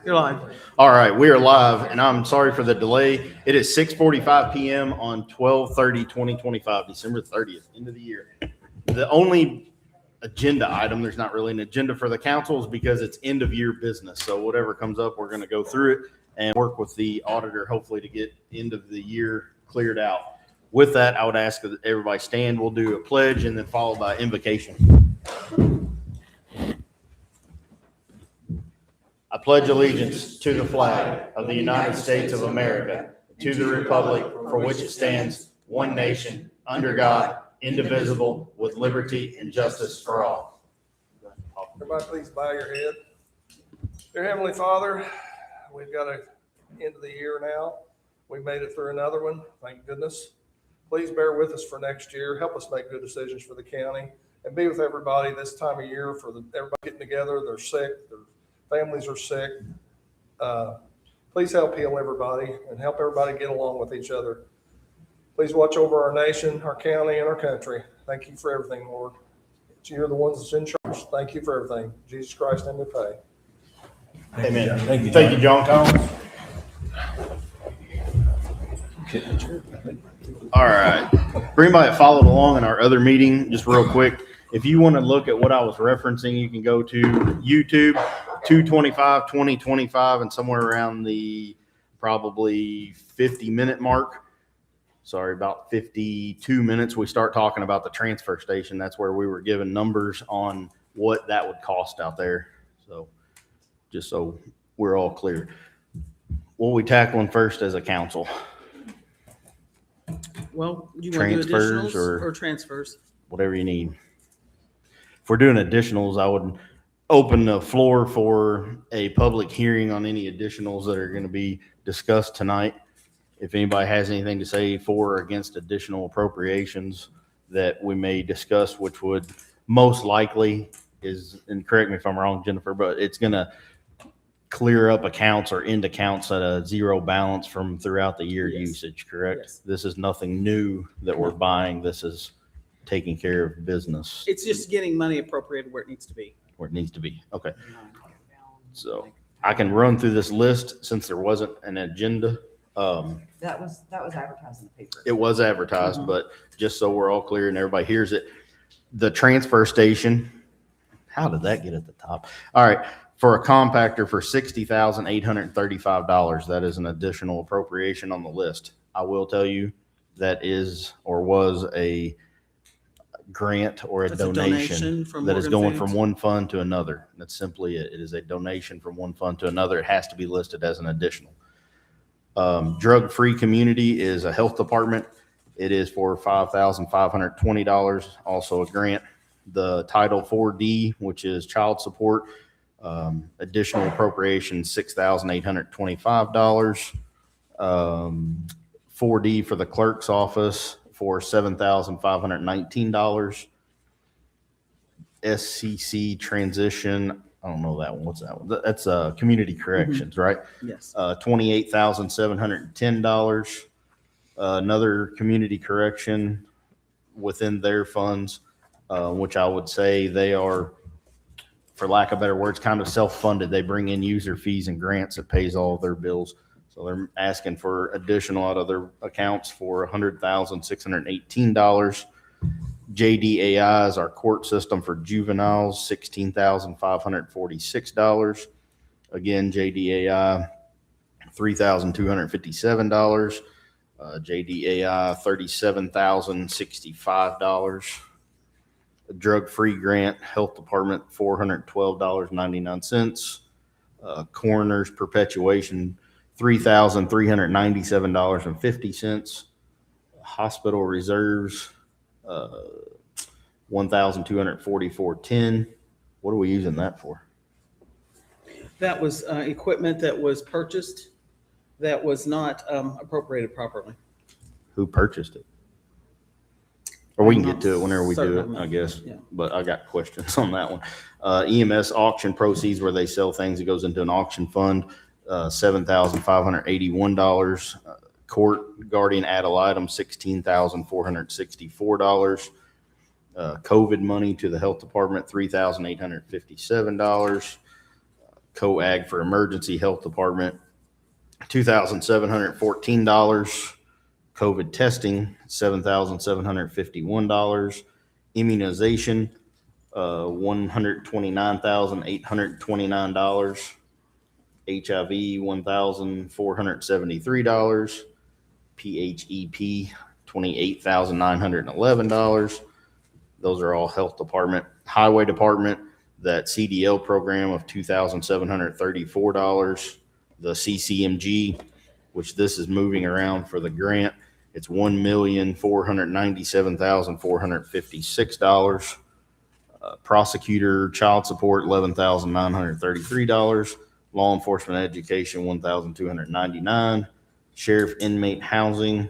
You're live. All right, we are live, and I'm sorry for the delay. It is 6:45 p.m. on 12/30/2025, December 30th, end of the year. The only agenda item, there's not really an agenda for the council, is because it's end of year business. So whatever comes up, we're going to go through it and work with the auditor, hopefully, to get end of the year cleared out. With that, I would ask that everybody stand. We'll do a pledge and then followed by invocation. I pledge allegiance to the flag of the United States of America, to the republic for which it stands, one nation, under God, indivisible, with liberty and justice for all. Everybody please bow your head. Dear Heavenly Father, we've got an end of the year now. We made it through another one, thank goodness. Please bear with us for next year. Help us make good decisions for the county and be with everybody this time of year for everybody getting together. They're sick, their families are sick. Please help heal everybody and help everybody get along with each other. Please watch over our nation, our county, and our country. Thank you for everything, Lord. You're the ones that's in charge. Thank you for everything. Jesus Christ, and we pray. Amen. Thank you, John Collins. All right. For anybody that followed along in our other meeting, just real quick, if you want to look at what I was referencing, you can go to YouTube, 2/25/2025, and somewhere around the probably 50-minute mark. Sorry, about 52 minutes, we start talking about the transfer station. That's where we were given numbers on what that would cost out there. So just so we're all clear. What are we tackling first as a council? Well, you want to do Transfers additionals or transfers? Whatever you need. If we're doing additionals, I would open the floor for a public hearing on any additionals that are going to be discussed tonight. If anybody has anything to say for or against additional appropriations that we may discuss, which would most likely is, and correct me if I'm wrong, Jennifer, but it's going to clear up accounts or end accounts at a zero balance from throughout the year usage, correct? Yes. This is nothing new that we're buying. This is taking care of business It's just getting money appropriated where it needs to be. where it needs to be. Okay. So I can run through this list since there wasn't an agenda. That was advertised in the paper. It was advertised, but just so we're all clear and everybody hears it, the transfer station, how did that get at the top? All right. For a compactor for $60,835, that is an additional appropriation on the list. I will tell you that is or was a grant or a That's a donation donation from that is Morgan going Foods. from one fund to another. That's simply it. It is a donation from one fund to another. It has to be listed as an additional. Drug-free community is a health department. It is for $5,520, also a grant. The Title 4D, which is child support, additional appropriation, $6,825. 4D for the clerk's office for $7,519. SCC transition, I don't know that one. What's that one? That's community corrections, right? Yes. $28,710. Another community correction within their funds, which I would say they are, for lack of better words, kind of self-funded. They bring in user fees and grants that pays all of their bills. So they're asking for additional out of their accounts for $100,618. JDAI is our court system for juveniles, $16,546. Again, JDAI, $3,257. JDAI, $37,065. A drug-free grant, health department, $412.99. Coroner's perpetuation, $3,397.50. Hospital reserves, $1,244.10. What are we using that for? That was equipment that was purchased that was not appropriated properly. Who purchased it? Or we can get to it whenever we do Certain, it, I guess. yeah. But I got questions on that one. EMS auction proceeds, where they sell things, it goes into an auction fund, $7,581. Court guardian ad litem, $16,464. COVID money to the health department, $3,857. COAG for Emergency Health Department, $2,714. COVID testing, $7,751. Immunization, $129,829. HIV, $1,473. PHEP, $28,911. Those are all health department. Highway department, that CDL program of $2,734. The CCMG, which this is moving around for the grant, it's $1,497,456. Prosecutor child support, $11,933. Law enforcement education, $1,299. Sheriff inmate housing,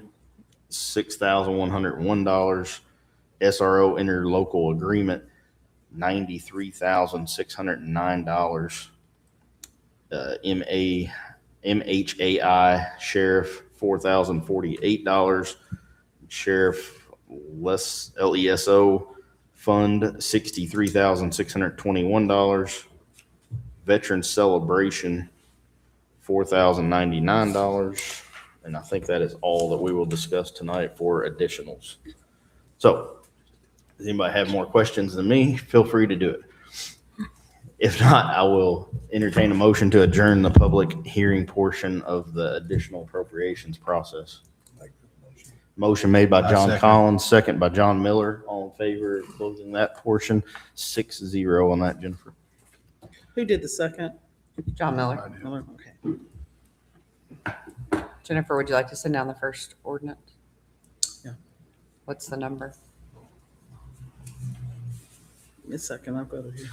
$6,101. SRO interlocal agreement, $93,609. MHAI sheriff, $4,048. Sheriff LESO fund, $63,621. Veteran celebration, $4,099. And I think that is all that we will discuss tonight for additionals. So, does anybody have more questions than me? Feel free to do it. If not, I will entertain a motion to adjourn the public hearing portion of the additional appropriations process. Motion made by John Collins, second by John Miller. All in favor of closing that portion? 6-0 on that, Jennifer. Who did the second? John Miller. Miller, okay. Jennifer, would you like to send down the first ordinance? Yeah. What's the number? A second, I've got it here.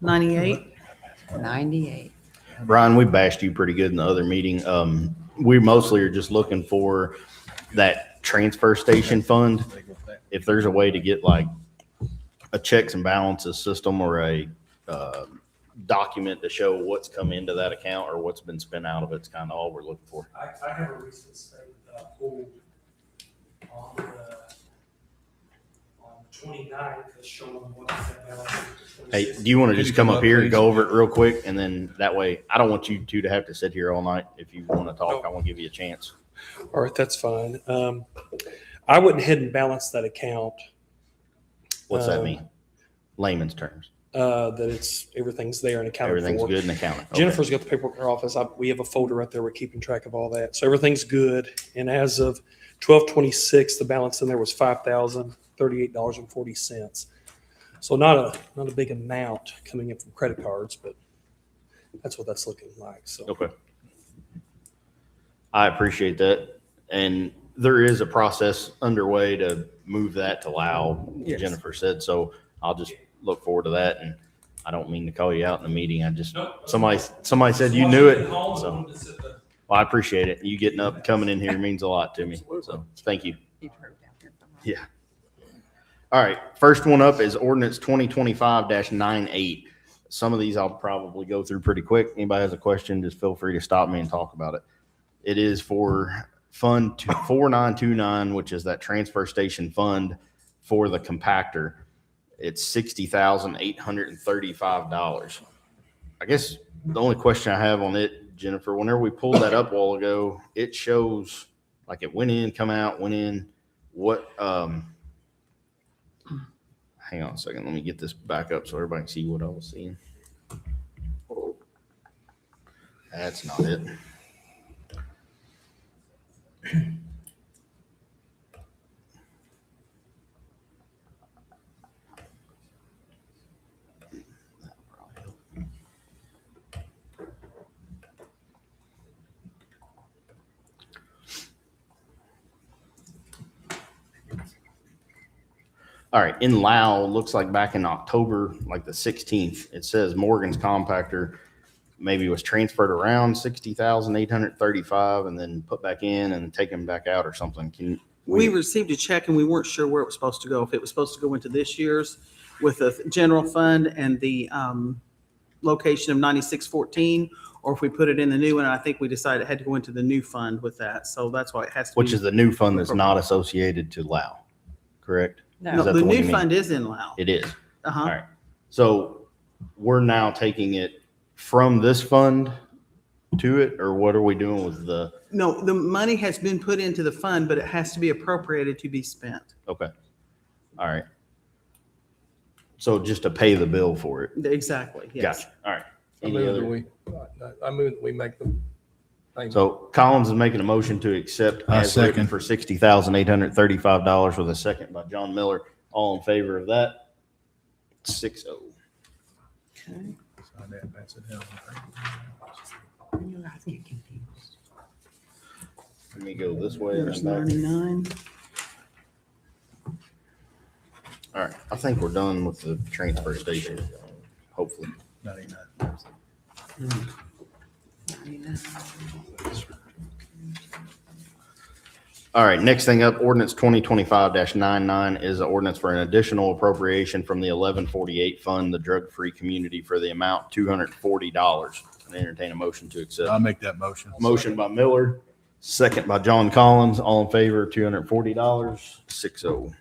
98. 98. Brian, we bashed you pretty good in the other meeting. We mostly are just looking for that transfer station fund. If there's a way to get like a checks and balances system or a document to show what's come into that account or what's been spent out of it's kind of all we're looking for. I have a recent statement that I pulled on the 29th that's showing what I said balance. Hey, do you want to just come up here and go over it real quick? And then that way, I don't want you two to have to sit here all night. If you want to talk, I want to give you a chance. All right, that's fine. I went ahead and balanced that account. What's that mean? Layman's terms. That everything's there and accounted Everything's for. good in accounting. Okay. Jennifer's got the paperwork in her office. We have a folder right there. We're keeping track of all that. So everything's good. And as of 12/26, the balance in there was $5,038.40. So not a big amount coming in from credit cards, but that's what that's looking like. So Okay. I appreciate that. And there is a process underway to move that to Lao, Yes. Jennifer said. So I'll just look forward to that. And I don't mean to call you out in the meeting. I just, somebody said you knew it. So, well, I appreciate it. You getting up, coming in here means a lot to me. So thank you. You drove down here from Yeah. All right. First one up is ordinance 2025-98. Some of these I'll probably go through pretty quick. Anybody has a question, just feel free to stop me and talk about it. It is for Fund 4929, which is that transfer station fund for the compactor. It's $60,835. I guess the only question I have on it, Jennifer, whenever we pulled that up a while ago, it shows like it went in, come out, went in. What, hang on a second. Let me get this back up so everybody can see what I was seeing. That's not it. All right, in Lao, looks like back in October, like the 16th, it says Morgan's compactor maybe was transferred around 60,835 and then put back in and taken back out or something. Can We received a check and we weren't sure where it was supposed to go. If it was supposed to go into this year's with the general fund and the location of 9614, or if we put it in the new one. And I think we decided it had to go into the new fund with that. So that's why it has to be. which is the new fund that's not associated to Lao, correct? No. No, Is that the the one you new mean? fund is in Lao. It is. Uh-huh. All right. So we're now taking it from this fund to it, or what are we doing with the, No, the money has been put into the fund, but it has to be appropriated to be spent. okay. All right. So just to pay the bill for it. Exactly, yes. Gotcha. All right. I Any move that other? we make the payment. So Collins is making a motion to accept I as written second. for $60,835 with a second by John Miller. All in favor of that? 6-0. Sign that, pass it down. You guys get confused. Let me go this way and There's then back. 99. All right. I think we're done with the transfer station, hopefully. 99. 99. All right, next thing up, ordinance 2025-99 is an ordinance for an additional appropriation from the 1148 fund, the drug-free community, for the amount $240. I entertain a motion to I'll accept. make that motion. Motion by Miller, second by John Collins. All in favor, $240, 6-0.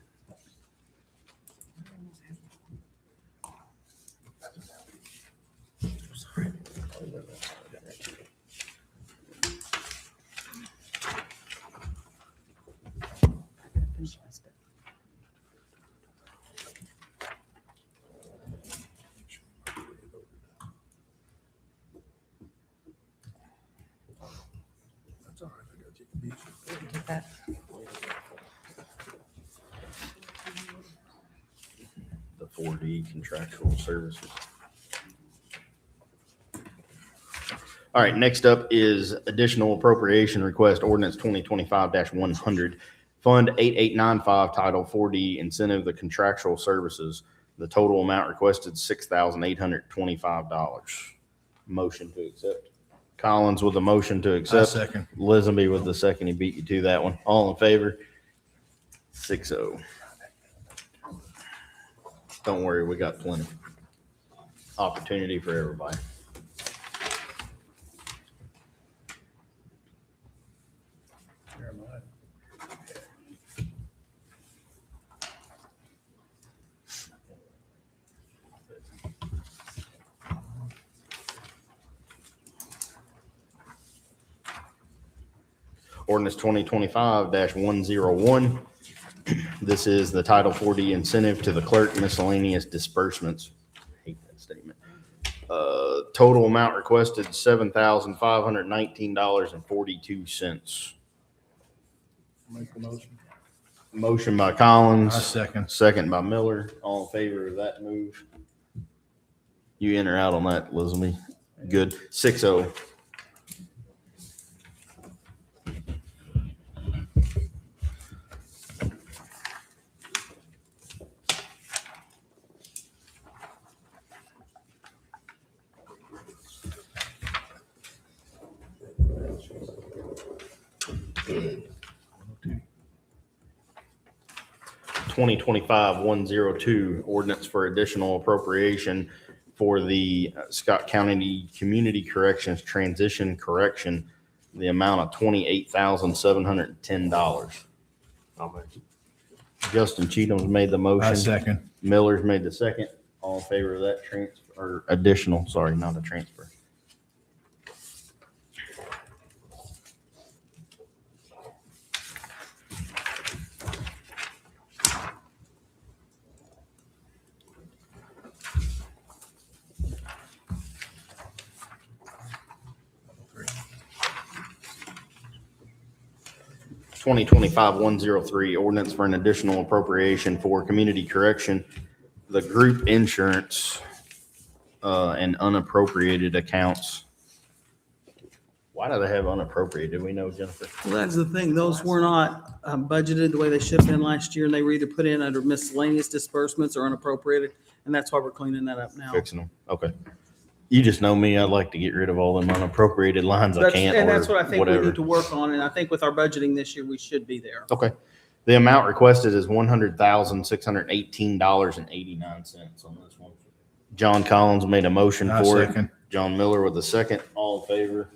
That's all right, I got you confused. Get that? The 4D contractual services. All right, next up is additional appropriation request ordinance 2025-100, Fund 8895, Title 4D Incentive, the contractual services. The total amount requested $6,825. Motion to accept. Collins with a motion to I accept. second. Lisenby with the second. He beat you to that one. All in favor? 6-0. Don't worry, we got plenty. Opportunity for everybody. Ordinance 2025-101. This is the Title 40 incentive to the clerk miscellaneous disbursements. I hate that statement. Total amount requested $7,519.42. Make the motion. Motion by I Collins, second. second by Miller. All in favor of that move? You in or out on that, Lisenby? Good. 6-0. Twenty 2025-102 ordinance for additional appropriation for the Scott County Community Corrections Transition Correction, the amount of $28,710. Justin Cheatham's made the I motion. second. Miller's made the second. All in favor of that transfer, or additional, sorry, not a transfer. Twenty 2025-103 ordinance for an additional appropriation for community correction, the group insurance, and unappropriated accounts. Why do they have unappropriated? Do we know, Jennifer? Well, that's the thing. Those were not budgeted the way they should have been last year, and they were either put in under miscellaneous disbursements or unappropriated, and that's why we're cleaning that up now. Fixing them. Okay. You just know me. I'd like to get rid of all them unappropriated lines I That's- can't And or that's what I think we whatever. need to work on, and I think with our budgeting this year, we should be there. Okay. The amount requested is $100,618.89 on this one. John Collins made a motion I for it. second. John Miller with the second. All in favor?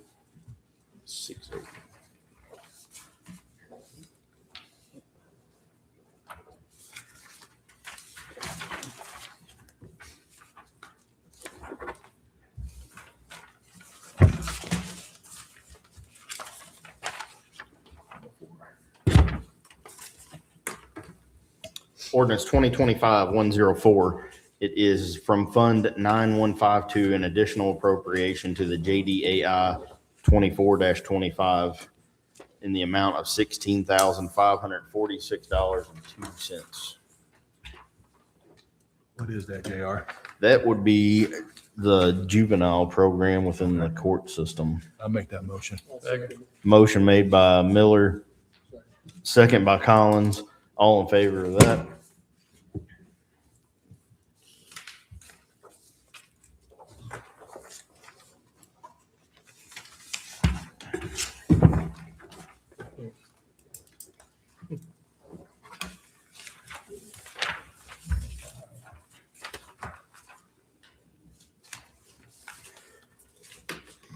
6-0. Ordinance 2025-104. It is from Fund 9152, an additional appropriation to the JDAI 24-25 in the amount of $16,546.02. What is that, JR? That would be the juvenile program within the court system. I'll make that motion. Motion made by Miller, second by Collins. All in favor of that?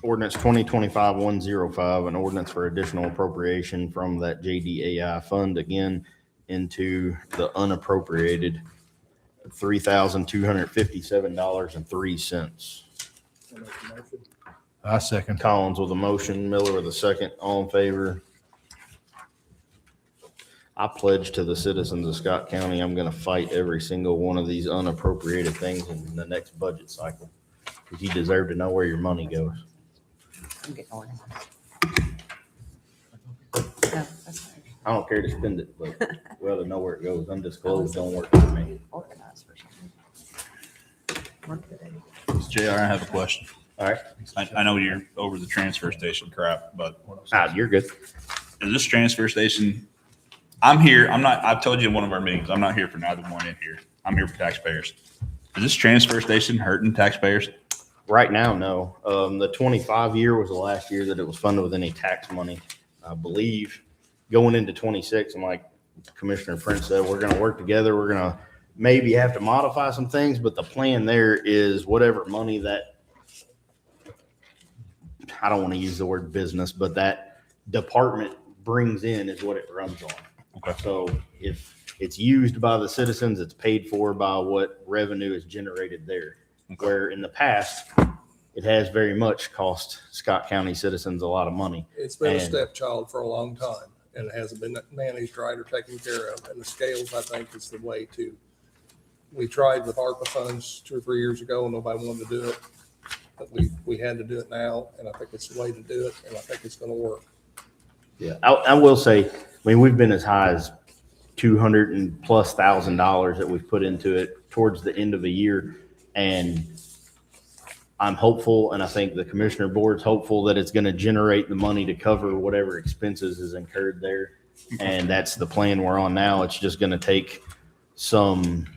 Ordinance 2025-105, an ordinance for additional appropriation from that JDAI fund again into the unappropriated $3,257.03. I second. Collins with a motion, Miller with a second. All in favor? I pledge to the citizens of Scott County, I'm going to fight every single one of these unappropriated things in the next budget cycle. Because you deserve to know where your money goes. I'm getting organized. No, that's fine. I don't care to spend it, but we ought to know where it goes. Undisclosed don't work for me. Organized for something. Work today. JR, I have a question. All right. I know you're over the transfer station crap, but You're good. is this transfer station, I'm here, I've told you in one of our meetings, I'm not here for neither one in here. I'm here for taxpayers. Is this transfer station hurting taxpayers? Right now, no. The 25 year was the last year that it was funded with any tax money. I believe going into 26, and like Commissioner Prince said, we're going to work together. We're going to maybe have to modify some things, but the plan there is whatever money that, I don't want to use the word business, but that department brings in is what it runs on. Okay. So if it's used by the citizens, it's paid for by what revenue is generated there. Okay. Where in the past, it has very much cost Scott County citizens a lot of money. It's been a And- stepchild for a long time and it hasn't been managed right or taken care of. And the scales, I think, is the way to. We tried with ARPA funds 2 or 3 years ago and nobody wanted to do it. But we had to do it now and I think it's the way to do it and I think it's going to work. Yeah, I will say, I mean, we've been as high as $200,000+ that we've put into it towards the end of the year. And I'm hopeful, and I think the commissioner board's hopeful that it's going to generate the money to cover whatever expenses is incurred there. And that's the plan we're on now. It's just going to take some,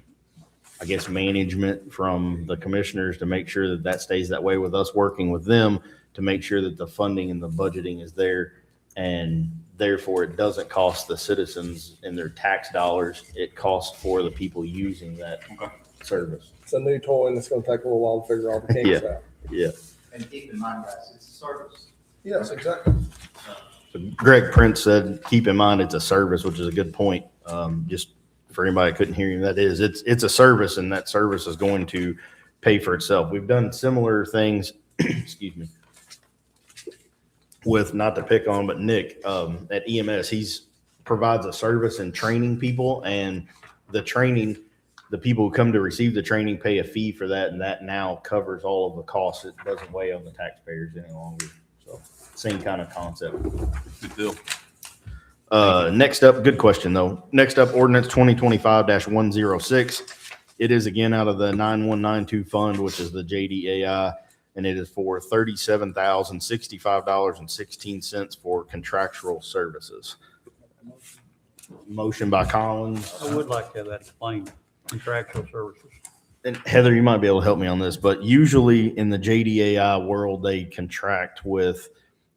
I guess, management from the commissioners to make sure that that stays that way, with us working with them to make sure that the funding and the budgeting is there. And therefore, it doesn't cost the citizens in their tax dollars. It costs for the people using that service. It's a new toy and it's going to take a little while to figure all the kinks out. Yeah. And keep in mind, guys, it's a service. Yes, exactly. So Greg Prince said, keep in mind, it's a service, which is a good point. Just for anybody that couldn't hear him, that is, it's a service, and that service is going to pay for itself. We've done similar things, excuse me, with, not to pick on, but Nick at EMS. He's provides a service in training people, and the training, the people who come to receive the training pay a fee for that, and that now covers all of the costs. It doesn't weigh on the taxpayers any longer. So same kind of concept. Good deal. Next up, good question though. Next up, ordinance 2025-106. It is again out of the 9192 fund, which is the JDAI, and it is for $37,065.16 for contractual services. Motion by Collins. I would like to have that explained, contractual services. And Heather, you might be able to help me on this, but usually in the JDAI world, they contract with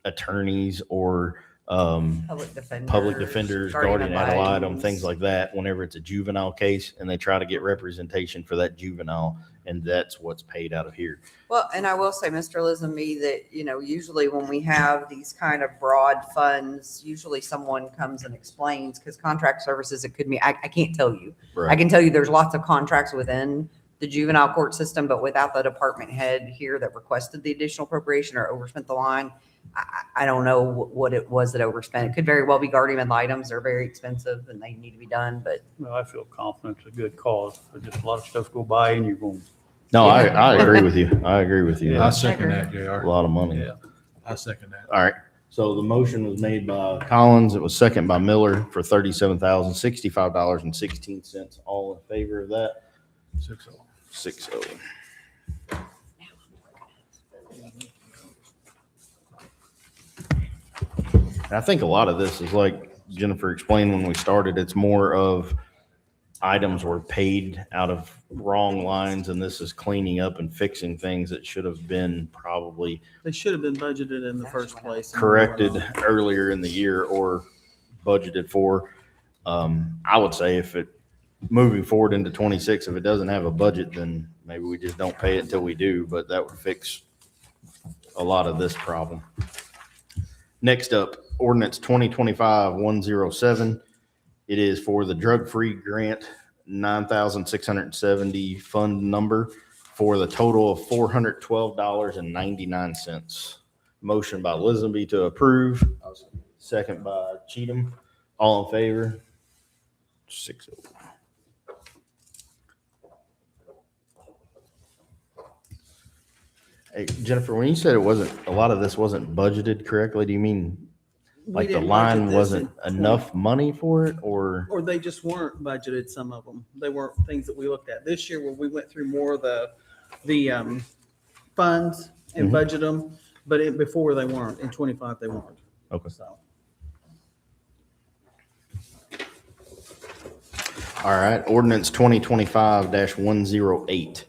attorneys or public defenders, guardian ad litem, things like that, whenever it's a juvenile case, and they try to get representation for that juvenile, and that's what's paid out of here. Well, and I will say, Mr. Liz and me, that, usually when we have these kind of broad funds, usually someone comes and explains, because contract services, it could be, I can't tell you. I can tell you there's lots of contracts within the juvenile court system, but without the department head here that requested the additional appropriation or overspent the line. I don't know what it was that overspent. It could very well be guardian ad items. They're very expensive and they need to be done, but Well, I feel confident it's a good cause. But just a lot of stuff go by and you're going, No, I agree with you. I agree with you. I That's second that, a JR. lot of money. Yeah, I second that. All right. So the motion was made by Collins. It was second by Miller for $37,065.16. All in favor of that? 6-0. 6-0. And I think a lot of this is like Jennifer explained when we started, it's more of items were paid out of wrong lines, and this is cleaning up and fixing things that should have been probably They should have been budgeted in the first place. corrected earlier in the year or budgeted for. I would say if it, moving forward into 26, if it doesn't have a budget, then maybe we just don't pay it until we do, but that would fix a lot of this problem. Next up, ordinance 2025-107. It is for the drug-free grant, 9,670 fund number for the total of $412.99. Motion by Lisenby to approve, second by Cheatham. All in favor? 6-0. Hey, Jennifer, when you said it wasn't, a lot of this wasn't budgeted correctly, do you mean We like the didn't line budget this wasn't in enough money for it, or? Or they just weren't budgeted, some of them. They weren't things that we looked at. This year, where we went through more of the funds and Mhm. budget them, but before they weren't. In 25, they weren't. Okay. So, All right, ordinance 2025-108.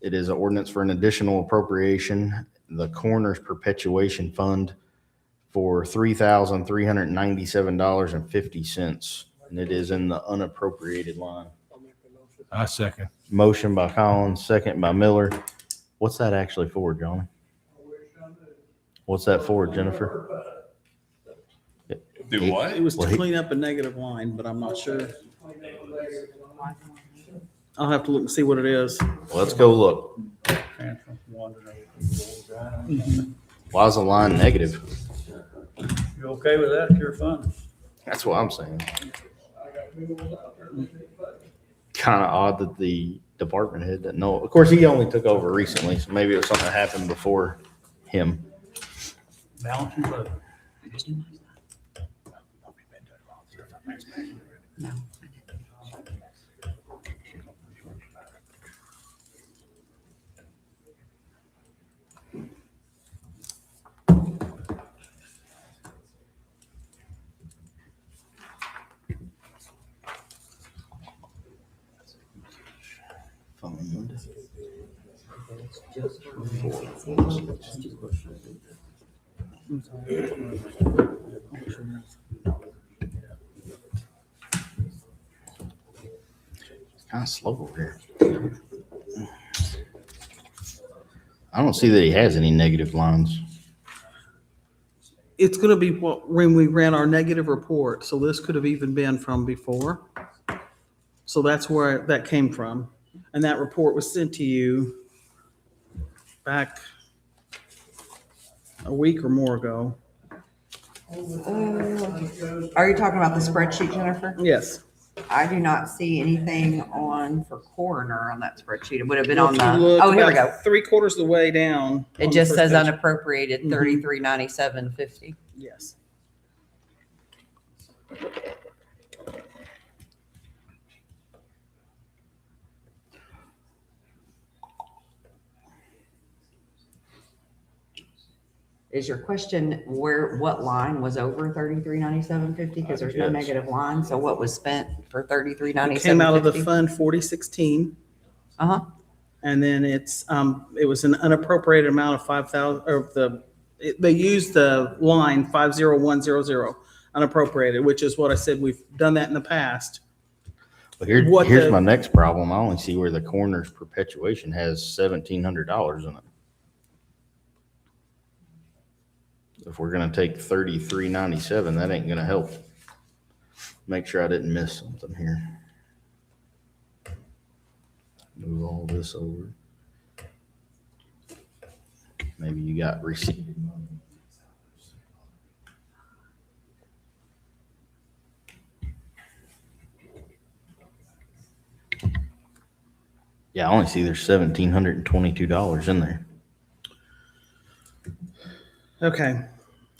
It is an ordinance for an additional appropriation, the Coroner's Perpetuation Fund for $3,397.50. And it is in the unappropriated line. I second. Motion by Collins, second by Miller. What's that actually for, John? What's that for, Jennifer? Do what? it was Well, to he- clean up a negative line, but I'm not sure. I'll have to look and see what it is. Let's go look. transfer from one to another. Why is the line negative? You okay with that? It's your fund. That's what I'm saying. Kind of odd that the department head didn't know. Of course, he only took over recently, so maybe it was something that happened before him. Balance and budget. Kind of slow over here. I don't see that he has any negative lines. It's gonna be what, when we ran our negative report, so this could have even been from before. So that's where that came from. And that report was sent to you back a week or more ago. are you talking about the spreadsheet, Jennifer? Yes. I do not see anything on for coroner on that spreadsheet. It would have been Well, on if the, you look oh, here we about go. 3/4 of the way down. It on the just first says page. unappropriated, Mhm. 3397.50. Yes. Is your question what line was over 3397.50? Because there's no Yes. negative line. So what was spent for It 3397.50? came out of the fund 4016. Uh-huh. And then it was an unappropriated amount of 5,000, or they used the line 50100 unappropriated, which is what I said, we've done that in the past. But here's What the- my next problem. I only see where the coroner's perpetuation has $1,700 in it. If we're gonna take 3397, that ain't gonna help. Make sure I didn't miss something here. Move all this over. Maybe you got receipted money. Yeah, I only see there's $1,722 in there. Okay.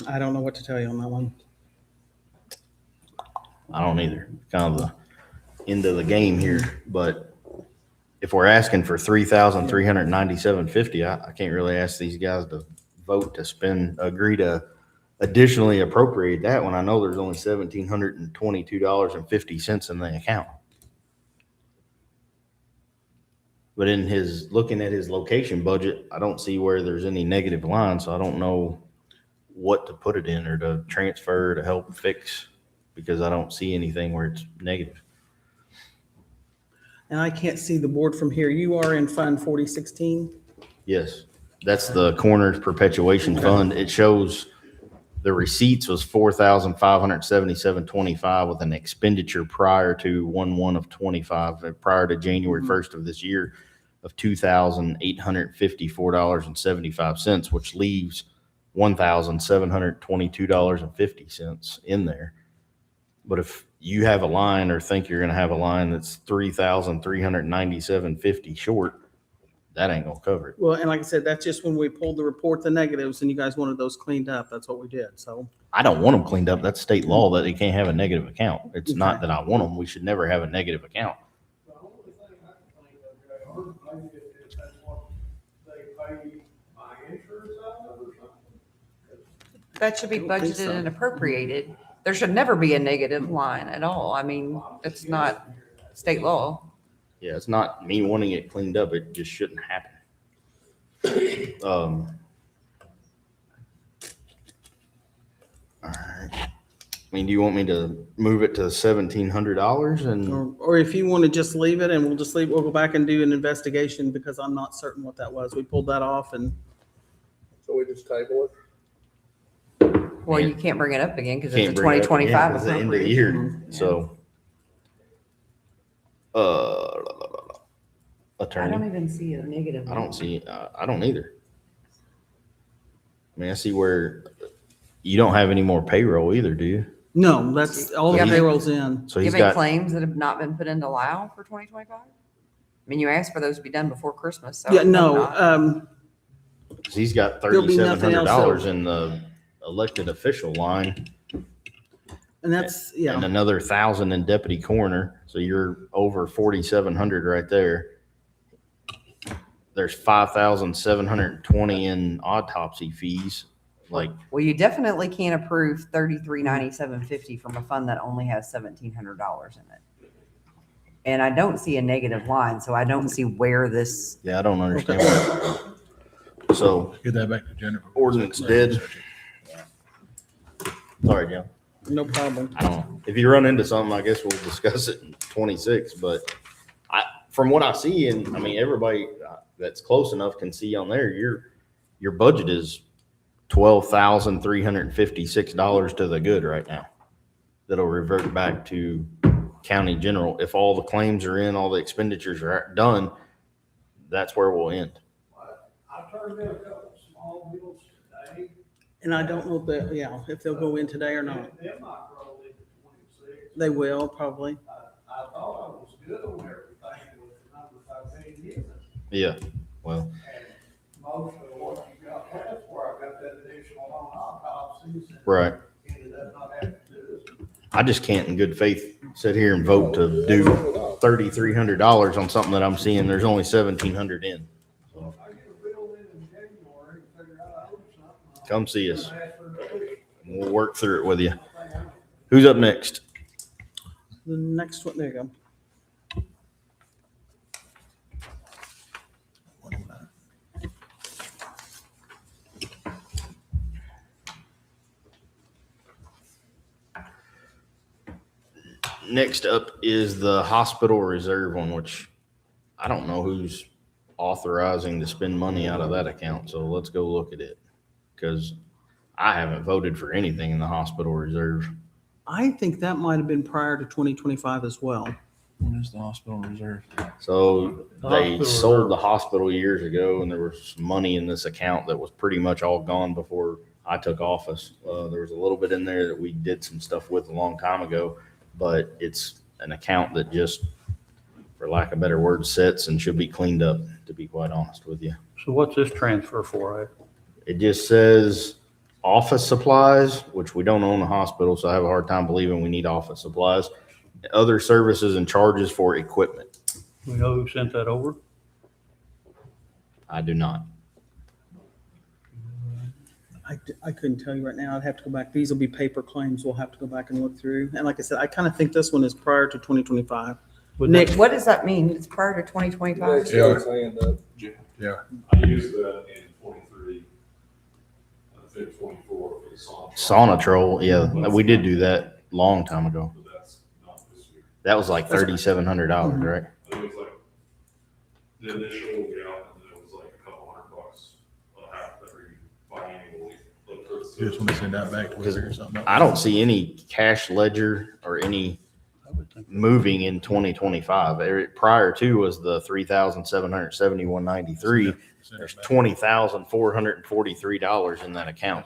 I don't know what to tell you on that one. I don't either. Kind of the end of the game here, but if we're asking for $3,397.50, I can't really ask these guys to vote to agree to additionally appropriate that when I know there's only $1,722.50 in the account. But looking at his location budget, I don't see where there's any negative line, so I don't know what to put it in or to transfer to help fix, because I don't see anything where it's negative. And I can't see the board from here. You are in Fund 4016? Yes, that's the coroner's perpetuation fund. It shows the receipts was $4,577.25 with an expenditure prior to 1/1/25, prior to January 1st of this year of $2,854.75, which leaves $1,722.50 in there. But if you have a line or think you're going to have a line that's $3,397.50 short, that ain't gonna cover it. Well, and like I said, that's just when we pulled the report, the negatives, and you guys wanted those cleaned up. That's what we did. So, I don't want them cleaned up. That's state law that they can't have a negative account. It's not that I want them. We should never have a negative account. The only thing I can think of, JR, maybe if that's what they pay my insurance out of or something. That should be I don't think budgeted so. and appropriated. There should never be a negative line at all. I mean, it's not state law. Yeah, it's not me wanting it cleaned up. It just shouldn't happen. All right. I mean, do you want me to move it to $1,700 and or if you want to just leave it and we'll just leave, we'll go back and do an investigation because I'm not certain what that was. We pulled that off and So we just table it? Well, you can't bring it up again because it's can't a bring it up again 2025 'cause it's the end of the appropriation. year? So, I don't attorney, even see a negative. I don't see, I don't either. I mean, I see where you don't have any more payroll either, do you? no, that's all the Yeah, but- payrolls in. So You he's have any got, claims that have not been put into Lao for 2025? I mean, you asked for those to be done before Christmas, so. Yeah, I hope no, not. he's got There'll be nothing else $3,700 in the elected official line and that's, and yeah, another 1,000 in deputy coroner. So you're over 4,700 right there. There's 5,720 in autopsy fees. Like, Well, you definitely can't approve 3397.50 from a fund that only has $1,700 in it. And I don't see a negative line, so I don't see where this, yeah, I don't understand. So Get that back to Jennifer. ordinance dead. Sorry, Jim. no problem. I don't know. If you run into something, I guess we'll discuss it in 26, but from what I see, and I mean, everybody that's close enough can see on there, your budget is $12,356 to the good right now. That'll revert back to county general. If all the claims are in, all the expenditures are done, that's where we'll end. I turned in a couple of small bills today. And I don't know if they, yeah, if they'll go in today or not. They might roll into 26. They will probably. I thought I was good on everything with the numbers I've been given. Yeah, well, And most of what you got left where I got that additional on autopsies. and right. Ended up not having to do it. I just can't in good faith sit here and vote to do $3,300 on something that I'm seeing there's only 1,700 in. So if I get a bill in January and figure out I owe something. Come see us. I'll ask for a bill. We'll work through it with you. Who's up next? The next one, there you go. Next up is the hospital reserve one, which I don't know who's authorizing to spend money out of that account. So let's go look at it. Because I haven't voted for anything in the hospital reserve. I think that might have been prior to 2025 as well. What is the hospital reserve? So The they hospital sold reserve. the hospital years ago, and there was money in this account that was pretty much all gone before I took office. There was a little bit in there that we did some stuff with a long time ago, but it's an account that just, for lack of better words, sits and should be cleaned up, to be quite honest with you. So what's this transfer for, Ed? It just says office supplies, which we don't own a hospital, so I have a hard time believing we need office supplies. Other services and charges for equipment. We know who sent that over? I do not. I couldn't tell you right now. I'd have to go back. These will be paper claims. We'll have to go back and look through. And like I said, I kind of think this one is prior to 2025. Nick, What does that mean? It's prior to 2025? Next year's hand up. I used that in 23, I think 24 for the Sonatrol, yeah, we did do that long time ago. But that's not this year. That was like $3,700, right? I think it was like the initial, yeah, and then it was like a couple $100 a half every biannually. Like, for the- You just want to send that back to Wizard or something? I don't see any cash ledger or any I would think. moving in 2025. Prior to was the 3,771.93. There's $20,443 in that account.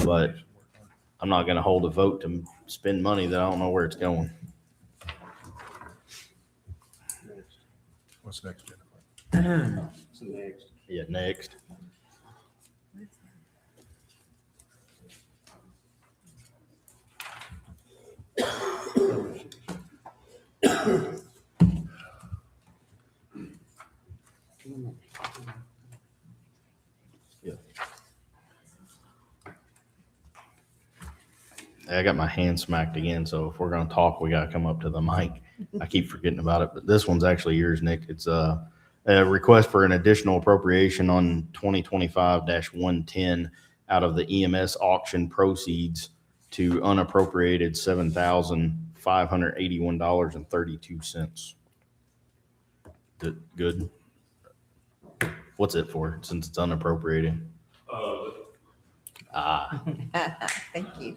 But I'm not gonna hold a vote to spend money that I don't know where it's going. What's next, Jennifer? Yeah, next. Yeah. I got my hand smacked again, so if we're gonna talk, we gotta come up to the mic. I keep forgetting about it, but this one's actually yours, Nick. It's a request for an additional appropriation on 2025-110 out of the EMS auction proceeds to unappropriated $7,581.32. Good. What's it for, since it's unappropriated? Thank you.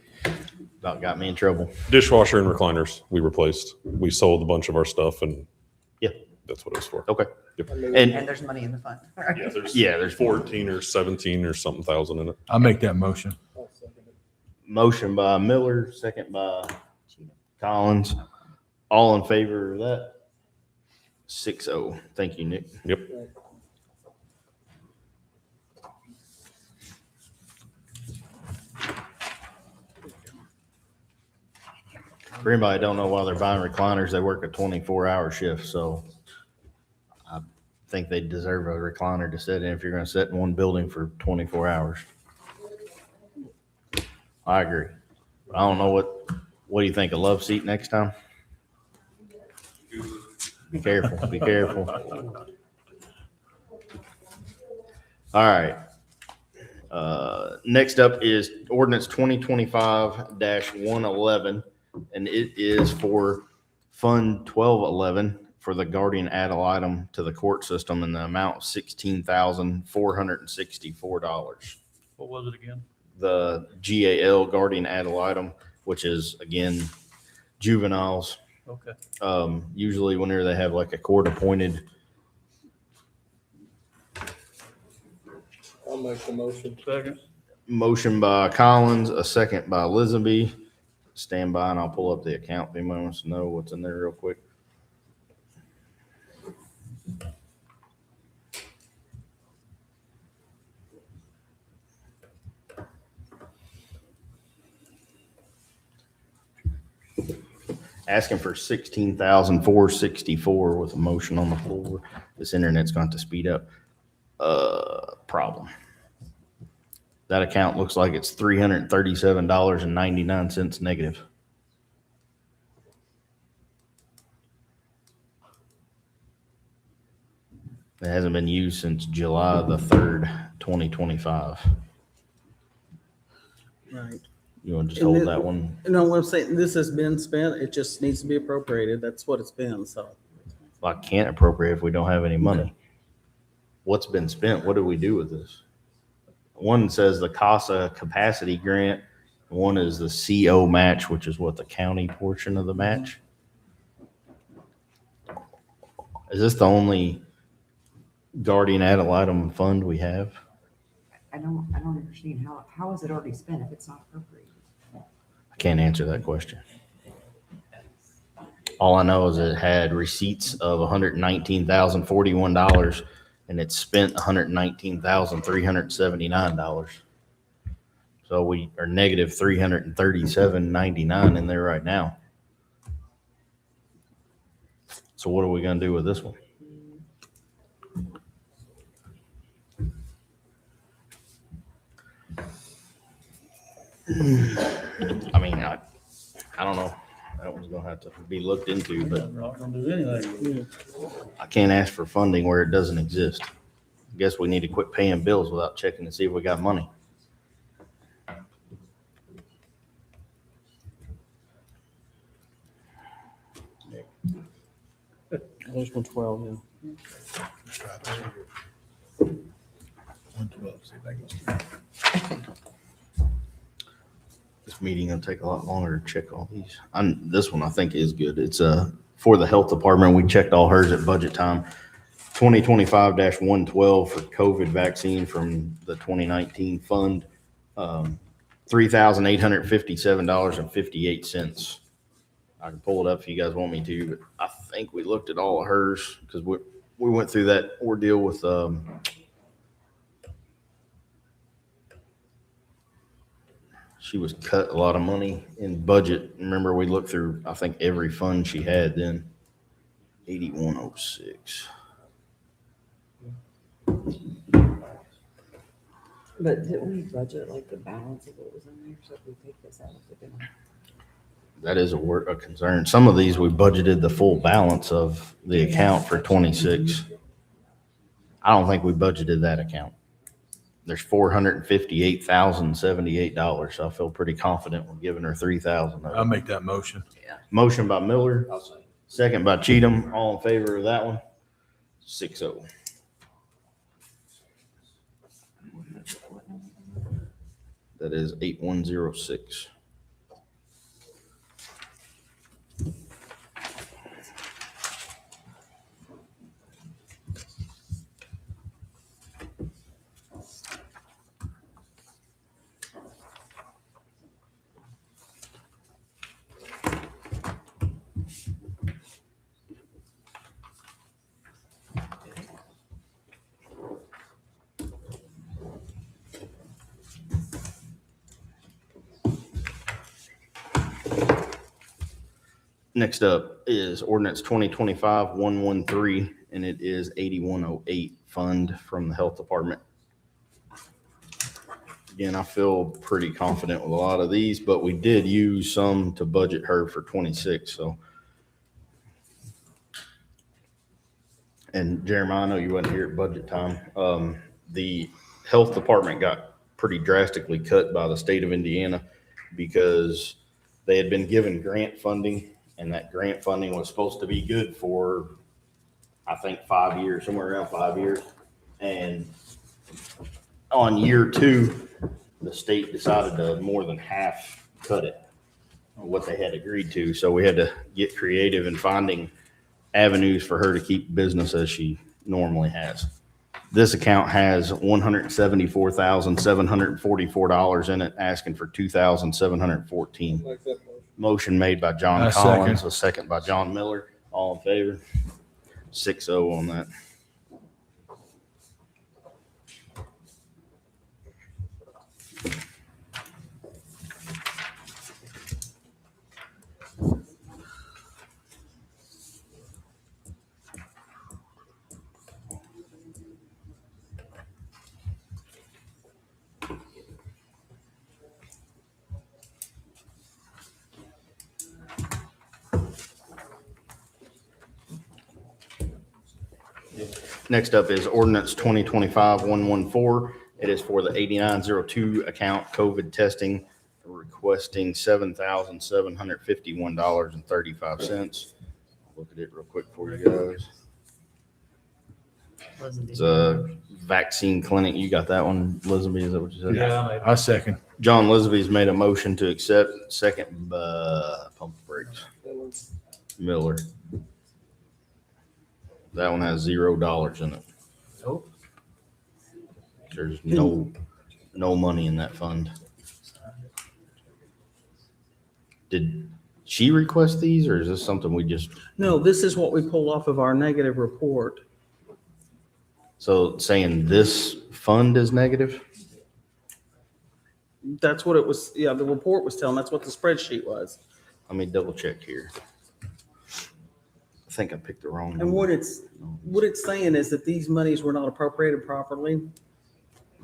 About got me in trouble. Dishwasher and recliners we replaced. We sold a bunch of our stuff and Yeah. that's what it was for. Okay. And And there's money in the fund. Yeah, there's 14 or 17 or something thousand in it. I'll make that motion. motion by Miller, second by Collins. All in favor of that? 6-0. Thank you, Nick. Yep. For anybody that don't know why they're buying recliners, they work a 24-hour shift, so I think they deserve a recliner to sit in if you're gonna sit in one building for 24 hours. I agree. I don't know what do you think, a love seat next time? Be careful, be careful. All right. Next up is ordinance 2025-111, and it is for Fund 1211 for the guardian ad litem to the court system in the amount of $16,464. What was it again? The GAL guardian ad litem, which is again juveniles. Okay. Usually whenever they have like a court appointed, I'll make the motion. Second. motion by Collins, a second by Lisaby. Stand by and I'll pull up the account if anybody wants to know what's in there real quick. Asking for 16,464 with a motion on the floor. This internet's going to speed up. Problem. That account looks like it's $337.99 negative. It hasn't been used since July the 3rd, 2025. Right. You want to just And hold it- that one? You know what I'm saying? This has been spent. It just needs to be appropriated. That's what it's been, so. I can't appropriate if we don't have any money. What's been spent? What do we do with this? One says the CASA capacity grant. One is the CO match, which is what, the county portion of the match? Is this the only guardian ad litem fund we have? I don't understand how is it already spent if it's not appropriated? I can't answer that question. All I know is it had receipts of $119,041 and it spent $119,379. So we are negative $337.99 in there right now. So what are we gonna do with this one? I mean, I don't know. That one's gonna have to be looked into, but I'm not gonna do anything. I can't ask for funding where it doesn't exist. I guess we need to quit paying bills without checking to see if we got money. There's 112, yeah. 112, see if that goes through. This meeting gonna take a lot longer to check all these. This one I think is good. It's for the health department. We checked all hers at budget time. 2025-112 for COVID vaccine from the 2019 fund. $3,857.58. I can pull it up if you guys want me to, but I think we looked at all of hers because we went through that ordeal with she was cut a lot of money in budget. Remember, we looked through, I think, every fund she had then. 8106. But didn't we budget like the balance of what was in there? So if we take this out, it's gonna. That is a concern. Some of these, we budgeted the full balance of the account for 26. I don't think we budgeted that account. There's $458,078. So I feel pretty confident we're giving her 3,000. I'll make that motion. Motion by Miller, second by Cheatham. All in favor of that one? 6-0. That is 8106. Next up is ordinance 2025-113, and it is 8108 fund from the health department. Again, I feel pretty confident with a lot of these, but we did use some to budget her for 26, so. And Jeremiah, I know you wasn't here at budget time. The health department got pretty drastically cut by the state of Indiana because they had been given grant funding, and that grant funding was supposed to be good for, I think, 5 years, somewhere around 5 years. And on year 2, the state decided to more than half cut it, what they had agreed to. So we had to get creative in finding avenues for her to keep business as she normally has. This account has $174,744 in it, asking for $2,714. Make that motion. Motion made by John I Collins, second. a second by John Miller. All in favor? 6-0 on that. Next up is ordinance 2025-114. It is for the 8902 account COVID testing, requesting $7,751.35. Look at it real quick for you guys. It's a vaccine clinic. You got that one, Elizabeth? Is that what you said? Yeah, I second. John Lisby's made a motion to accept, second by Pump Brakes Miller. That one has $0 in it. Oh. There's no money in that fund. Did she request these, or is this something we just, No, this is what we pulled off of our negative report. so saying this fund is negative? That's what it was, yeah, the report was telling, that's what the spreadsheet was. Let me double check here. I think I picked the wrong And number. what it's saying is that these monies were not appropriated properly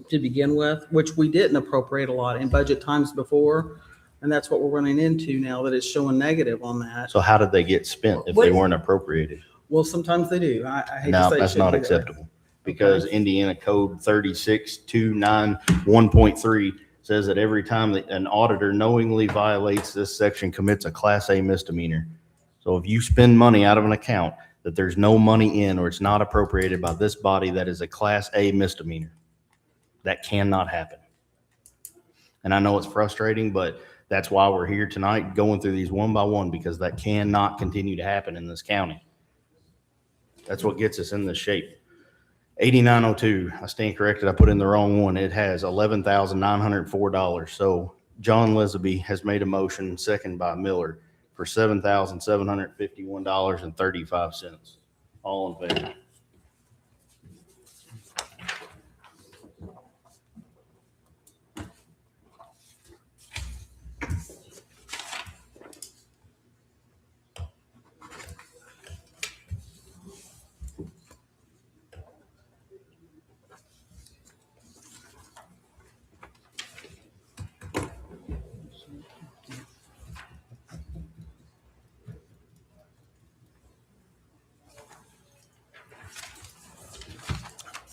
to begin with, which we didn't appropriate a lot in budget times before. And that's what we're running into now, that it's showing negative on that. So how did they get spent if they weren't appropriated? Well, sometimes they do. I hate to No, say it that's shouldn't not be there. acceptable. Because Indiana Code 36291.3 says that every time that an auditor knowingly violates this section, commits a Class A misdemeanor. So if you spend money out of an account that there's no money in, or it's not appropriated by this body, that is a Class A misdemeanor. That cannot happen. And I know it's frustrating, but that's why we're here tonight, going through these one by one, because that cannot continue to happen in this county. That's what gets us in this shape. 8902, I stand corrected, I put in the wrong one. It has $11,904. So John Lisaby has made a motion, second by Miller, for $7,751.35. All in favor?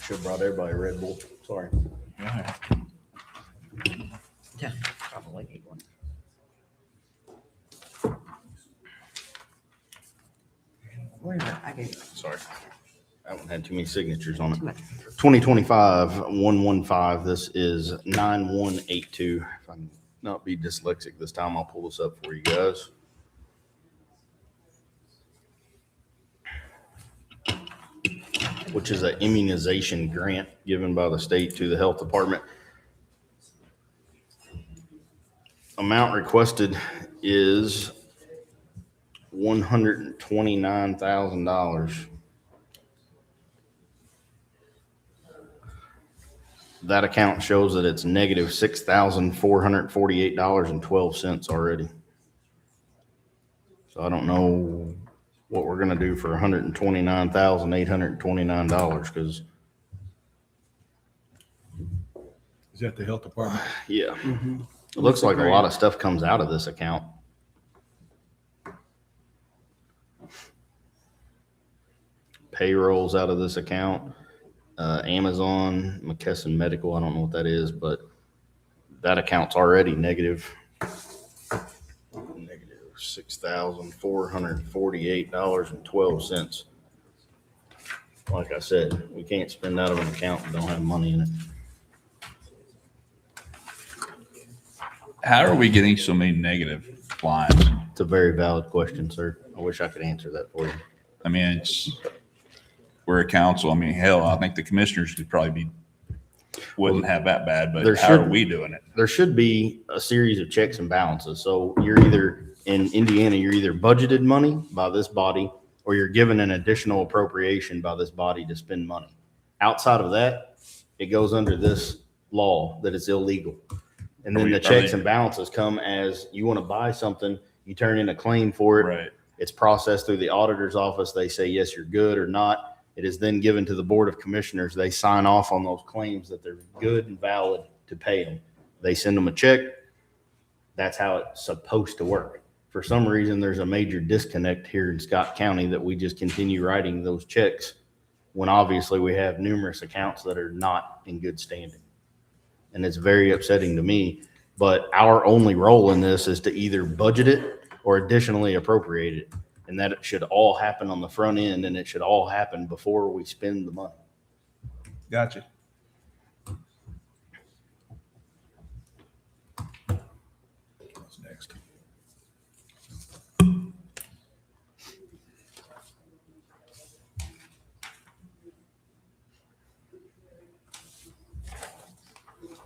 Should have brought everybody a Red Bull. Sorry. Yeah, probably need one. Where is it? I gave Sorry. That one had too many signatures on it. too much. 2025-115, this is 9182. If I can not be dyslexic this time, I'll pull this up for you guys. Which is an immunization grant given by the state to the health department. Amount requested is $129,000. That account shows that it's negative $6,448.12 already. So I don't know what we're gonna do for $129,829, because, Is that the health department? yeah, it looks like a lot of stuff comes out of this account. Payrolls out of this account, Amazon, McKesson Medical, I don't know what that is, but that account's already negative. Negative $6,448.12. Like I said, we can't spend out of an account and don't have money in it. How are we getting so many negative lines? It's a very valid question, sir. I wish I could answer that for you. I mean, we're a council. I mean, hell, I think the commissioners could probably wouldn't have that bad, There but how are should- we doing it? There should be a series of checks and balances. So you're either, in Indiana, you're either budgeted money by this body, or you're given an additional appropriation by this body to spend money. Outside of that, it goes under this law that it's illegal. And then the checks and balances come as you want to buy something, you turn in a claim for it. Right. It's processed through the auditor's office. They say, yes, you're good or not. It is then given to the Board of Commissioners. They sign off on those claims that they're good and valid to pay them. They send them a check. That's how it's supposed to work. For some reason, there's a major disconnect here in Scott County that we just continue writing those checks when obviously we have numerous accounts that are not in good standing. And it's very upsetting to me, but our only role in this is to either budget it or additionally appropriate it. And that it should all happen on the front end, and it should all happen before we spend the money. Gotcha. What's next?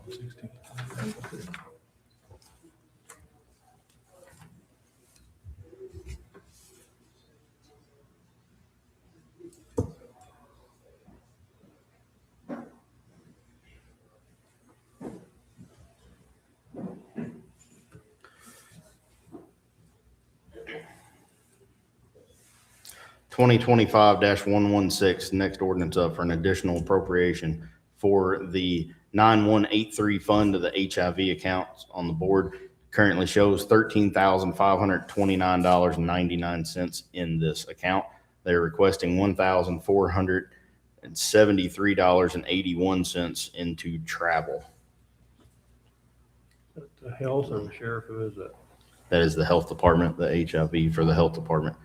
16. 2025-116, next ordinance up for an additional appropriation for the 9183 fund of the HIV accounts on the board. Currently shows $13,529.99 in this account. They're requesting $1,473.81 into travel. The health or the sheriff, who is that? That is the health department, the HIV for the health department.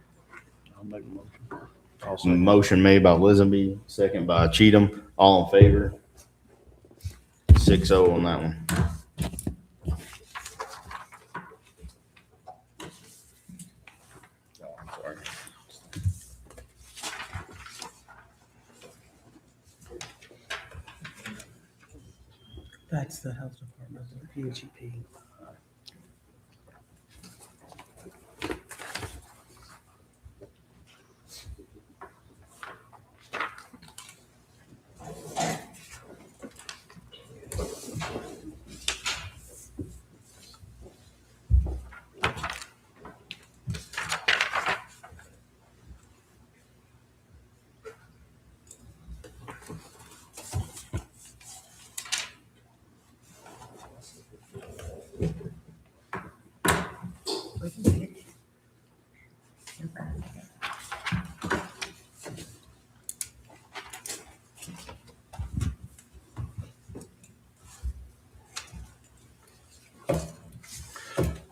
I'll make a motion. Motion made by Lisenby, second by Cheatham. All in favor? 6-0 on that one. Oh, I'm sorry. That's the health department, the PGP.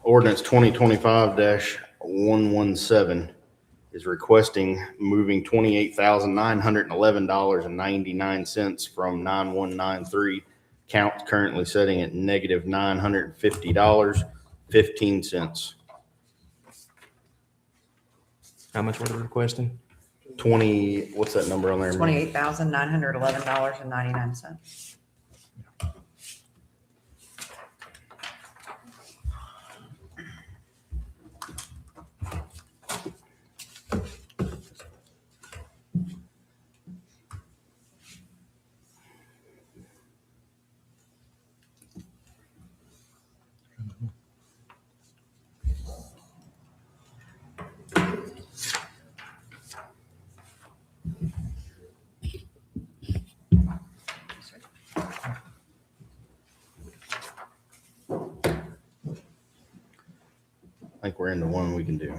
Ordinance 2025-117 is requesting moving $28,911.99 from 9193, count currently setting at negative $950.15. How much were they requesting? 20, what's that number on there? $28,911.99. I think we're into one we can do.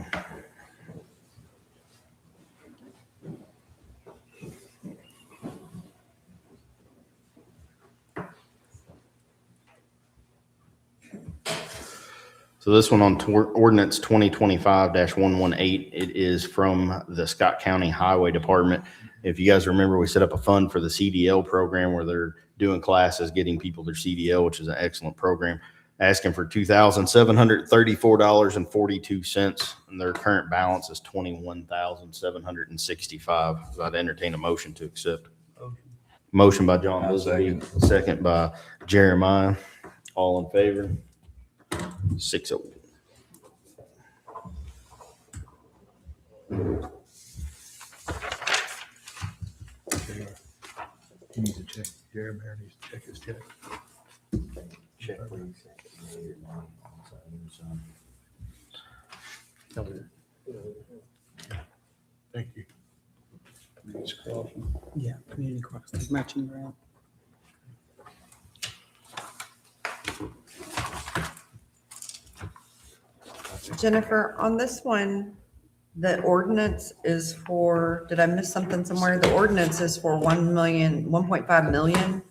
So this one on ordinance 2025-118, it is from the Scott County Highway Department. If you guys remember, we set up a fund for the CDL program where they're doing classes, getting people their CDL, which is an excellent program. Asking for $2,734.42, and their current balance is $21,765. So I'd entertain a motion to accept. Motion by John Lisenby, second by Jeremiah. All in favor? 6-0. He needs to check, Jeremiah needs to check his check. Check, please. Thank you. Yeah, community cross, matching grant. Jennifer, on this one, the ordinance is for, did I miss something somewhere? The ordinance is for 1.5 million,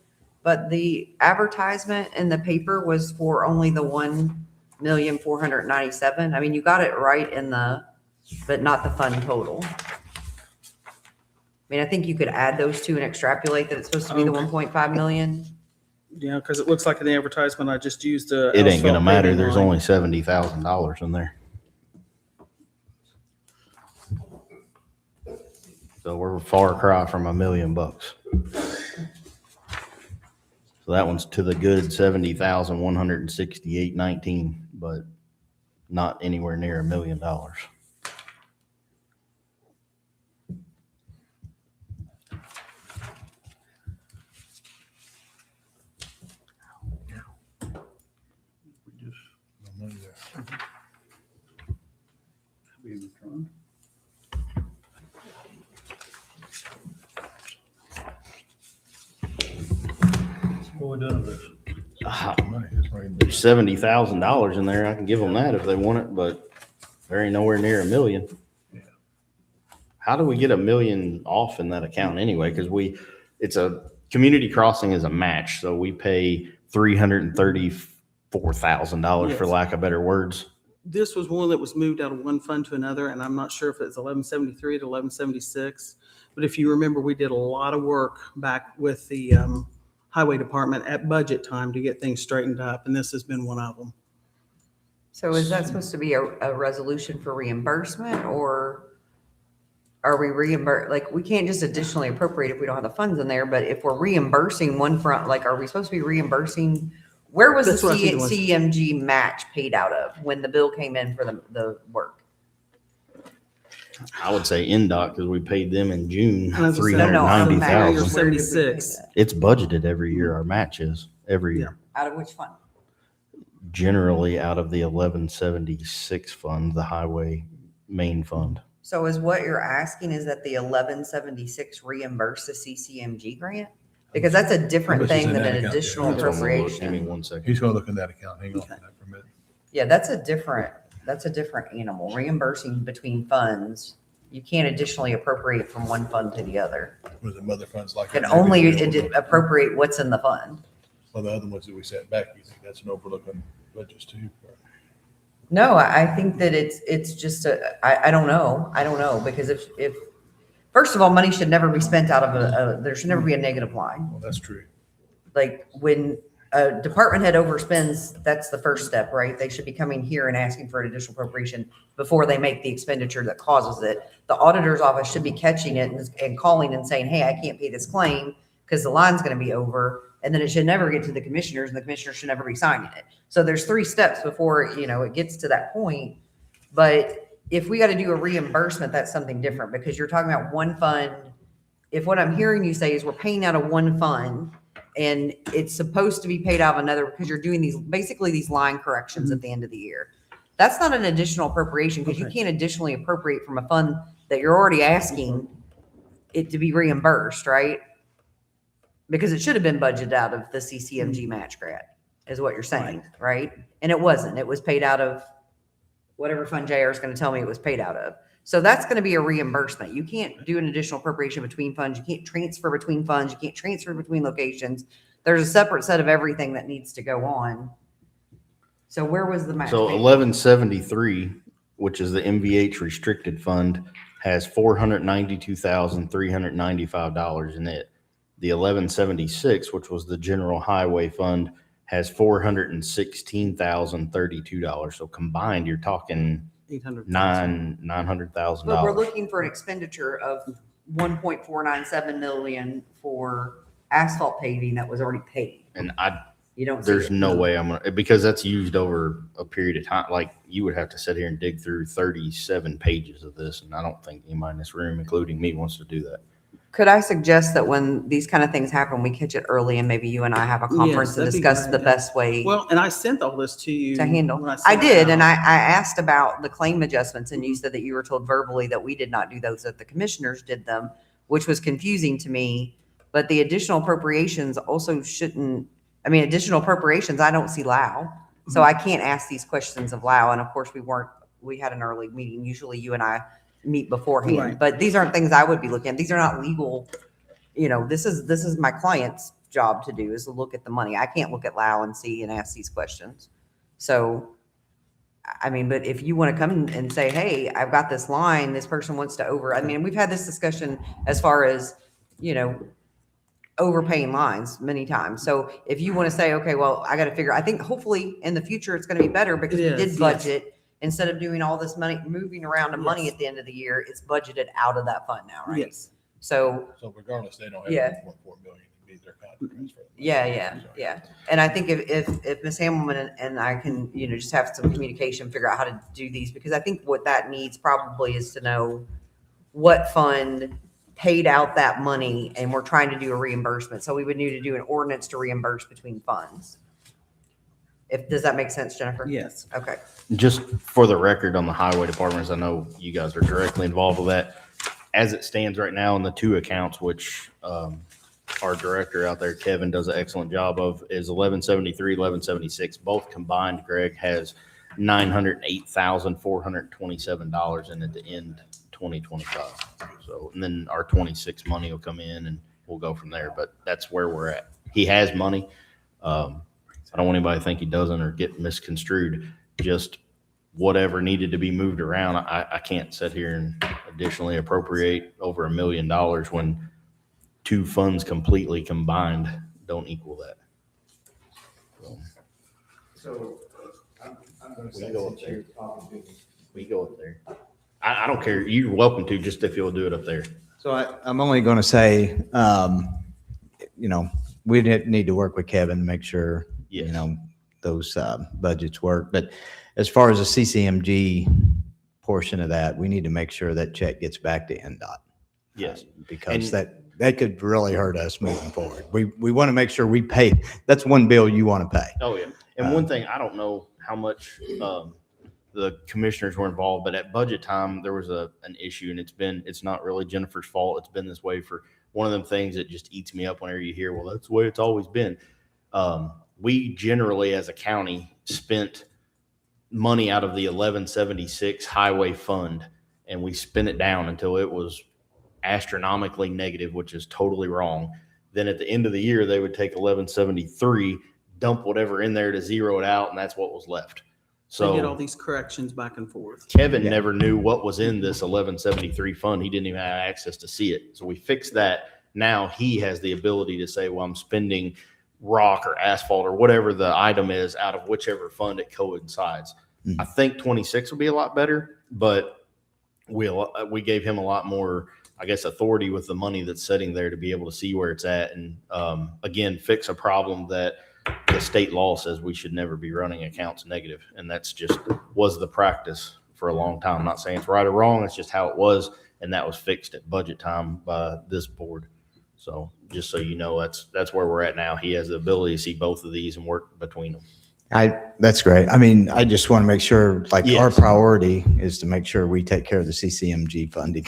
but the advertisement in the paper was for only the 1,497,000. I mean, you got it right in the, but not the fund total. I mean, I think you could add those two and extrapolate that it's supposed to be the Okay. 1.5 million. Yeah, because it looks like in the advertisement, I just used the. It ain't gonna asphalt matter. paving There's line. only $70,000 in there. So we're a far cry from $1 million. So So that one's to the good 70,168.19, but not anywhere near $1 million. We just No money there. be withdrawn. What we done with this? Money, that's right. There's $70,000 in there. I can give them that if they want it, but there ain't nowhere near $1 million. Yeah. How do we get $1 million off in that account anyway? Because it's a community crossing is a match, so we pay $334,000 for Yes. lack of better words. This was one that was moved out of one fund to another, and I'm not sure if it's 1173 to 1176. But if you remember, we did a lot of work back with the highway department at budget time to get things straightened up, and this has been one of them. So is that supposed to be a resolution for reimbursement, or are we like, we can't just additionally appropriate if we don't have the funds in there, but if we're reimbursing one front, like, are we supposed to be reimbursing? Where was the That's what I think it was. CMG match paid out of when the bill came in for the work? I would say NDOT because we paid them in June, And as I said, No, I'm mad. Where did we 390,000. pay 76. that? It's budgeted every year. Our match is every year. Out of which fund? Generally out of the 1176 fund, the highway main fund. So is what you're asking is that the 1176 reimburse the CCMG grant? Because that's a different Which is thing in than that an account. additional That's what I'm Give me appropriation. 1 second. He's gonna look in that account. Hang on Okay. for that for a minute. Yeah, that's a different animal. Reimbursing between funds, you can't additionally appropriate from one fund to the other. Was it mother funds like? You can that? only Maybe appropriate what's in the fund. Well, the other ones that we set back, you think that's an overlooking budgets too? No, I think that it's just I don't know. I don't know, because if first of all, money should never be spent out of there should never be a negative line. Well, that's true. Like when a department head overspends, that's the first step, right? They should be coming here and asking for an additional appropriation before they make the expenditure that causes it. The auditor's office should be catching it and calling and saying, hey, I can't pay this claim because the line's going to be over. And then it should never get to the commissioners, and the commissioners should never be signing it. So there's 3 steps before, it gets to that point. But if we got to do a reimbursement, that's something different, because you're talking about one fund. If what I'm hearing you say is we're paying out of one fund and it's supposed to be paid out of another because you're doing these line corrections at the end of the year, that's not an additional appropriation, because you can't additionally appropriate from a fund that you're already asking it to be reimbursed, right? Because it should have been budgeted out of the CCMG match grant, is what you're saying, right? And it wasn't. It was paid out of whatever fund JR is going to tell me it was paid out of. So that's going to be a reimbursement. You can't do an additional appropriation between funds. You can't transfer between funds. You can't transfer between locations. There's a separate set of everything that needs to go on. So where was the match? So paid? 1173, which is the MVH restricted fund, has $492,395 in it. The 1176, which was the general highway fund, has $416,032. So combined, you're talking 800. $900,000. But we're looking for an expenditure of 1.497 million for asphalt paving that was already paid. And You don't see there's it. no way I'm gonna, because that's used over a period of time. Like, you would have to sit here and dig through 37 pages of this, and I don't think anybody in this room, including me, wants to do that. Could I suggest that when these kind of things happen, we catch it early, and maybe you and I have a conference and that'd be discuss great. the best way Well, and I sent all this to you. to handle? when I sent it did, and out. I asked about the claim adjustments, and you said that you were told verbally that we did not do those, that the commissioners did them, which was confusing to me. But the additional appropriations also shouldn't, additional appropriations, I don't see Lau. So I can't ask these questions of Lau. And of course, we had an early meeting. Usually you and I meet beforehand, Right. but these aren't things I would be looking at. These are not legal. This is my client's job to do, is to look at the money. I can't look at Lau and see and ask these questions. So, but if you want to come and say, hey, I've got this line, this person wants to we've had this discussion as far as, overpaying lines many times. So if you want to say, okay, well, I got to figure, I think hopefully in the future it's going to be better, because we It did is, budget instead of doing all this money, moving around of money Yes. at the end of the year. It's budgeted out of that fund now, right? Yes. So So regardless, they don't have Yeah. 1.4 million. meet their contract. Yeah. And I think if Ms. Hamilton and I can, just have some communication, figure out how to do these, because I think what that needs probably is to know what fund paid out that money, and we're trying to do a reimbursement. So we would need to do an ordinance to reimburse between funds. Does that make sense, Jennifer? Yes. Okay. Just for the record on the highway departments, I know you guys are directly involved with that. As it stands right now in the two accounts, which our director out there, Kevin, does an excellent job of, is 1173, 1176. Both combined, Greg, has $908,427 in at the end 2025. So, and then our 26 money will come in and we'll go from there. But that's where we're at. He has money. I don't want anybody to think he doesn't or get misconstrued. Just whatever needed to be moved around. I can't sit here and additionally appropriate over $1 million when two funds completely combined don't equal that. So I'm going to We say, go up since there. you're talking to me. We go up there. I don't care. You're welcome to, just if you'll do it up there. So I'm only going to say, we need to work with Kevin to make sure, Yes. those budgets work. But as far as the CCMG portion of that, we need to make sure that check gets back to NDOT. Yes. Because And- that could really hurt us moving forward. We want to make sure we pay. That's one bill you want to pay. Oh, yeah. And one thing, I don't know how much the commissioners were involved, but at budget time, there was an issue, and it's not really Jennifer's fault. It's been this way for one of them things that just eats me up whenever you hear, well, that's the way it's always been. We generally, as a county, spent money out of the 1176 highway fund, and we spent it down until it was astronomically negative, which is totally wrong. Then at the end of the year, they would take 1173, dump whatever in there to zero it out, and that's what was left. So get all So these corrections back and forth. Kevin never knew what was in this 1173 fund. He didn't even have access to see it. So we fixed that. Now he has the ability to say, well, I'm spending rock or asphalt or whatever the item is out of whichever fund it coincides. I think 26 will be a lot better, but we gave him a lot more, I guess, authority with the money that's sitting there to be able to see where it's at and, again, fix a problem that the state law says we should never be running accounts negative. And that's just was the practice for a long time. I'm not saying it's right or wrong. It's just how it was. And that was fixed at budget time by this board. So just so you know, that's where we're at now. He has the ability to see both of these and work between them. That's great. I mean, I just want to make sure, our Yes. priority is to make sure we take care of the CCMG funding,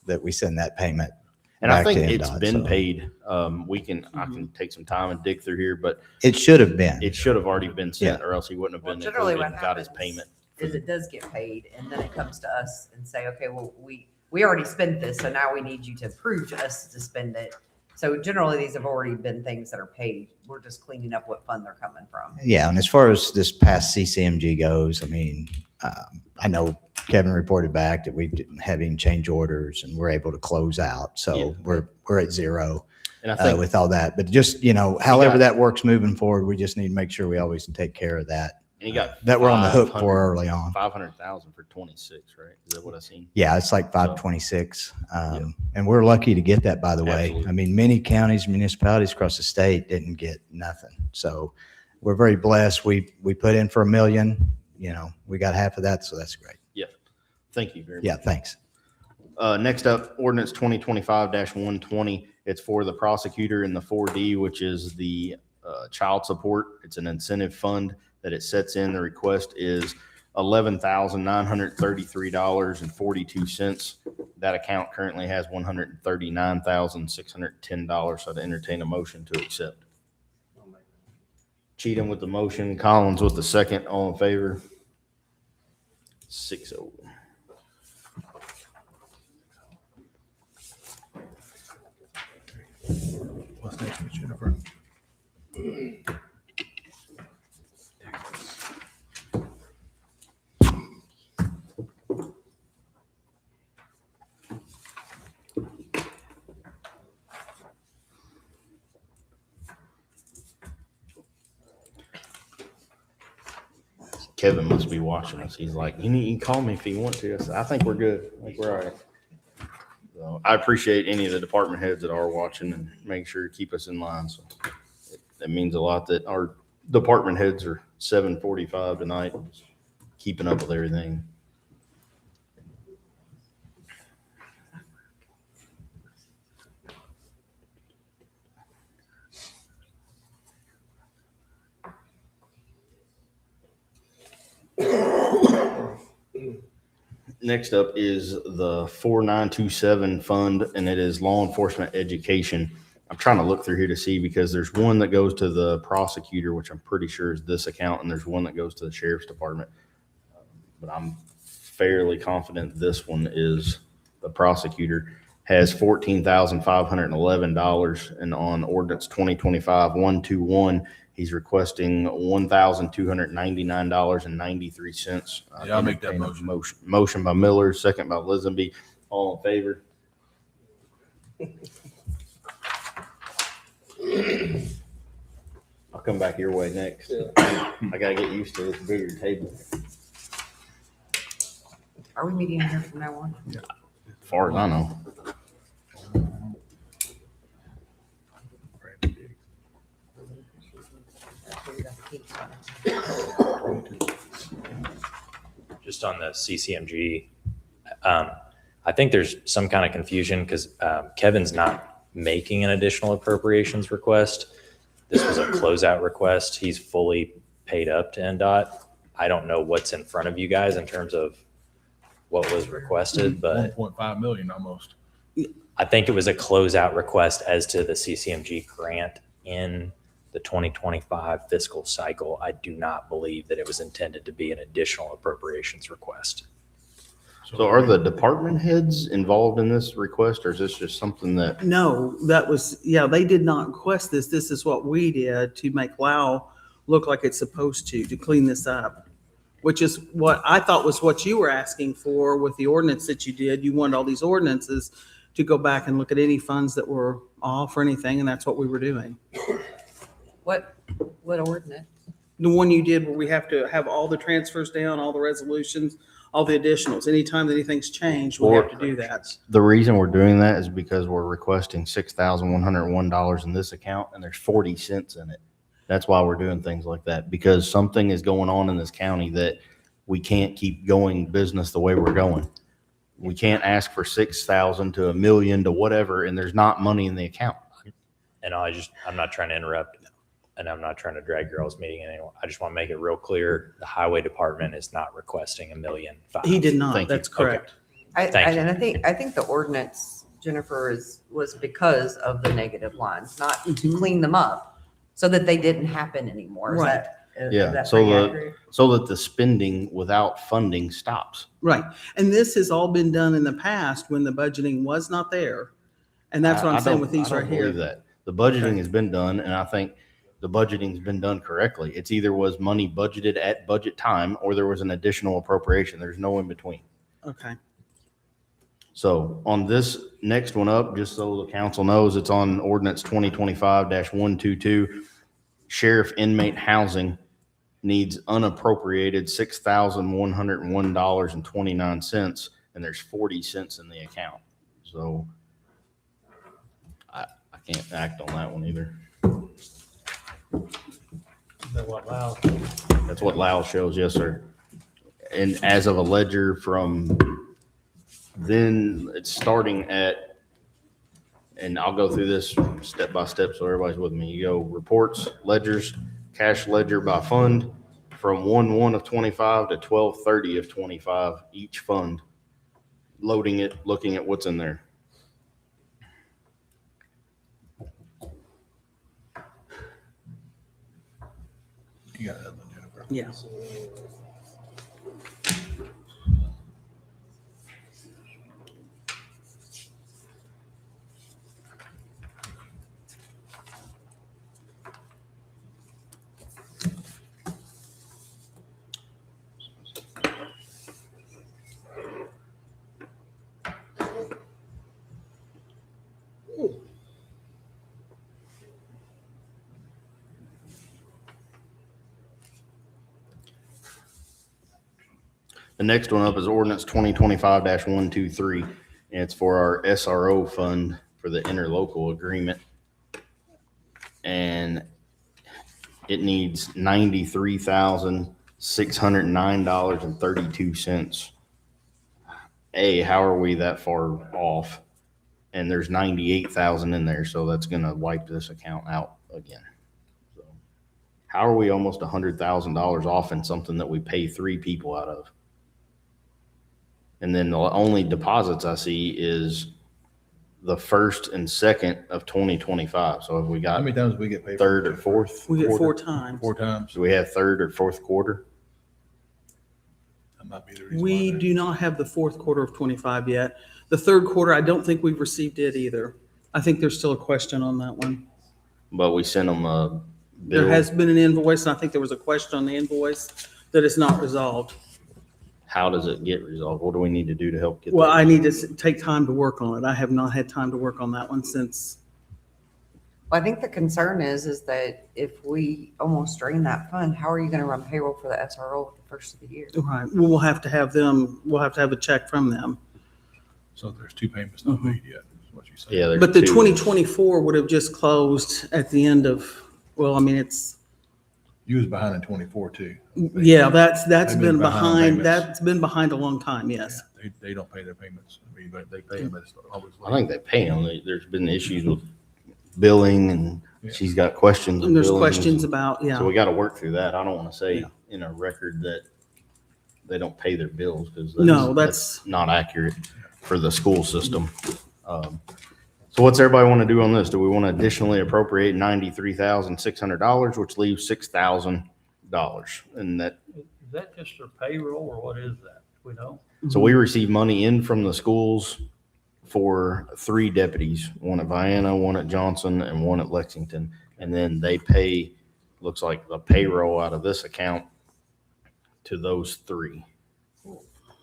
that we send that payment. And I back to think it's NDOT, been so. paid. I can take some time and dig through here, but It should have been. it should have already been sent or else he wouldn't have Well, been generally included what and got his happens payment. is it does get paid, and then it comes to us and say, okay, well, we already spent this, so now we need you to prove to us to spend it. So generally, these have already been things that are paid. We're just cleaning up what fund they're coming from. Yeah, and as far as this past CCMG goes, I mean, I know Kevin reported back that we didn't have any change orders and we're able to close out. So Yeah. we're at zero And I think with all that. But just, however that works moving forward, we just need to make sure we always take care of that. and he got That we're on the hook for early on. 500,000 for 26, right? Is that what I seen? Yeah, it's like 526. And we're lucky to get that, by the way. Absolutely. I mean, many counties, municipalities across the state didn't get nothing. So we're very blessed. We put in for $1 million, we got half of that. So that's great. Yeah. Thank you very much. Yeah, thanks. Next up, ordinance 2025-120. It's for the prosecutor in the 4D, which is the child support. It's an incentive fund that it sets in. The request is $11,933.42. That account currently has $139,610. So to entertain a motion to accept. Cheatham with the motion, Collins with the second. All in favor? 6-0. What's next, Ms. Jennifer? Kevin must be watching us. He's like, you can call me if you want to. I said, I think we're good. I think we're all right. So I appreciate any of the department heads that are watching and make sure to keep us in line. So that means a lot that our department heads are 7:45 tonight, keeping up with everything. Next up is the 4927 fund, and it is law enforcement education. I'm trying to look through here to see because there's one that goes to the prosecutor, which I'm pretty sure is this account, and there's one that goes to the sheriff's department. But I'm fairly confident this one is the prosecutor. Has $14,511, and on ordinance 2025-121, he's requesting $1,299.93. Yeah, I'll make that motion. Motion by Miller, second by Lisenby. All in favor? I'll come back your way next. I gotta get used to this bigger table. Are we meeting here from now on? As far as I know. Just on the CCMG, I think there's some kind of confusion because Kevin's not making an additional appropriations request. This was a closeout request. He's fully paid up to NDOT. I don't know what's in front of you guys in terms of what was requested, but 1.5 million almost. I think it was a closeout request as to the CCMG grant in the 2025 fiscal cycle. I do not believe that it was intended to be an additional appropriations request. So are the department heads involved in this request, or is this just something that? No, that was, yeah, they did not request this. This is what we did to make Lao look like it's supposed to clean this up, which is what I thought was what you were asking for with the ordinance that you did. You wanted all these ordinances to go back and look at any funds that were off or anything, and that's what we were doing. What ordinance? The one you did where we have to have all the transfers down, all the resolutions, all the additionals. Anytime that anything's changed, we have to do that. The reason we're doing that is because we're requesting $6,101 in this account, and there's 40 cents in it. That's why we're doing things like that, because something is going on in this county that we can't keep going business the way we're going. We can't ask for 6,000 to $1 million to whatever, and there's not money in the account. And I'm not trying to interrupt, and I'm not trying to drag your all's meeting anymore. I just want to make it real clear. The highway department is not requesting $1.5 million. He did not. Thank you. That's correct. Thank you. And I think the ordinance, Jennifer, was because of the negative lines, not to Mhm. clean them up so that they didn't happen anymore. Is Right. is Yeah, that so pretty the- accurate? So that the spending without funding stops. Right. And this has all been done in the past when the budgeting was not there. And that's what I I'm saying don't- with these I right don't here. believe that. The budgeting has been done, and I think the budgeting's been done correctly. It's either was money budgeted at budget time or there was an additional appropriation. There's no in between. Okay. So on this next one up, just so the council knows, it's on ordinance 2025-122. Sheriff inmate housing needs unappropriated $6,101.29, and there's 40 cents in the account. So I can't act on that one either. That's what Lao shows, yes, sir. And as of a ledger from then, it's starting at, and I'll go through this step by step so everybody's with me. You go reports, ledgers, cash ledger by fund from 1/1 of 25 to 12/30 of 25, each fund, loading it, looking at what's in there. You got that one, Jennifer. Yeah. The next one up is ordinance 2025-123. And it's for our SRO fund for the interlocal agreement. And it needs $93,609.32. How are we that far off? And there's 98,000 in there, so that's gonna wipe this account out again. So, how are we almost $100,000 off in something that we pay 3 people out of? And then the only deposits I see is the 1st and 2nd of 2025. So have we How got many times do we get paid? 3rd or 4th? We get quarter? 4 times. 4 times. Do we have 3rd or 4th quarter? That might be the reason. We why. do not have the 4th quarter of 25 yet. The 3rd quarter, I don't think we've received it either. I think there's still a question on that one. But we sent them a There bill. has been an invoice, and I think there was a question on the invoice that is not resolved. How does it get resolved? What do we need to do to help get that? Well, I need to take time to work on it. I have not had time to work on that one since, Well, I think the concern is that if we almost drain that fund, how are you going to run payroll for the SRO at the first of the year? right, we'll have to have a check from them. So there's 2 payments not made yet, is what you said. Yeah, there's But the 2. 2024 would have just closed at the end of, well, I mean, it's, You was behind in 24 too. yeah, that's They've been been behind on behind, payments. that's been behind a long time, yes. They don't pay their payments. I mean, but they pay them, but it's always. I think they pay them. There's been issues with billing and Yeah. she's got questions. And there's of billings. questions about, So we yeah. got to work through that. I don't want to say Yeah. in a record that they don't pay their bills because No, that's- not accurate for the school system. So what's everybody want to do on this? Do we want to additionally appropriate $93,600, which leaves $6,000? And that, Is that just their payroll or what is that? We know. so we receive money in from the schools for 3 deputies, one at Vienna, one at Johnson, and one at Lexington. And then they pay, looks like the payroll out of this account to those 3.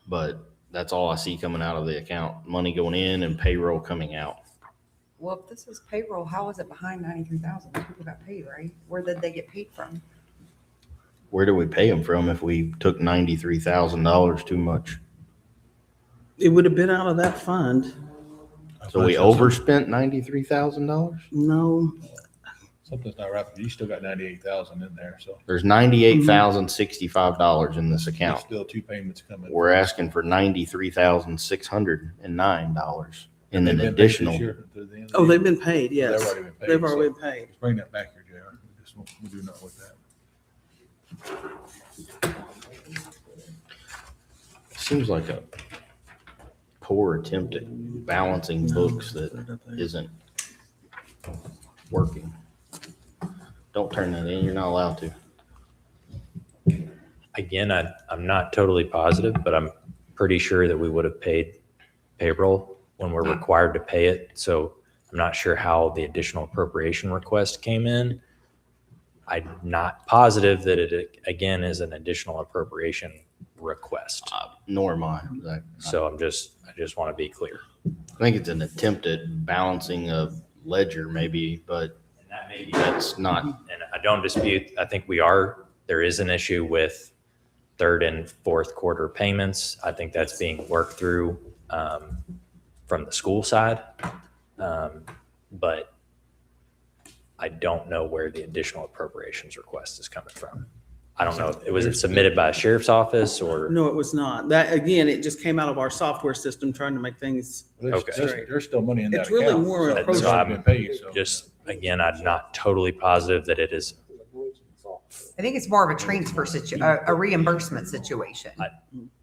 But that's all I see coming out of the account, money going in and payroll coming out. Well, if this is payroll, how is it behind 93,000? People got paid, right? Where did they get paid from? Where do we pay them from if we took $93,000 too much? It would have been out of that fund. So we overspent $93,000? No, Something's not right. You still got 98,000 in there, so There's $98,065 in this there's account. still 2 payments coming. We're asking for $93,609 in They've an been paid this additional. year to the end of the oh, year. they've been paid, yes. They've already been paid, They've so- already been paid. Let's bring that back here, JR. We do not want that. Seems like a poor attempt at balancing books that isn't working. Don't turn that in. You're not allowed to. Again, I'm not totally positive, but I'm pretty sure that we would have paid payroll when we're required to pay it. So I'm not sure how the additional appropriation request came in. I'm not positive that it, again, is an additional appropriation request. Nor am I. Zach. So I just want to be clear. I think it's an attempt at balancing a ledger maybe, but And that may be, that's not. and I don't dispute, I think there is an issue with 3rd and 4th quarter payments. I think that's being worked through from the school side. But I don't know where the additional appropriations request is coming from. I don't know. Was it submitted by a sheriff's office or? No, it was not. That, again, it just came out of our software system trying to make things, Okay. There's still money in that It's account. really more so approach- it's already been paid, so. Just, again, I'm not totally positive that it is. I think it's more of a transfer a reimbursement situation.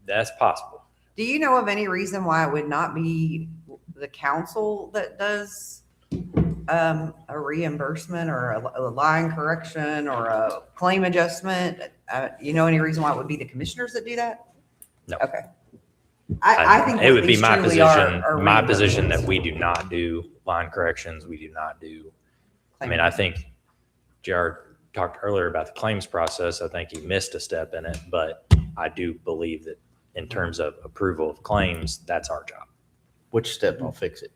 That's possible. Do you know of any reason why it would not be the council that does a reimbursement or a line correction or a claim adjustment? You know any reason why it would be the commissioners that do that? No. Okay. I think It would be these my truly position, are my position that reimbursements. we do not do line corrections. We do not do, I mean, I think JR talked earlier about the claims process. I think he missed a step in it, but I do believe that in terms of approval of claims, that's our job. Which step? I'll fix it.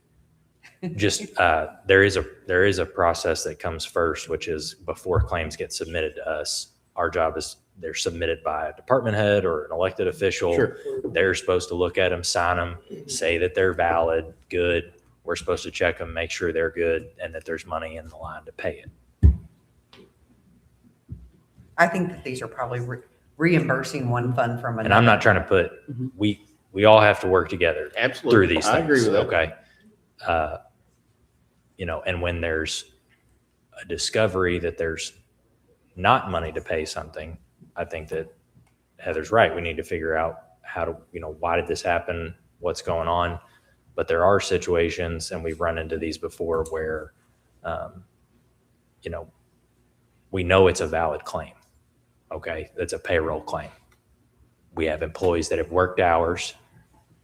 Just, there is a process that comes first, which is before claims get submitted to us. Our job is they're submitted by a department head or an elected official. Sure. They're supposed to look at them, sign them, say that they're valid, good. We're supposed to check them, make sure they're good, and that there's money in the line to pay it. I think that these are probably reimbursing one fund from another. And I'm not trying to put, we all have to work together Absolutely. through these things. I agree with that. Okay. You know, and when there's a discovery that there's not money to pay something, I think that Heather's right. We need to figure out how to, you know, why did this happen? What's going on? But there are situations, and we've run into these before, where, you know, we know it's a valid claim. Okay. That's a payroll claim. We have employees that have worked hours.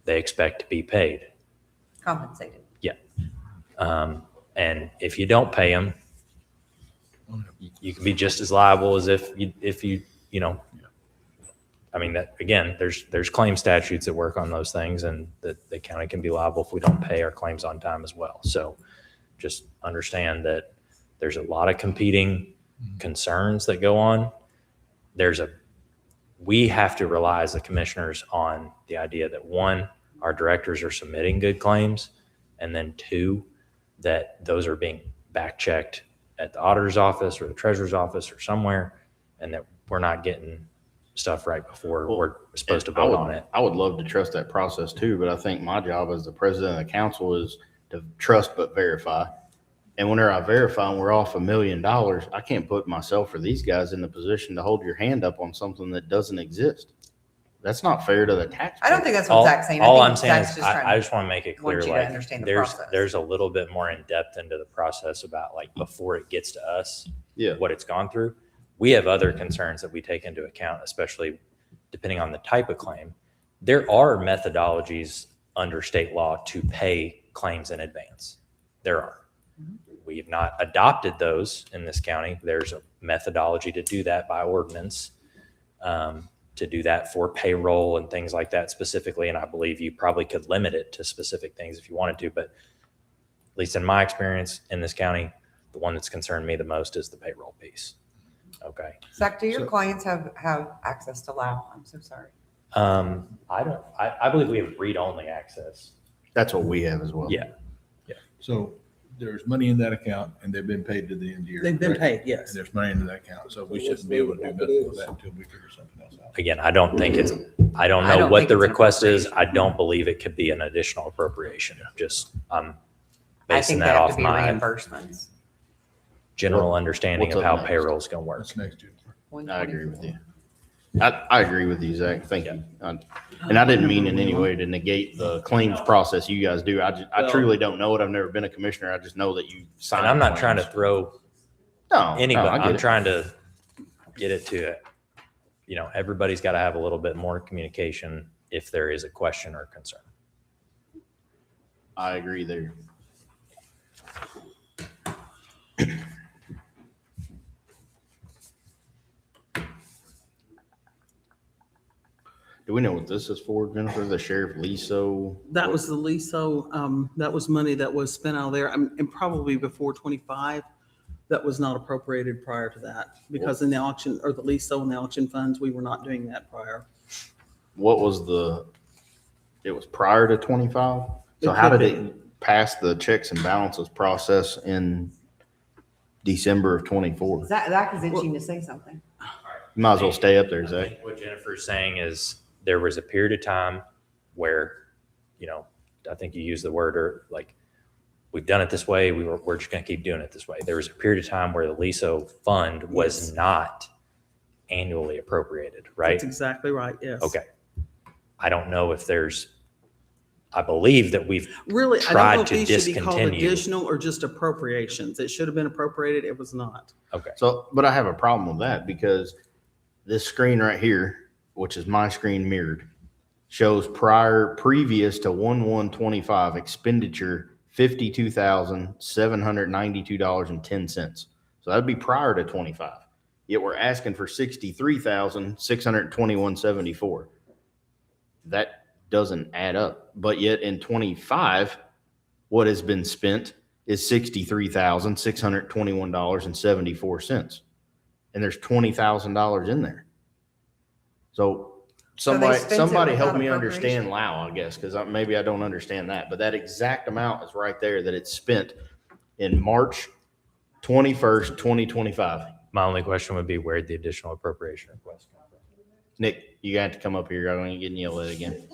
They expect to be paid. Compensated. Yeah. And if you don't pay them, you can be just as liable as if you know, I mean, that again, there's claim statutes that work on those things, and that the county can be liable if we don't pay our claims on time as well. So just understand that there's a lot of competing concerns that go on. We have to rely as the commissioners on the idea that, one, our directors are submitting good claims, and then two, that those are being back checked at the auditor's office or the treasurer's office or somewhere, and that we're not getting stuff right before we're supposed to vote on it. I would love to trust that process too, but I think my job as the president of the council is to trust but verify. And whenever I verify and we're off $1 million, I can't put myself or these guys in the position to hold your hand up on something that doesn't exist. That's not fair to the taxpayer. I don't think that's what Zach's saying. I All think I'm saying Zach's is, just trying I just want to make it clear, want you to like, understand the there's process. a little bit more in depth into the process about, like, before it gets to us, Yeah. what it's gone through. We have other concerns that we take into account, especially depending on the type of claim. There are methodologies under state law to pay claims in advance. There are. We have not adopted those in this county. There's a methodology to do that by ordinance, to do that for payroll and things like that specifically. And I believe you probably could limit it to specific things if you wanted to. But at least in my experience in this county, the one that's concerned me the most is the payroll piece. Okay. Zach, do your clients have access to LAO? I'm so sorry. I believe we have read-only access. That's what we have as well. Yeah. So there's money in that account and they've been paid to the end of the year. They've been correct? paid, yes. And there's money into that account. So we shouldn't be able to do nothing with that until we figure something else out. Again, I don't think it's, I don't I know don't what think the it's an request is. I appropriation. don't believe it could be an additional appropriation. Just, I'm I basing think they that have off to be my reimbursements. general understanding what's of up how next? payroll is going to work. What's next, Jennifer? I agree with you. I agree with you, Zach. Thank you. And I didn't mean in any way to negate the claims process you guys do. I truly don't know it. I've never been a commissioner. I just know that you sign. And I'm not trying to claims. throw No, anybody, I get I'm it. trying to get it to, you know, everybody's got to have a little bit more communication if there is a question or concern. I agree there. Do we know what this is for, Jennifer? The sheriff LISO? That was the LISO, that was money that was spent out of there, and probably before 25, that was not appropriated prior to that, because in the auction, or the LISO and the auction funds, we were not doing that prior. What was it was prior to 25? So It how could did it pass the checks and balances process in December of 24? Zach is itching to say something. You might as well stay up there, I Zach. think what Jennifer's saying is there was a period of time where, you know, I think you used the word, or like, we've done it this way. We're just going to keep doing it this way. There was a period of time where the LISO fund was not annually appropriated, right? That's exactly right, yes. Okay. I don't know if I believe that we've Really, I tried don't know to if these should be called discontinue. additional or just appropriations. It should have been appropriated, it was not. Okay. So, but I have a problem with that because this screen right here, which is my screen mirrored, shows previous to 1/1/25 expenditure $52,792.10. So that'd be prior to 25. Yet we're asking for $63,621.74. That doesn't add up. But yet in 25, what has been spent is $63,621.74. And there's $20,000 in there. So So they somebody, spent it somebody help without me appropriation? understand Lao, I guess, because maybe I don't understand that, but that exact amount is right there that it's spent in March 21st, 2025. My only question would be where'd the additional appropriation request come from? Nick, you got to come up here. I ain't getting yelled at again.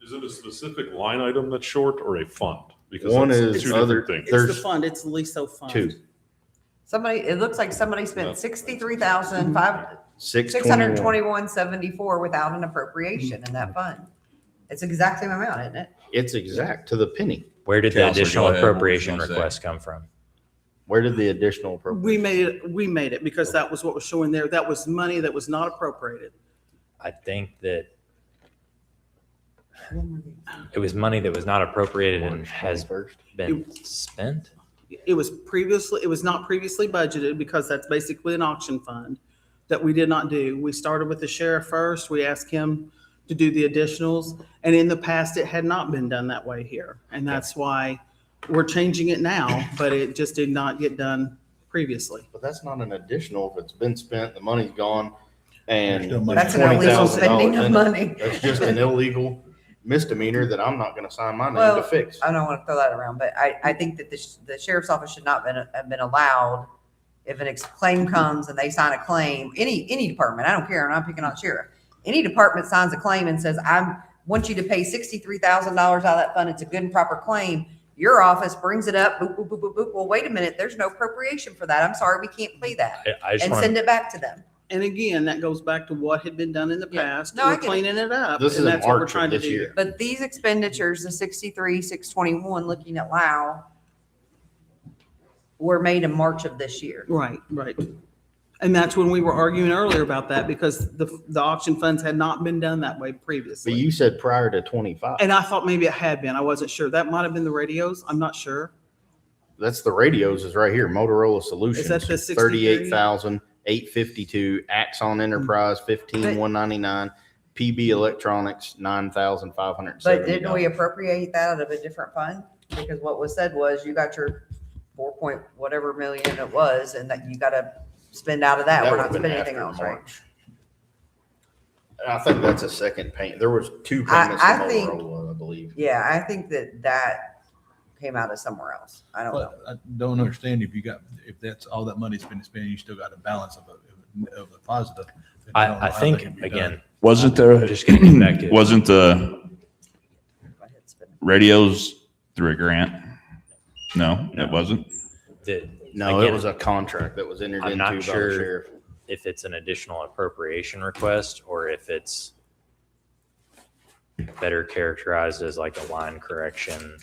Is it a specific line item that's short or a fund? Because One that's is two other- different things. It's the There's fund, it's the LISO fund. Two. Somebody, it looks like somebody spent $63,621.74 621. without an appropriation in that fund. It's exactly the amount, isn't it? It's exact to the penny. Where did the Counselor, additional go ahead. What were you appropriation gonna say? request come from? Where did the additional appropriation? We made it because that was what was showing there. That was money that was not appropriated. I think that it was money that was not appropriated and has First. been spent. It was not previously budgeted because that's basically an auction fund that we did not do. We started with the sheriff first. We asked him to do the additionals. And in the past, it had not been done that way here. And that's why we're changing it now, but it just did not get done previously. But that's not an additional. If it's been spent, the money's gone, and There's still money. That's an illegal $20,000 spending of in it. money. That's just an illegal misdemeanor that I'm not gonna sign my name to Well, fix. I don't want to throw that around, but I think that the sheriff's office should not have been allowed, if an claim comes and they sign a claim, any department, I don't care, I'm not picking on sheriff. Any department signs a claim and says, want you to pay $63,000 out of that fund, it's a good and proper claim. Your office brings it up, boop, boop, boop, boop, boop. Well, wait a minute, there's no appropriation for that. I'm sorry, we can't pay that. I just And want send to, it back to them. And again, that goes back to what had been done in the Yeah. past. No, I We're get it. cleaning it up. This is And in that's what we're March of trying to this do. year. But these expenditures, the 621, looking at Lao, were made in March of this year. Right, right. And that's when we were arguing earlier about that because the auction funds had not been done that way But previously. you said prior to 25. And I thought maybe it had been. I wasn't sure. That might have been the radios. I'm not sure. That's the radios is right here. Motorola Solutions. Is that the 63? 38,852. Axon Enterprise 15,199. PB Electronics 9,570. But didn't we appropriate that out of a different fund? Because what was said was you got your 4 point whatever million it was, and that you gotta spend out of that. We're not spending anything else, right? I think that's a second payment. There was two I- payments I to think- Motorola, I believe. Yeah, I think that came out of somewhere else. I don't know. But I don't understand if that's all that money's been spent, you still got a balance of a positive. I don't know I how think, that can be done. again, Wasn't there, just gonna get back to. wasn't the Go ahead, spend it. radios through a grant? No, it wasn't. No, Again, it was a contract that was entered I'm into not by the sure. sheriff. If it's an additional appropriation request or if it's better characterized as like a line correction.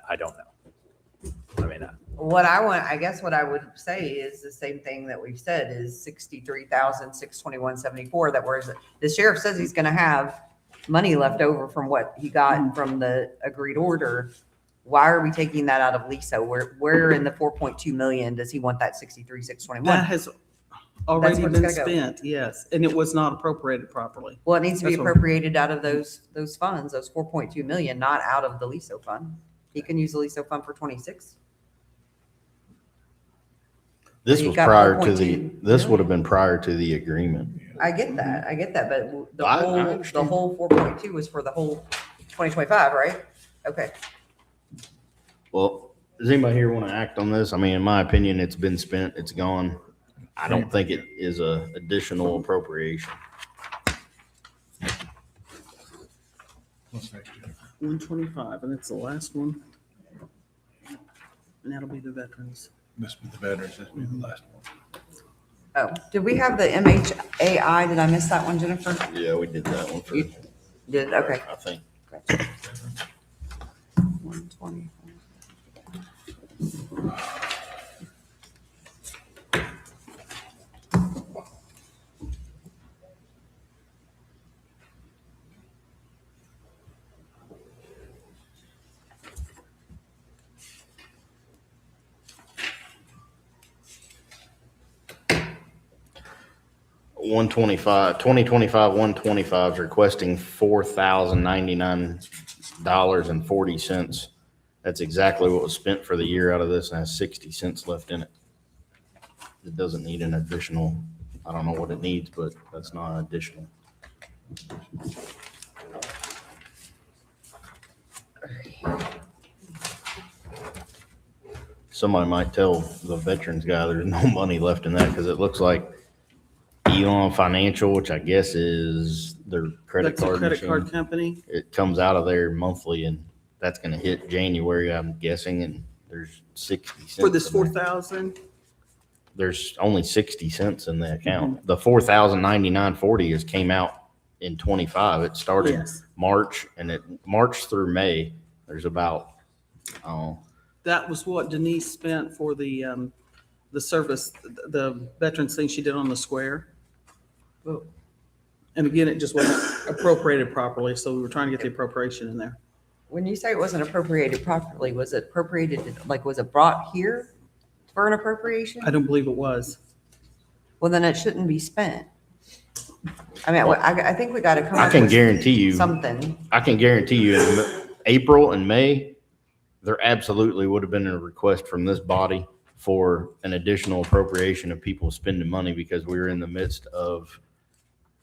I don't know. I mean, I guess what I would say is the same thing that we've said is 63,621.74. That whereas the sheriff says he's gonna have money left over from what he got from the agreed order. Why are we taking that out of LISA? Where in the 4.2 million does he want that 63,621? That has already where it's been gonna go. spent, yes. And it was not appropriated properly. Well, it needs to be That's what- appropriated out of those funds, those 4.2 million, not out of the LISO fund. He can use the LISO fund for 26. This You was got prior to 4.2 this would have been prior to the agreement. I get that, but the I whole, the understand. whole 4.2 was for the whole 2025, right? Okay. Well, does anybody here want to act on this? I mean, in my opinion, it's been spent, it's gone. I don't think it is a additional appropriation. What's next, Jennifer? 125, and it's the last one. And that'll be the veterans. This be the veterans, this be the last one. Oh, did we have the MHAI? Did I miss that one, Jennifer? Yeah, we did that one for, You did, okay. I think. 120. $125 is requesting $4,099.40. That's exactly what was spent for the year out of this and has 60 cents left in it. It doesn't need an additional I don't know what it needs, but that's not additional. Somebody might tell the veterans guy there's no money left in that because it looks like Elon Financial, which I guess is their credit That's a card credit machine. card company. It comes out of there monthly, and that's going to hit January, I'm guessing, and there's 60 cents. For this in there. 4,000, There's only 60 cents in the account. The 4,099.40 is came out in 25. It started yes. March, and March through May, there's about, That was what Denise spent for the service, the veterans thing she did on the square. And again, it just wasn't appropriated properly, so we were trying to get the appropriation in there. When you say it wasn't appropriated properly, was it appropriated, like, was it brought here for an appropriation? I don't believe it was. Well, then it shouldn't be spent. I mean, I think we got to come I up can with guarantee you, something. I can guarantee you in April and May, there absolutely would have been a request from this body for an additional appropriation of people spending money because we were in the midst of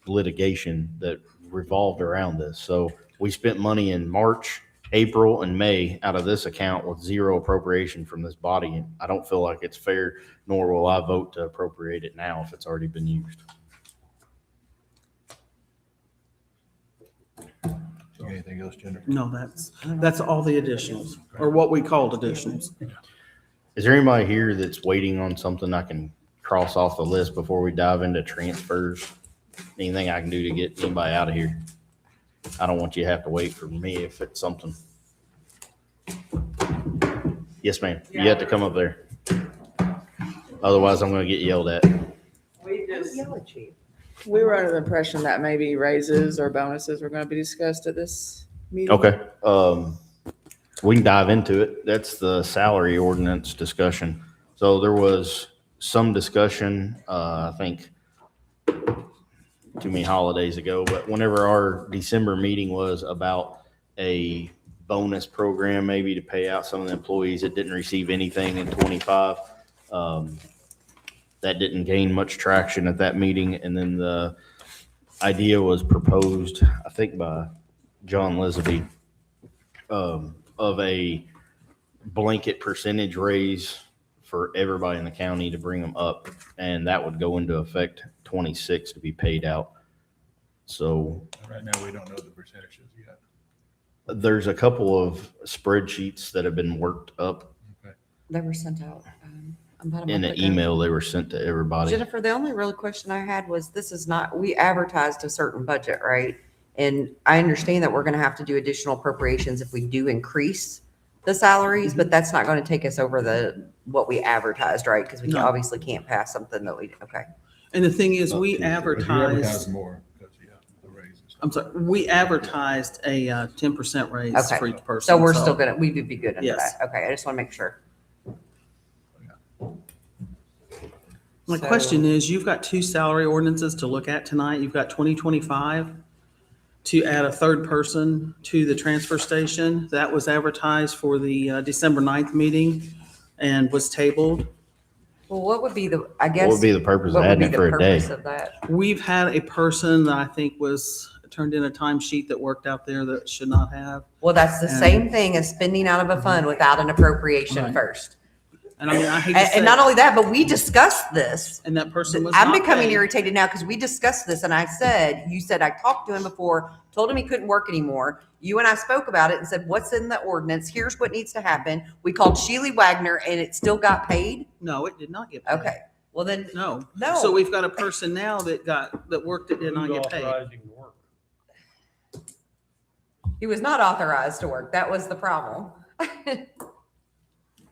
litigation that revolved around this. So we spent money in March, April, and May out of this account with zero appropriation from this body. And I don't feel like it's fair, nor will I vote to appropriate it now if it's already been used. So anything else, Jennifer? No, that's all the additionals, or what we called additionals. Is there anybody here that's waiting on something I can cross off the list before we dive into transfers? Anything I can do to get anybody out of here? I don't want you to have to wait for me if it's something. Yes, ma'am. You have to come up there. Otherwise, I'm going to get yelled at. We were under the impression that maybe raises or bonuses were going to be discussed at this meeting. Okay. We can dive into it. That's the salary ordinance discussion. So there was some discussion, I think, too many holidays ago, but whenever our December meeting was about a bonus program, maybe to pay out some of the employees that didn't receive anything in 25. That didn't gain much traction at that meeting. And then the idea was proposed, I think by John Lisby, of a blanket percentage raise for everybody in the county to bring them up. And that would go into effect 26 to be paid out. So Right now, we don't know the percentages yet. there's a couple of spreadsheets that have been worked up They were sent out about a in month an ago. email. They were sent to everybody. Jennifer, the only real question I had was, this is not, we advertised a certain budget, right? And I understand that we're going to have to do additional appropriations if we do increase the salaries, but that's not going to take us over what we advertised, right? Because we No. obviously can't pass something that we, okay. And the thing is, Up we to- But you advertise advertised, more because, yeah, the raises. I'm sorry, we advertised a 10% raise Okay. for each person. So we're still gonna, we would be good under Yes. that. Okay, I just want to make sure. My So- question is, you've got two salary ordinances to look at tonight. You've got 2025 to add a third person to the transfer station. That was advertised for the December 9th meeting and was tabled. Well, what would be the, I guess. What would be the purpose of what would adding be it for the a day? purpose of that? We've had a person that I think turned in a timesheet that worked out there that should not have. Well, that's the And- same thing as spending out of a fund without an appropriation Right. first. And I mean, I hate to And, say, and not only that, but we discussed this. and that person was I'm not becoming paid. irritated now because we discussed this and you said, I talked to him before, told him he couldn't work anymore. You and I spoke about it and said, what's in the ordinance? Here's what needs to happen. We called Sheely Wagner and it still got paid. No, it did not get paid. Okay, well then, No. No. So we've got a person now that worked that did not Who's get paid. authorizing the work? he was not authorized to work. That was the problem.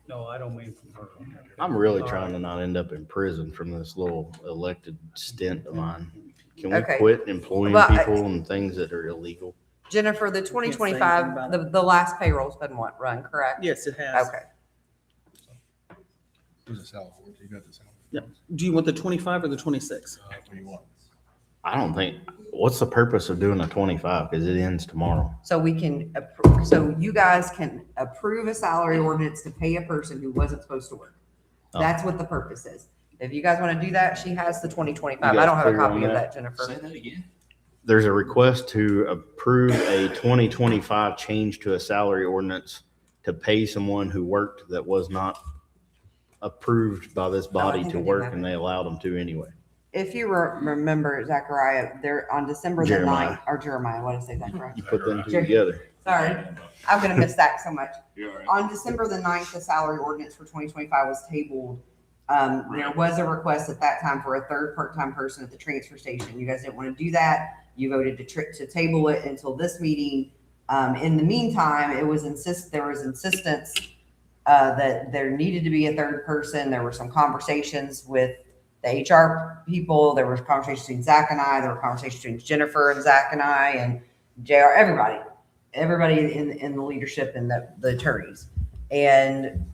No, I don't mean from her. I'm really trying to not end up in prison from this little elected stint of mine. Can we Okay. quit employing Well, people and things that are illegal? Jennifer, the anything 2025, about the last payroll's been run, correct? Yes, it has. Okay. Who's the salary? You got the salary? Yeah. Do you want the 25 or the 26? What do you want? I don't think, what's the purpose of doing a 25? Because it ends tomorrow. So we can, so you guys can approve a salary ordinance to pay a person who wasn't supposed to work. Oh. That's what the purpose is. If you guys want to do that, she has the 2025. You I guys don't have a clear on copy of that? that, Jennifer. that again. There's a request to approve a 2025 change to a salary ordinance to pay someone who worked that was not approved by this body think to I do work, have and it. they allowed them to anyway. If you remember, Zachariah, there on December the Jeremiah. 9th, or Jeremiah, what did I say, Zachariah? You put them two Jer- together. Sorry, I'm gonna miss that so much. You're all right. On December the 9th, the salary ordinance for 2025 was tabled. There was a request at that time for a third part-time person at the transfer station. You guys didn't want to do that. You voted to table it until this meeting. In the meantime, there was insistence that there needed to be a third person. There were some conversations with the HR people. There was conversations between Zach and I. There were conversations between Jennifer and Zach and I and JR, everybody in the leadership and the attorneys. And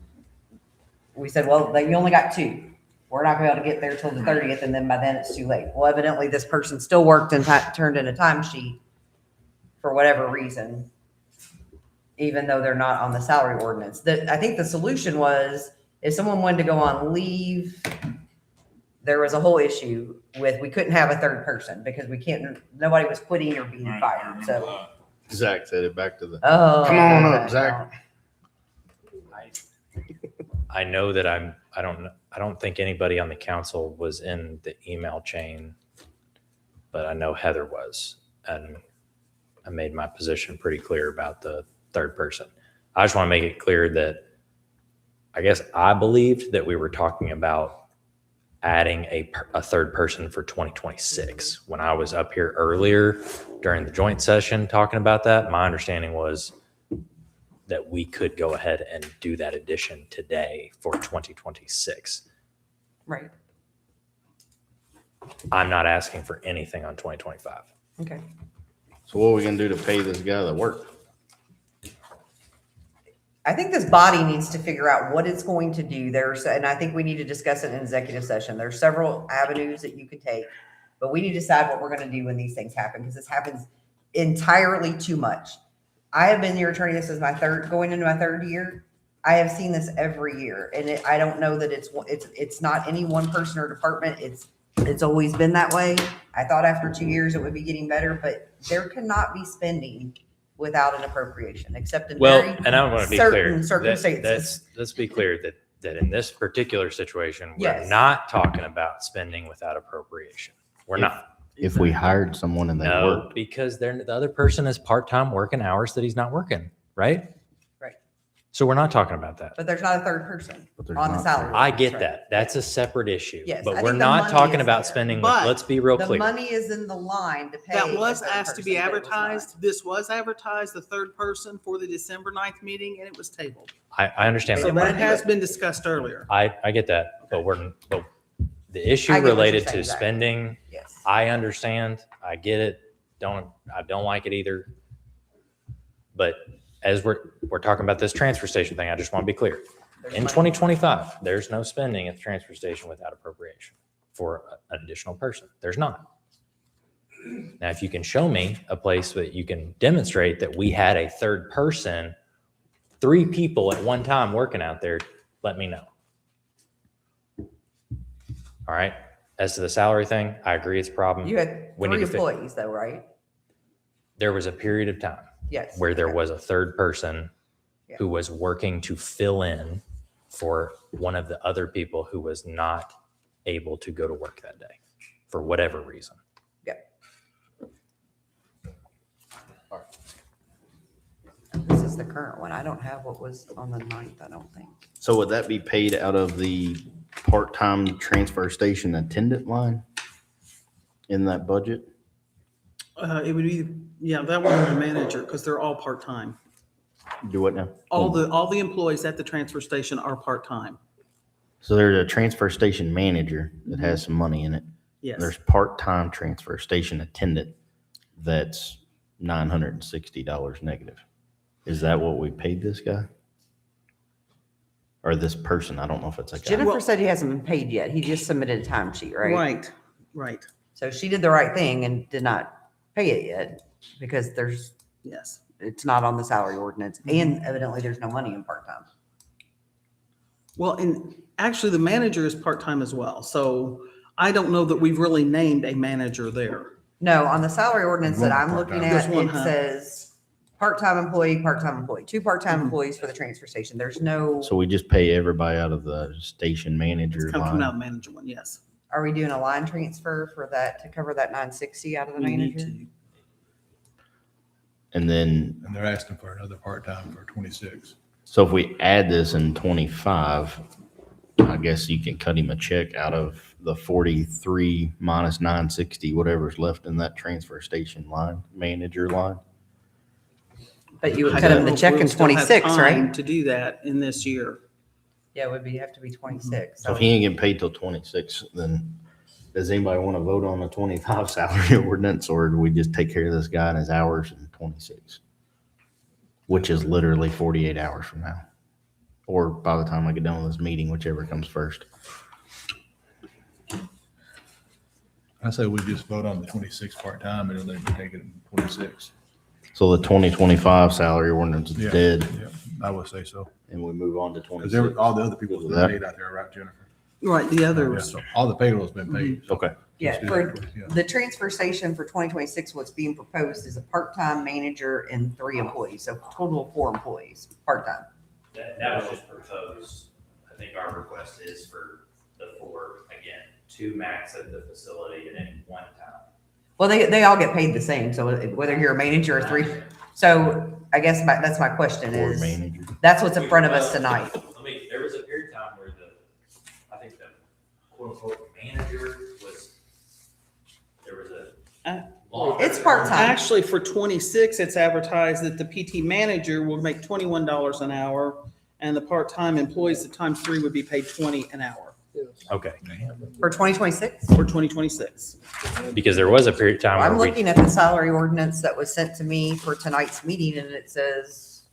we said, well, you only got 2. We're not going to be able to get there till the 30th, and then by then it's too late. Well, evidently this person still worked and turned in a timesheet for whatever reason, even though they're not on the salary ordinance. I think the solution was if someone wanted to go on leave, there was a whole issue with we couldn't have a third person because nobody was quitting or being fired. So, Zach said it back to the. oh, Come on okay. up, Zach. I know that I don't think anybody on the council was in the email chain, but I know Heather was, and I made my position pretty clear about the third person. I just want to make it clear that I guess I believed that we were talking about adding a third person for 2026. When I was up here earlier during the joint session talking about that, my understanding was that we could go ahead and do that addition today for 2026. Right. I'm not asking for anything on 2025. Okay. So what are we gonna do to pay this guy that worked? I think this body needs to figure out what it's going to do. And I think we need to discuss it in executive session. There's several avenues that you could take, but we need to decide what we're going to do when these things happen, because this happens entirely too much. I have been your attorney. This is going into my 3rd year. I have seen this every year, and I don't know that it's not any one person or department. It's always been that way. I thought after 2 years it would be getting better, but there cannot be spending without an appropriation, except in Well, very and I want to be certain clear. circumstances. Let's be clear that in this particular situation, we're Yes. not talking about spending without appropriation. We're not. If we hired someone and they No, worked, because the other person is part-time working hours that he's not working, right? Right. So we're not talking about that. But there's not a third person but there's on the not. salary. I get Right. that. That's a separate issue. Yes, I But think we're the not money talking is about there. spending, But let's be real The clear. money is in the line to pay. That was the third asked to be person, but it was not. advertised. This was advertised, the third person for the December 9th meeting, and it was tabled. I understand So didn't that. wanna that do has it. been discussed earlier. I get that, but the issue I get what you're related saying, to Zach. spending, Yes. I understand. I get it. I don't like it either. But as we're talking about this transfer station thing, I just want to be clear. There's In money. 2025, there's no spending at the transfer station without appropriation for an additional person. There's not. Now, if you can show me a place that you can demonstrate that we had a third person, 3 people at one time working out there, let me know. All right. As to the salary thing, I agree it's a problem. You had We need 3 to employees though, right? There was a period of time Yes. where there Okay. was a third person Yeah. who was working to fill in for one of the other people who was not able to go to work that day for whatever reason. This is the current one. I don't have what was on the 9th, I don't think. so would that be paid out of the part-time transfer station attendant line in that budget? It would be, yeah, that one was the manager, because they're all part-time. Do what now? All the employees at the transfer station are part-time. So there's a transfer station manager that has some money in it. Yes. There's part-time transfer station attendant that's $960 negative. Is that what we paid this guy? Or this person? I don't know if it's a guy. Jennifer said he hasn't been paid yet. He just submitted a timesheet, right? Right. So she did the right thing and did not pay it yet because Yes. it's not on the salary ordinance, and evidently there's no money in part-time. Well, and actually the manager is part-time as well. So I don't know that we've really named a manager there. No, on the salary ordinance that I'm looking There's at, one, it huh? says part-time employee, two part-time employees for the transfer station. There's no, So we just pay everybody out of the station manager It's coming out line. of the manager one, yes. are we doing a line transfer for that, to cover that 960 out of the We need manager? to. And then, And they're asking for another part-time for 26. so if we add this in 25, I guess you can cut him a check out of the 43 minus 960, whatever's left in that transfer station line, manager line. But you would I cut him don't the know if check we'll in still have 26, time right? To do that in this year. Yeah, it would be, have to be 26. So if he ain't getting paid till 26, then does anybody want to vote on the 25 salary ordinance, or do we just take care of this guy and his hours in 26? Which is literally 48 hours from now. Or by the time I get done with this meeting, whichever comes first. I say we just vote on the 26 part-time and then we take it in 26. So the 2025 salary ordinance is Yeah. dead, Yeah, I would say so. and we move on to Because 26. all the other people have That- been paid out there, right, Jennifer? Right, the Yeah, others. so all the payroll's been paid. so Okay. Yeah, let's do for that. Yeah. the transfer station for 2026, what's being proposed is a part-time manager and 3 employees, so total of 4 employees, part-time. That was just proposed. I think our request is for the 4, again, 2 max at the facility at any one time. Well, they all get paid the same, so whether you're a manager or 3. So I guess that's my question Board is, manager. that's what's in front of us tonight. There was a period of time where I think the quote unquote manager was, there was a. It's part-time. Actually, for 26, it's advertised that the PT manager will make $21 an hour, and the part-time employees at times 3 would be paid 20 an hour Okay, For 2026? for 2026. because there was a period of time I'm where we, looking at the salary ordinance that was sent to me for tonight's meeting, and it says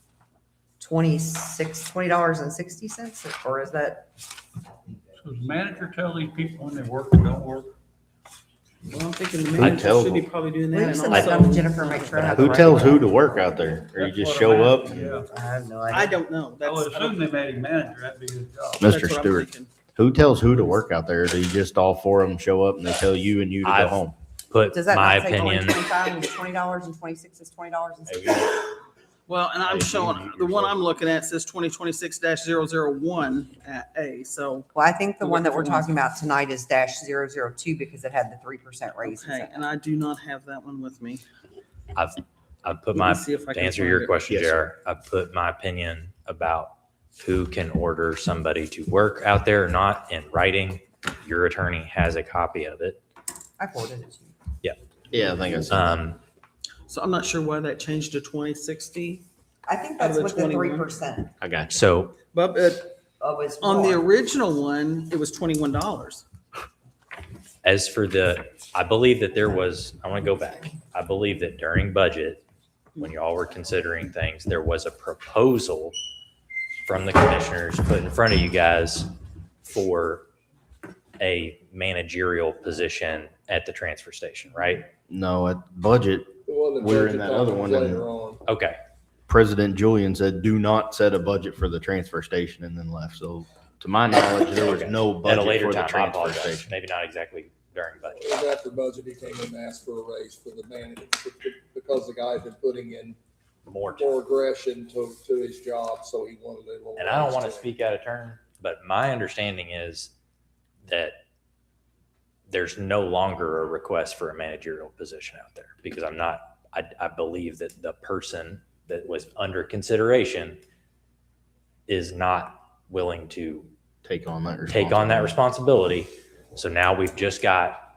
$20.60, or is that? So does the manager tell these people when they work or don't work? Well, I'm thinking the I manager tell should be them. probably doing We that. just and send that also- down to Jennifer, make sure I have the Who right tells one. who to work out there? Or you That's just what show I'm up? asking, Yeah, I have no I idea. don't know. I would That's, assume they made him manager, that'd be his job. that's Mr. what I'm Stewart, thinking. who tells who to work out there? Do you just all 4 of them show up and they tell you and you to go I've- home? put Does that my not say only opinion. 25 is $20 and 26 is $20.60? Well, and I'm Hey, showing, you the one yourself. I'm looking at says 2026-001 at A, so, Well, I think the We're one that we're looking for talking about tonight is -002 because it had the 3% raises. okay, and I do not have that one with me. I've Let put me my, see if I to can answer find your it. question, Yes, JR, I've put my opinion about who can order somebody to work out there or not in writing. Your attorney has a copy of it. I forwarded it to you. Yeah, I think it's. So I'm not sure why that changed to 2060, I think Out of that's the with the 21. 3% I got you. So but of his. on the more. original one, it was $21. as for I believe that there was, I want to go back. I believe that during budget, when y'all were considering things, there was a proposal from the commissioners put in front of you guys for a managerial position at the transfer station, right? No, at budget, The one that We're in budget that other comes one and- later on. Okay. President Julian said, do not set a budget for the transfer station and then left. So to my knowledge, there was Okay. no At a budget later for the time, I transfer apologize. station. Maybe not exactly during budget. It was after budget, he came in and asked for a raise for the manager, because the guy's been putting in More more aggression to his job, so he wanted a little. And I don't raise want to him. speak out of turn, but my understanding is that there's no longer a request for a managerial position out there because I believe that the person that was under consideration is not willing to Take on that take on that responsibility. So now we've just got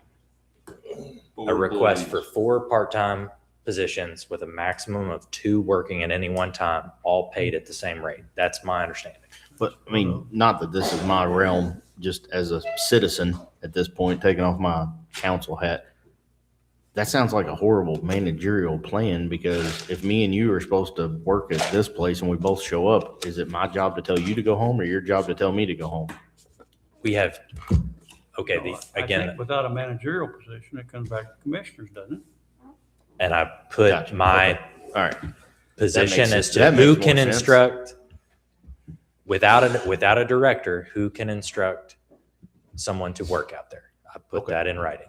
a request for 4 part-time positions with a maximum of 2 working at any one time, all paid at the same rate. That's my understanding. But I mean, not that this is my realm, just as a citizen at this point, taking off my council hat. That sounds like a horrible managerial plan because if me and you are supposed to work at this place and we both show up, is it my job to tell you to go home or your job to tell me to go home? We have, okay, I again, think without a managerial position, it comes back to commissioners, doesn't it? and I put Gotcha. my All right. position sense. as to That who makes can more sense. instruct without a director, who can instruct someone to work out there? I put that in writing.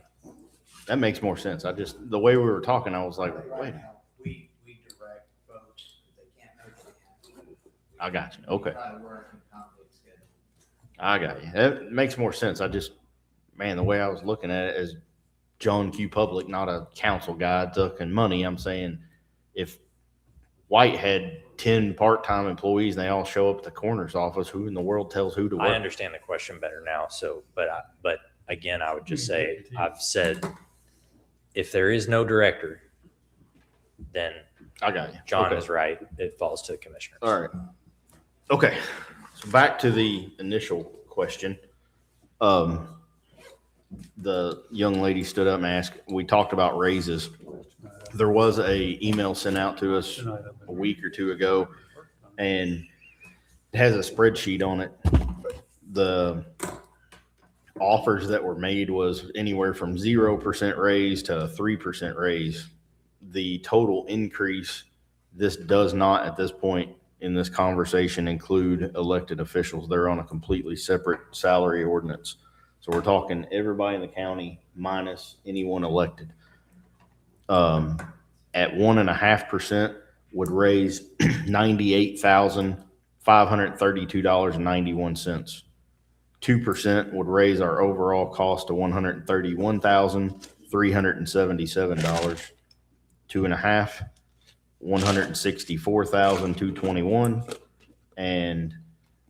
That makes more sense. The way we were talking, I was like, wait, We direct folks, if they can't make it. I got you. Okay. Try to work in conflict schedule. I got you. That makes more sense. Man, the way I was looking at it as John Q. Public, not a council guy ducking money, I'm saying if White had 10 part-time employees and they all show up at the coroner's office, who in the world tells who to work? I understand the question better now. So, but again, I would just say, I've said, if there is no director, then I got you. John Okay. is right. It falls to the commissioners. All right. Okay. So back to the initial question. The young lady stood up and asked, we talked about raises. There was a email sent out to us a week or two ago, and it has a spreadsheet on it. The offers that were made was anywhere from 0% raise to a 3% raise. The total increase, this does not at this point in this conversation include elected officials. They're on a completely separate salary ordinance. So we're talking everybody in the county minus anyone elected. At 1.5% would raise $98,532.91. 2% would raise our overall cost to $131,377. 2.5, $164,221, and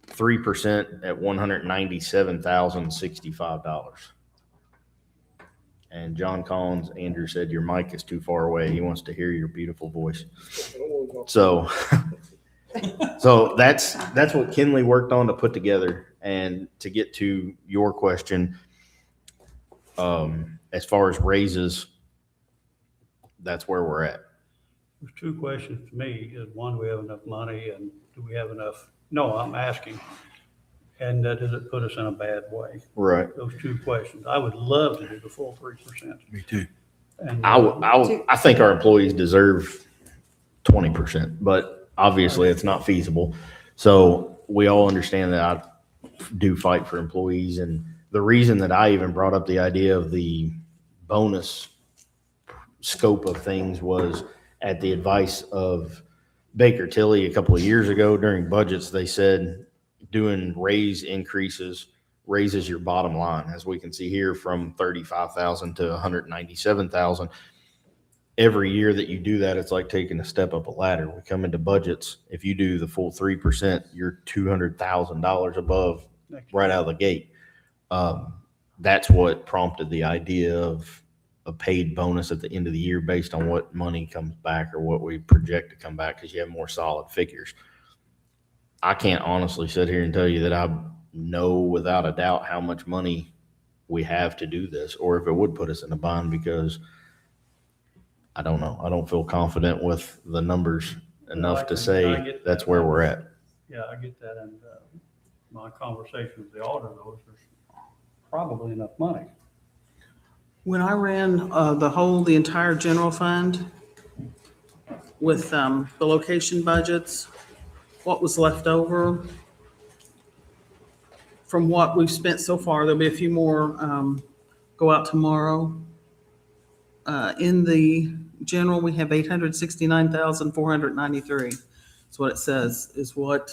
3% at $197,065. And John Collins, Andrew said your mic is too far away. He wants to hear your beautiful voice. So, so that's what Kinley worked on to put together. And to get to your question, as far as raises, that's where we're at. There's two questions to me. Is one, do we have enough money, and do we have enough? No, I'm asking. And does it put us in a bad way? Right. Those two questions. I would love to do the full 3%. Me too. And I think our employees deserve 20%, but obviously it's not feasible. So we all understand that I do fight for employees. And the reason that I even brought up the idea of the bonus scope of things was at the advice of Baker Tilly a couple of years ago during budgets. They said doing raise increases raises your bottom line, as we can see here, from 35,000 to 197,000. Every year that you do that, it's like taking a step up a ladder. We come into budgets. If you do the full 3%, you're $200,000 above right out of the gate. That's what prompted the idea of a paid bonus at the end of the year based on what money comes back or what we project to come back, because you have more solid figures. I can't honestly sit here and tell you that I know without a doubt how much money we have to do this, or if it would put us in a bind, because I don't know. I don't feel confident with the numbers enough to say that's where we're at. Yeah, I get that. And my conversation with the auditor, there's probably enough money. When I ran the entire general fund with the location budgets, what was left over from what we've spent so far, there'll be a few more go out tomorrow. In the general, we have 869,493. That's what it says is what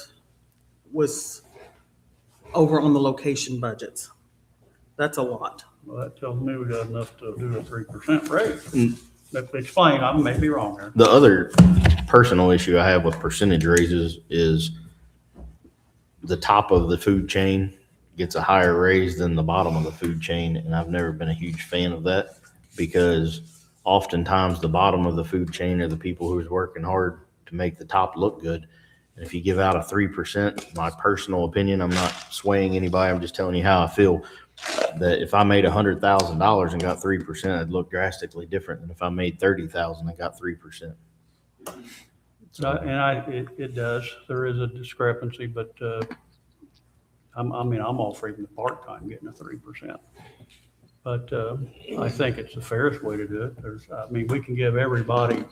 was over on the location budgets. That's a lot. Well, that tells me we got enough to do a 3% raise. Explain, I may be wrong there. The other personal issue I have with percentage raises is the top of the food chain gets a higher raise than the bottom of the food chain. And I've never been a huge fan of that, because oftentimes the bottom of the food chain are the people who's working hard to make the top look good. And if you give out a 3%, my personal opinion, I'm not swaying anybody, I'm just telling you how I feel, that if I made $100,000 and got 3%, it'd look drastically different than if I made 30,000 and got 3%. It does. There is a discrepancy, but I'm all for even the part-time getting a 3%. But I think it's the fairest way to do it. We can give everybody,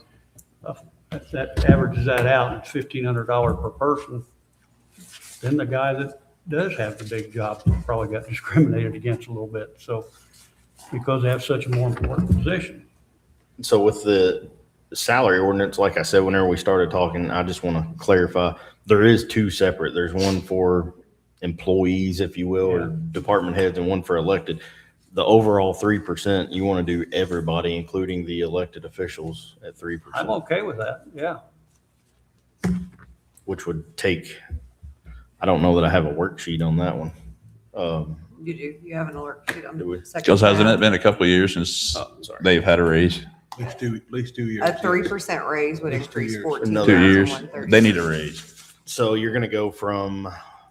that averages that out, it's $1,500 per person. then the guy that does have the big job probably got discriminated against a little bit. So, because they have such a more important position. So with the salary ordinance, like I said, whenever we started talking, I just want to clarify, there is two separate. There's one for employees, if you will, or department heads, and one for elected. The overall 3%, you want to do everybody, including the elected officials at 3%. I'm okay with that, yeah. Which would take, I don't know that I have a worksheet on that one. You do, you have an alert sheet on Do we? the second. Because hasn't tab. it been a couple of years since they've had a raise? At least 2 years. A 3% raise would At least 2 increase years. 14. Another 2 years. 130. They need a raise. So you're going to go from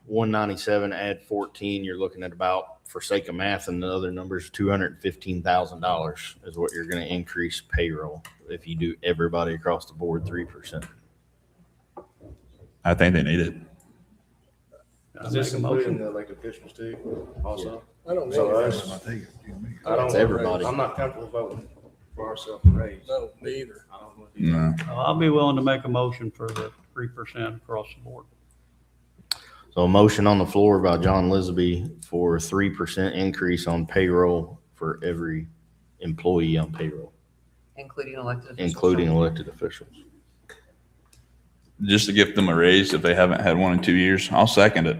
197, add 14, you're looking at about, for sake of math and the other numbers, $215,000 is what you're going to increase payroll if you do everybody across the board 3%. I think they need it. I make a motion. the elected officials too, also? I don't So know. us, I think you and me. I don't. It's everybody. I'm not comfortable voting for ourselves to raise. No, me either. I don't want to do that. No. I'll be willing to make a motion for the 3% across the board. So a motion on the floor by John Lisby for 3% increase on payroll for every employee on payroll, Including elected officials. including elected officials. Just to give them a raise if they haven't had one in 2 years. I'll second it.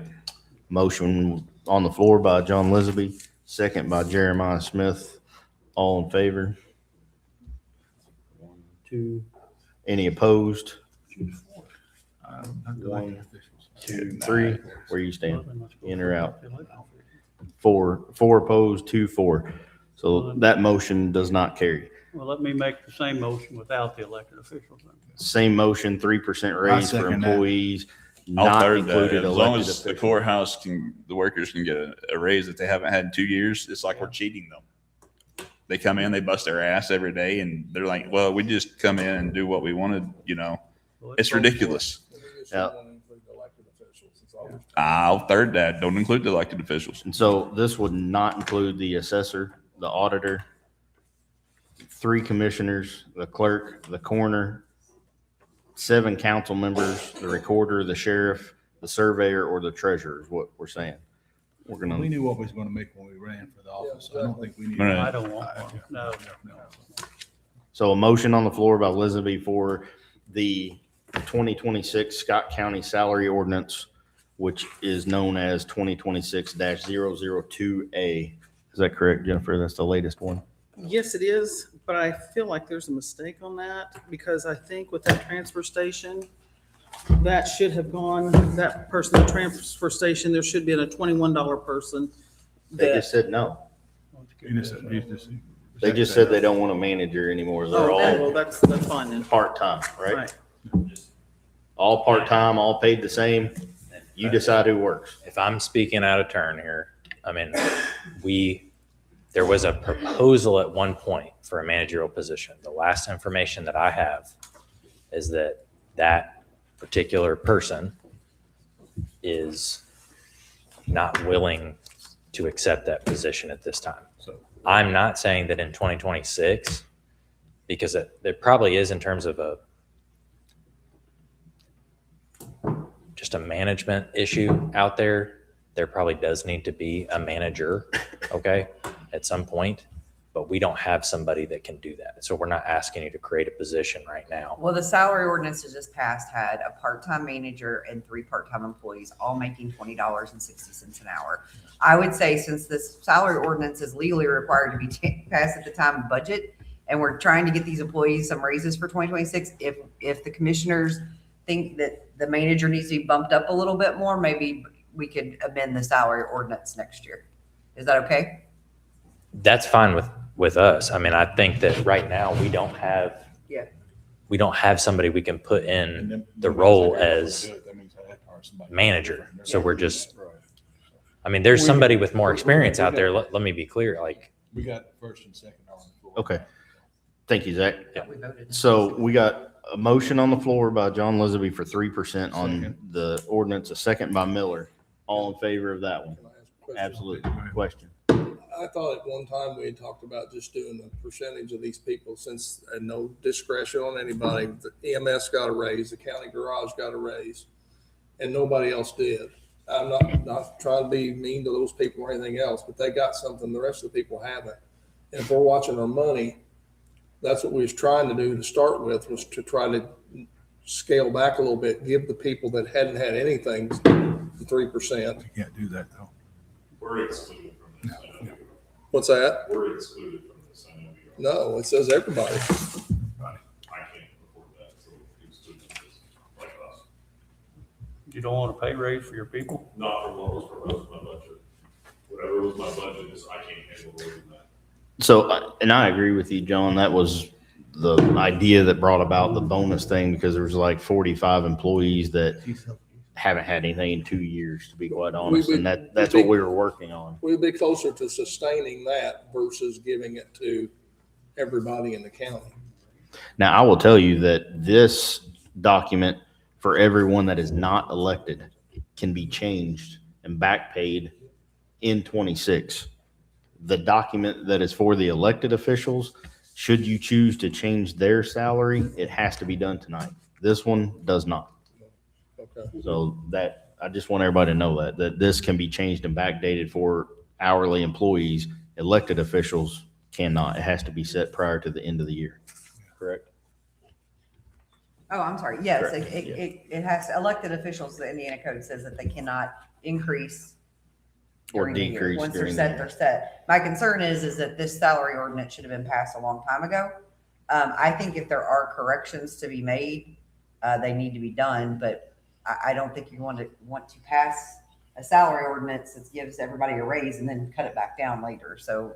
Motion on the floor by John Lisby, second by Jeremiah Smith. All in favor? 1, 2. Any opposed? Not the elected officials. 2, 3. Where you stand? In or out? 4 opposed, 2 for. So that motion does not carry. Well, let me make the same motion without the elected officials. then. Same motion, 3% raise for second that. employees, I'll not third that. included As long elected as the officials. courthouse the workers can get a raise that they haven't had in 2 years, it's like we're cheating them. They come in, they bust their ass every day and they're like, well, we just come in and do what we wanted, Well, It's ridiculous. We just Yeah. don't want to include the elected officials. It's always- I'll third that. Don't include the elected officials. And so this would not include the assessor, the auditor, 3 commissioners, the clerk, the coroner, 7 council members, the recorder, the sheriff, the surveyor, or the treasurer is what we're saying. We're We gonna, knew what we was going to make when we ran for the office. I don't think we need. Right. I don't want one, no. so a motion on the floor by Lisby for the 2026 Scott County Salary Ordinance, which is known as 2026-002A. Is that correct, Jennifer? That's the latest one? Yes, it is, but I feel like there's a mistake on that because I think with that transfer station, that should have gone, that person, the transfer station, there should be a $21 person. They that- just said no. They just said they don't want a manager anymore. They're Oh, well, all that's fine then. part-time, right? Right. All part-time, all paid the same. You decide who works. If I'm speaking out of turn here, I mean, there was a proposal at one point for a managerial position. The last information that I have is that that particular person is not willing to accept that position at this time. So I'm not saying that in 2026, because there probably is in terms of just a management issue out there. There probably does need to be a manager, okay, at some point, but we don't have somebody that can do that. So we're not asking you to create a position right now. Well, the salary ordinance that just passed had a part-time manager and 3 part-time employees, all making $20.60 an hour. I would say since this salary ordinance is legally required to be passed at the time of budget, and we're trying to get these employees some raises for 2026, if the commissioners think that the manager needs to be bumped up a little bit more, maybe we could amend the salary ordinance next year. Is that okay? That's fine with us. I mean, I think that right now we don't have somebody we can put in the role as manager. So we're just, I mean, there's somebody with more experience out there. Let me be clear, like, we got first and second on the floor. Okay. Thank you, Zach. We voted. So we got a motion on the floor by John Lisby for 3% on Second. the ordinance, a second by Miller. All in favor of that one? Can I ask a question? Absolutely. Question. I thought at one time we had talked about just doing a percentage of these people since, and no discretion on anybody. The EMS got a raise, the county garage got a raise, and nobody else did. I'm not trying to be mean to those people or anything else, but they got something the rest of the people haven't. And if we're watching our money, that's what we was trying to do to start with, was to try to scale back a little bit, give the people that hadn't had anything the 3%. You can't do that though. We're excluded from this. I know. What's that? We're excluded from this. I know we are. No, it says everybody. I can't afford that, so excluded is like us. You don't want a pay raise for your people? Not from what was proposed in my budget. Whatever was my budget is, I can't handle more than that. So, and I agree with you, John, that was the idea that brought about the bonus thing, because there was like 45 employees that haven't had anything in 2 years, to be quite honest, and that's what we were working on. We'd be closer to sustaining that versus giving it to everybody in the county. Now, I will tell you that this document for everyone that is not elected can be changed and back paid in 26. The document that is for the elected officials, should you choose to change their salary, it has to be done tonight. This one does not. Okay. So that, I just want everybody to know that this can be changed and backdated for hourly employees. Elected officials cannot. It has to be set prior to the end of the year. Correct? Oh, I'm sorry. Yes, Correct. it has, elected officials, the Indiana code says that they cannot increase Or during the year. decrease Once they're during the set, year. they're set. My concern is that this salary ordinance should have been passed a long time ago. I think if there are corrections to be made, they need to be done, but I don't think you want to pass a salary ordinance that gives everybody a raise and then cut it back down later. So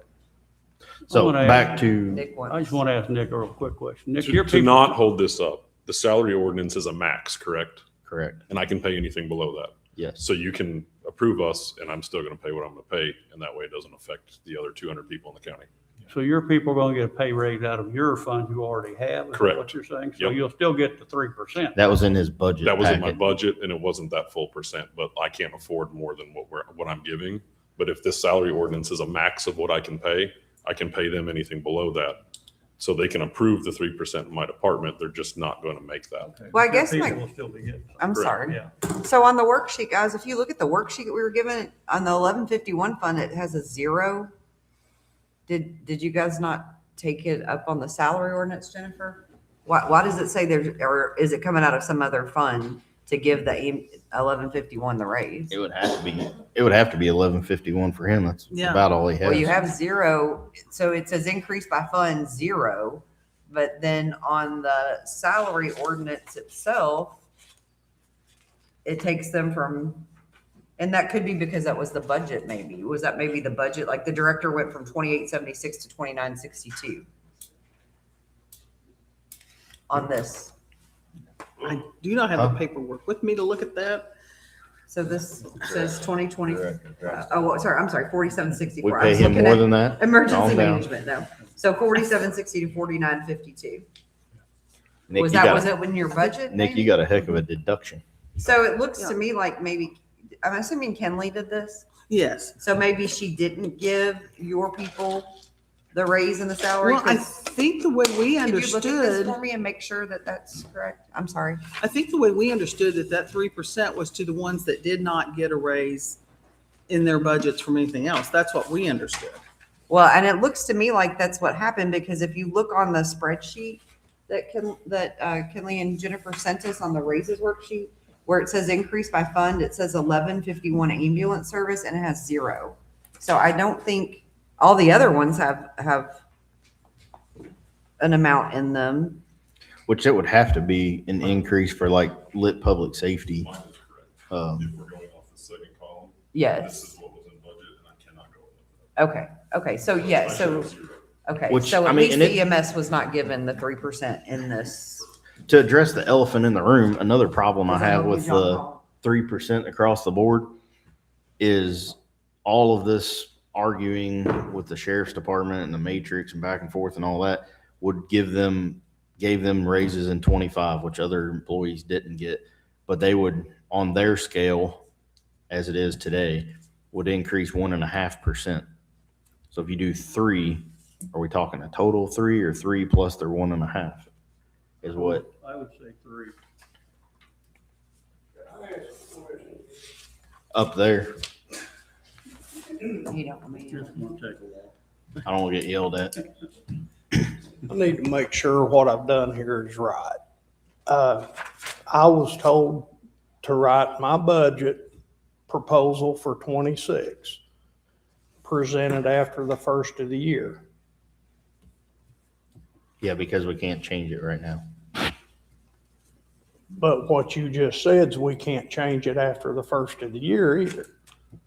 So wanna back ask- to, Nick I just wants, want to ask Nick a real quick question. Nick, To, your to people, not hold this up, the salary ordinance is a max, correct? correct. And I can pay anything below that. Yes. So you can approve us and I'm still going to pay what I'm going to pay. And that way it doesn't affect the other 200 people in the county. so your people are going to get a pay raise out of your fund you already have? Is that Correct. what you're saying? So Yep. you'll still get the 3%? That was in his budget. That was in my packet. budget and it wasn't that full percent, but I can't afford more than what I'm giving. But if this salary ordinance is a max of what I can pay them anything below that. So they can approve the 3% in my department. They're just not going to make that. Okay. Well, I Your guess people my- will still be getting. I'm Correct. sorry. Yeah. So on the worksheet, guys, if you look at the worksheet that we were given on the 1151 fund, it has a 0. Did you guys not take it up on the salary ordinance, Jennifer? Why does it say there, or is it coming out of some other fund to give the 1151 the raise? It would have to be 1151 for him. That's Yeah. about all he has. Well, you have 0, so it says increase by fund 0, but then on the salary ordinance itself, it takes them from, and that could be because that was the budget maybe. Was that maybe the budget? Like the director went from 2876 to 2962 on this. I do not have the paperwork with me to look at that. So this says 2020, I'm sorry, 4764. We I pay was him looking more at than that? Emergency Calm down. management, no. So 4760 to 4952. Nick, Was you that, got was a- it in your budget? Nick, you maybe? got a heck of a deduction. So it looks to me like maybe, I'm assuming Kenley did this. Yes. So maybe she didn't give your people the raise in the salary. Well, I 'Cause think the way we could you look at this understood, for me and make sure that that's correct? I'm sorry. I think the way we understood that 3% was to the ones that did not get a raise in their budgets from anything else. That's what we understood. Well, and it looks to me like that's what happened, because if you look on the spreadsheet that Kenley and Jennifer sent us on the raises worksheet, where it says increase by fund, it says 1151 ambulance service and it has 0. So I don't think all the other ones have an amount in them. Which it would have to be an increase for like lit public safety. Mine is correct. Um, If we're going off the second column, this Yes. is what was in budget and I cannot go over that. Okay. So yeah. I So show 0. okay. Which, So I at mean, least and the it- EMS was not given the 3% in this. To address the elephant in the room, another problem I Because I have know with John the Paul- 3% across the board is all of this arguing with the sheriff's department and the matrix and back and forth and all that would gave them raises in 25, which other employees didn't get, but they would, on their scale, as it is today, would increase 1.5%. So if you do 3, are we talking a total of 3 or 3 plus their 1.5 is what? I would say 3. Can I ask a question? up there. You don't want me to- I don't want to get yelled at. I need to make sure what I've done here is right. I was told to write my budget proposal for 26, presented after the first of the year. Yeah, because we can't change it right now. But what you just said is we can't change it after the first of the year either.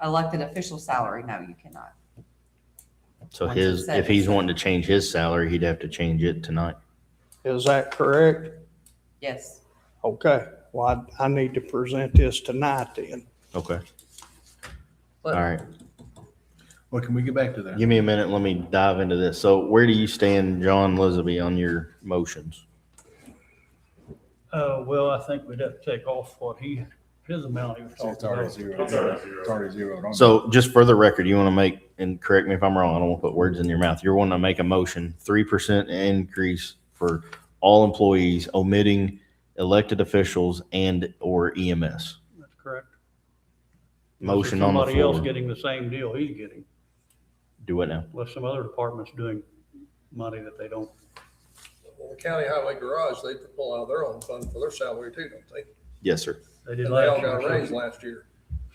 Elected official salary, no, you cannot. So Once it's his, set, if he's it's set. wanting to change his salary, he'd have to change it tonight. Is that correct? Yes. Okay, well, I need to present this tonight then. Okay. But- All right. Well, can we get back to that? Give me a minute. Let me dive into this. So where do you stand, John Lisby, on your motions? Well, I think we'd have to take off what his amount he was talking It's already about. zero. It's already zeroed on. So just for the record, you want to make, and correct me if I'm wrong, I don't want to put words in your mouth. You're wanting to make a motion, 3% increase for all employees, omitting elected officials and or EMS. That's correct. Motion on the Somebody else floor. getting the same deal he's getting, Do it now. unless some other department's doing money that they don't. Well, the county highway garage, they pull out of their own fund for their salary too, don't they? Yes, sir. They did And they all last got a year. raise last year.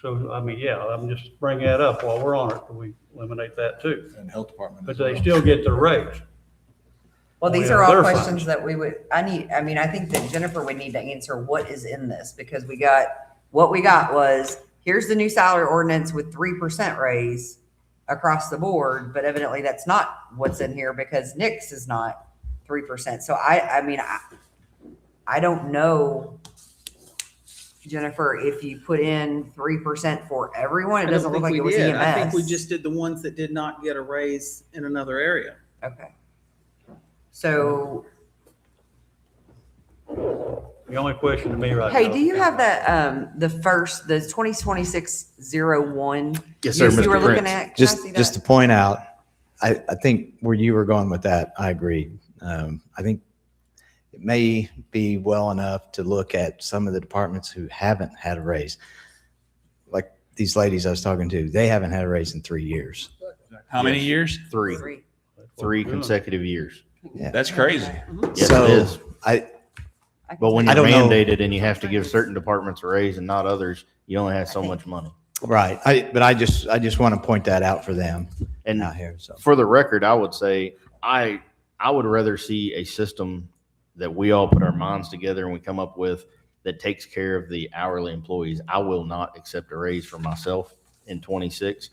So, I mean, yeah, I'm just bringing that up while we're on it, that we eliminate that too. And health department. But as they well. still get the raise. Well, these Yeah, are all their questions funds. that we would, I mean, I think that Jennifer would need to answer what is in this, because what we got was, here's the new salary ordinance with 3% raise across the board, but evidently that's not what's in here because Nick's is not 3%. So I mean, I don't know, Jennifer, if you put in 3% for everyone, it I don't doesn't look think like we it was did. I think we EMS. just did the ones that did not get a raise in another area. Okay. So, The only question to me right now. hey, do you have that, the 2026-01? Yes, sir, You were Mr. looking Prince. at, can I Just, see just that? to point out, I think where you were going with that, I agree. I think it may be well enough to look at some of the departments who haven't had a raise. Like these ladies I was talking to, they haven't had a raise in 3 years. How many Yes. years? Three Three. That's what three we're doing. consecutive years. That's crazy. Yes, So, it is. I can But when see you're I don't know. mandated and you have to give certain departments a raise and not others, you only have so much money. Right. But I just want to point that out for them And out here. So, for the record, I would say I would rather see a system that we all put our minds together and we come up with that takes care of the hourly employees. I will not accept a raise for myself in 26.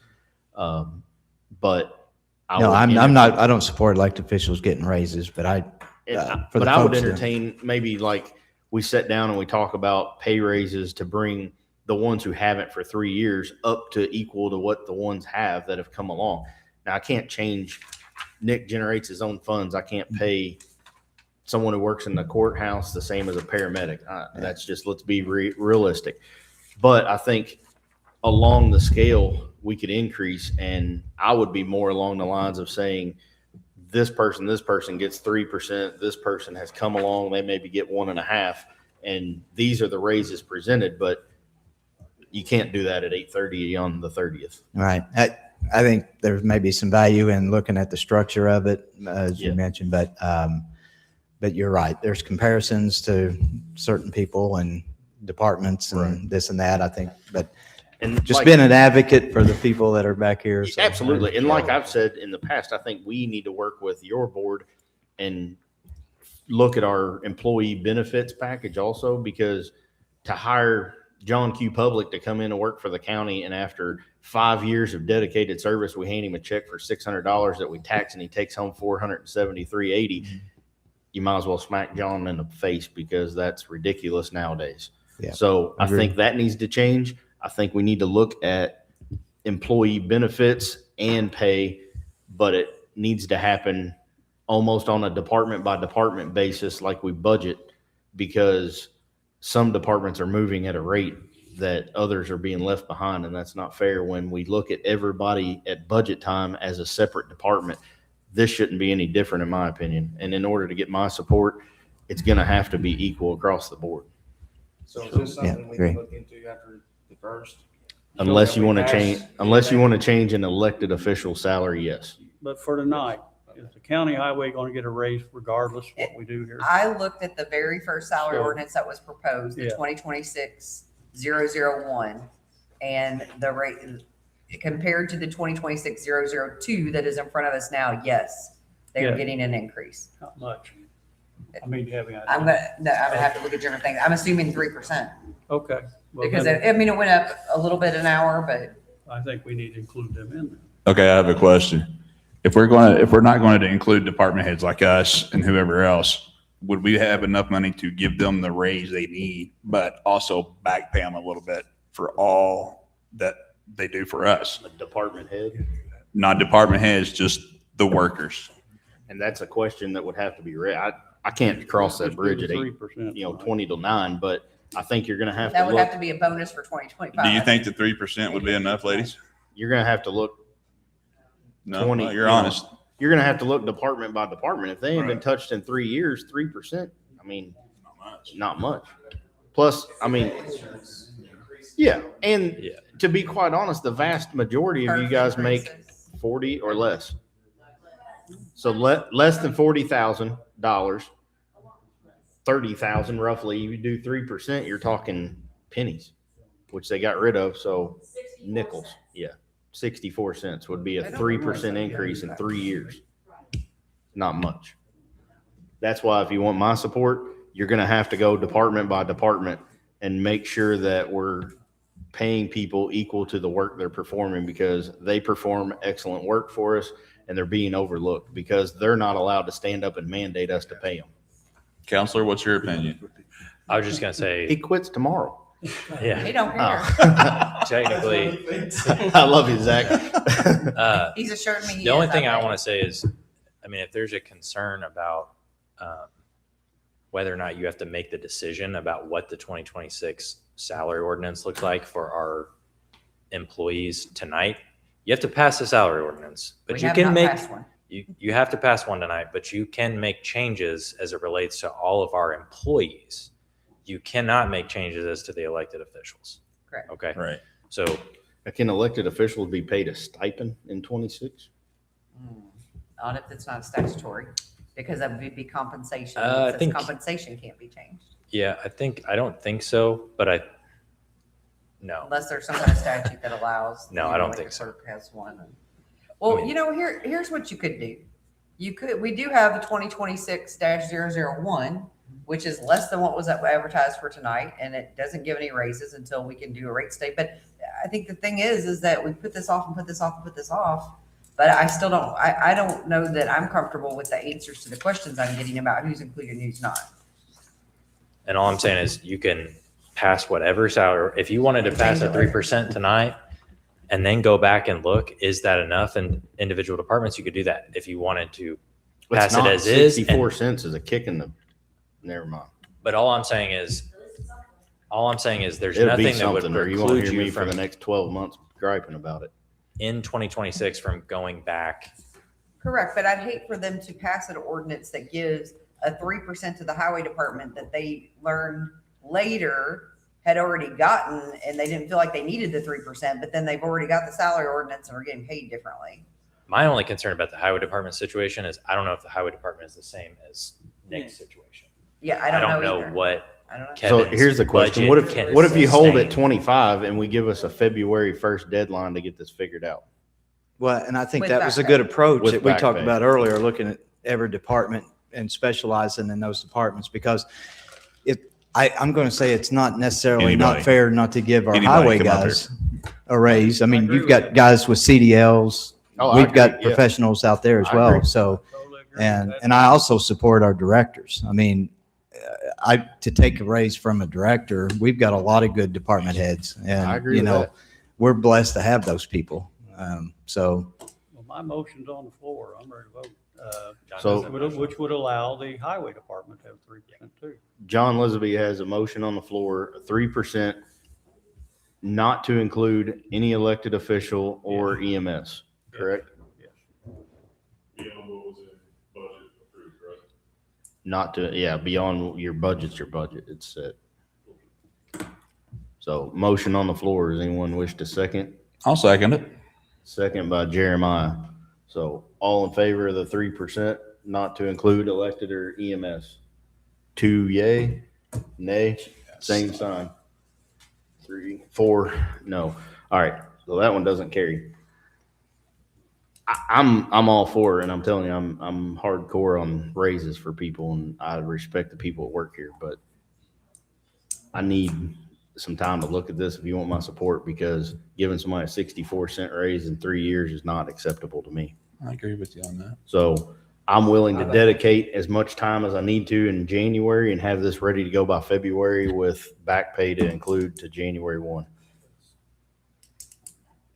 But I no, would I'm not, I don't support elected officials getting raises, but for but the I would folks that- entertain maybe like we sit down and we talk about pay raises to bring the ones who haven't for 3 years up to equal to what the ones have that have come along. Now I can't change. Nick generates his own funds. I can't pay someone who works in the courthouse the same as a paramedic. That's just, let's be realistic. But I think along the scale we could increase, and I would be more along the lines of saying this person gets 3%. This person has come along. They maybe get 1.5, and these are the raises presented, but you can't do that at 8:30 on the 30th. Right. I think there's maybe some value in looking at the structure of it, as Yeah. you mentioned, but you're right. There's comparisons to certain people and departments and this and that, I think, but And just like- being an advocate for the people that are back here. So. Absolutely. And like I've said in the past, I think we need to work with your board and look at our employee benefits package also, because to hire John Q. Public to come in and work for the county, and after 5 years of dedicated service, we hand him a check for $600 that we tax and he takes home $473.80. You might as well smack John in the face, because that's ridiculous nowadays. Yeah, So I agreed. think that needs to change. I think we need to look at employee benefits and pay, but it needs to happen almost on a department by department basis, like we budget, because some departments are moving at a rate that others are being left behind, and that's not fair. When we look at everybody at budget time as a separate department, this shouldn't be any different in my opinion. And in order to get my support, it's going to have to be equal across the board. So is this Yeah, something we agree. can look into after the first? Unless you we want to pass- change an elected official salary, yes. But for tonight, is the county highway going to get a raise regardless of what we do here? I looked at the very first salary So- ordinance that was proposed, the Yeah. 2026-001, and the rate compared to the 2026-002 that is in front of us now, yes, they're Yeah. getting an increase. Not much. I mean, having, I'm gonna have to look at different things. I'm assuming 3%, okay. Well, because then I mean, it went up a little bit an hour, but I think we need to include them in there. Okay, I have a question. If we're not going to include department heads like us and whoever else, would we have enough money to give them the raise they need, but also back pay them a little bit for all that they do for us? A department head. Not department heads, just the workers. And that's a question that would have to be I can't cross that bridge at 3%. 20 to 9, but I think you're going to have that to would have look, to be a bonus for 2025. Do you think the 3% would be enough, ladies? you're going to have to look, No, 20, well, you're you know, honest. you're going to have to look department by department. If they ain't been touched in 3 years, 3%, I mean, not much. Plus, I mean, yeah. And Yeah. to be quite honest, the vast majority of you guys make 40 or less. So less than $40,000, 30,000 roughly, you do 3%, you're talking pennies, which they got rid of. So nickels, yeah, 64 cents would be a 3% increase in 3 years. Not much. That's why if you want my support, you're going to have to go department by department and make sure that we're paying people equal to the work they're performing, because they perform excellent work for us and they're being overlooked because they're not allowed to stand up and mandate us to pay them. Counselor, what's your opinion? I was just gonna He say, quits tomorrow. yeah, He don't care. Oh. technically, I love you, Zach. He's assured me. the only thing I want to say is, I mean, if there's a concern about whether or not you have to make the decision about what the 2026 salary ordinance looks like for our employees tonight, you have to pass the salary ordinance, but We you have can not make, passed one. you have to pass one tonight, but you can make changes as it relates to all of our employees. You cannot make changes as to the elected officials. Correct. Okay. Right. So Can elected officials be paid a stipend in 26? Not if it's not statutory, because that would be compensation. I It says think- compensation can't be changed yeah, I don't think so, but no. unless there's some kind of statute that allows. No, you I know, don't like think a so. clerk has one. Well, mean- here's what you could do. We do have a 2026-001, which is less than what was advertised for tonight, and it doesn't give any raises until we can do a rate state. But I think the thing is that we put this off and put this off and put this off. But I still don't, I don't know that I'm comfortable with the answers to the questions I'm getting about who's included and who's not. And all I'm saying is you can pass whatever salary, if you wanted to pass a 3% tonight and then go back and look, is that enough in individual departments? You could do that. If you wanted to pass it as is. 64 cents is a kick in the, never mind. But all I'm saying is there's It'll be nothing that would something, or you won't preclude hear me you for the from, next 12 months griping about it. in 2026, from going back. Correct, but I'd hate for them to pass an ordinance that gives a 3% to the highway department that they learned later had already gotten, and they didn't feel like they needed the 3%, but then they've already got the salary ordinance and are getting paid differently. My only concern about the highway department situation is I don't know if the highway department is the same as Nick's situation. Yeah, I don't know either. what I don't know. So Kevin's here's the question. budget What can if you hold sustain. at 25 and we give us a February 1st deadline to get this figured out? Well, and I think With that back was a pay. good approach With that we back talked pay. about earlier, looking at every department and specializing in those departments, because I'm going to say it's not necessarily Anybody. not fair not to give our Anybody highway come up here. guys a raise. I mean, agree you've with got that. guys with CDLs. Oh, I We've agree, got yeah. professionals out there as I well. agree. So, Totally agree with and that. I also support our directors. I mean, to take a raise from a director, we've got a lot of good department heads, and I agree you with know, that. we're blessed to have those people. So Well, my motion's on the floor. I'm ready to vote. So- Which would allow the highway department to have 3% too. John Lisby has a motion on the floor, 3%, not to include any elected official or EMS, correct? Not to, yeah, beyond your budget's your budget, it's set. So motion on the floor. Does anyone wish to second? I'll second it. Second by Jeremiah. So all in favor of the 3% not to include elected or EMS? 2 yay, nay, same sign. 3, 4, no. All right, so that one doesn't carry. I'm all for it, and I'm telling you, I'm hardcore on raises for people, and I respect the people that work here, but I need some time to look at this if you want my support, because giving somebody a 64-cent raise in 3 years is not acceptable to me. I agree with you on that. So I'm willing to dedicate as much time as I need to in January and have this ready to go by February with back pay to include to January 1.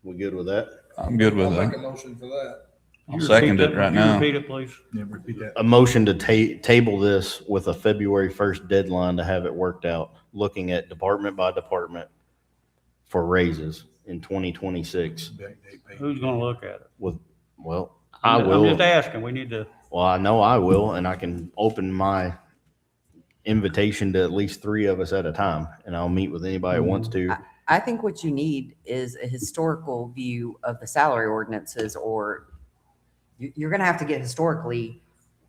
We good with that? I'm good with I'll make a that. motion for that. I'll second it right now. Repeat it, please. Yeah, repeat that. A motion to table this with a February 1st deadline to have it worked out, looking at department by department for raises in 2026. Who's gonna look at it? Well, I I'm will. just asking, we need to, Well, I know I will, and I can open my invitation to at least 3 of us at a time, and I'll meet with anybody that wants to. I think what you need is a historical view of the salary ordinances, or you're going to have to get historically,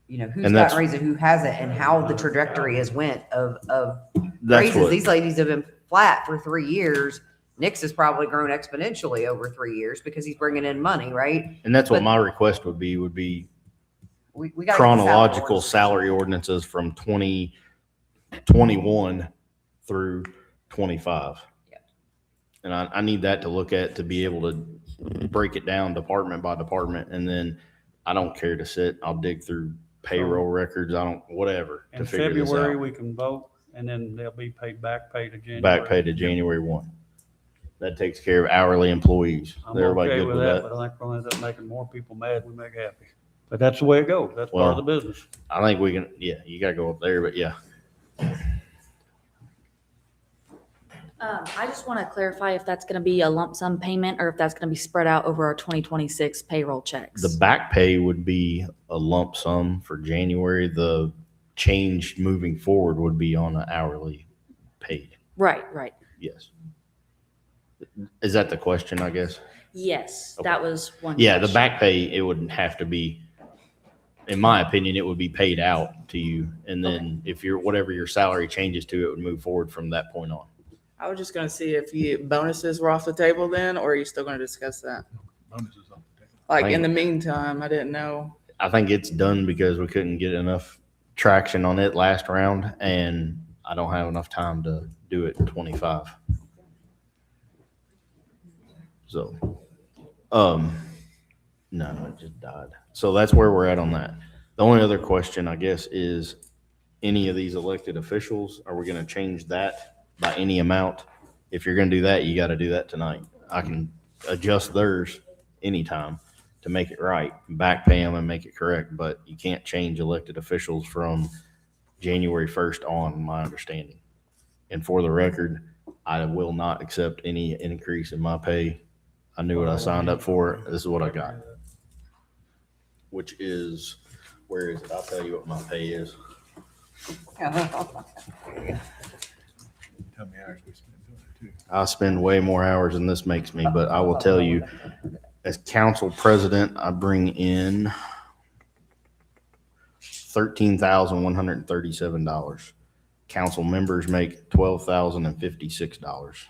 who's And got that's- raises, who hasn't, and how the trajectory has went of That's raises. what, These ladies have been flat for 3 years. Nick's has probably grown exponentially over 3 years because he's bringing in money, right? and that's what but- my request would be We got chronological salary ordinances from 2021 through 25. Yeah. And I need that to look at, to be able to break it down department by department. And then I don't care to sit, I'll dig through payroll records. I don't, whatever, to in figure this February, out. we can vote, and then they'll be paid back pay to January. Back pay to January 1. That takes care of hourly employees. I'm Everybody okay good with that, but I think we'll end up making more people mad than we make happy. But that's the way it goes. That's part of the business. I think we can, yeah, you gotta go up there, but yeah. I just want to clarify if that's going to be a lump sum payment or if that's going to be spread out over our 2026 payroll checks. The back pay would be a lump sum for January. The change moving forward would be on an hourly paid. Right. Yes. Is that the question, I guess? Yes, Okay. that was one. Yeah, the question. back pay, it wouldn't have to be, in my opinion, it would be paid out to you. And then if whatever your salary changes to, it would move forward from that point on. I was just gonna see if bonuses were off the table then, or are you still gonna discuss that? Bonuses on the table. Like in the meantime, I didn't know. I think it's done because we couldn't get enough traction on it last round, and I don't have enough time to do it in 25. So, no, it just died. So that's where we're at on that. The only other question, I guess, is any of these elected officials, are we going to change that by any amount? If you're going to do that, you got to do that tonight. I can adjust theirs anytime to make it right, back pay them and make it correct, but you can't change elected officials from January 1st on, my understanding. And for the record, I will not accept any increase in my pay. I knew what I signed up for. This is what I got. Which is, where is it? I'll tell you what my pay is. How many hours we spent doing it too. I spend way more hours than this makes me, but I will tell you, as council president, I bring in $13,137. Council members make $12,056.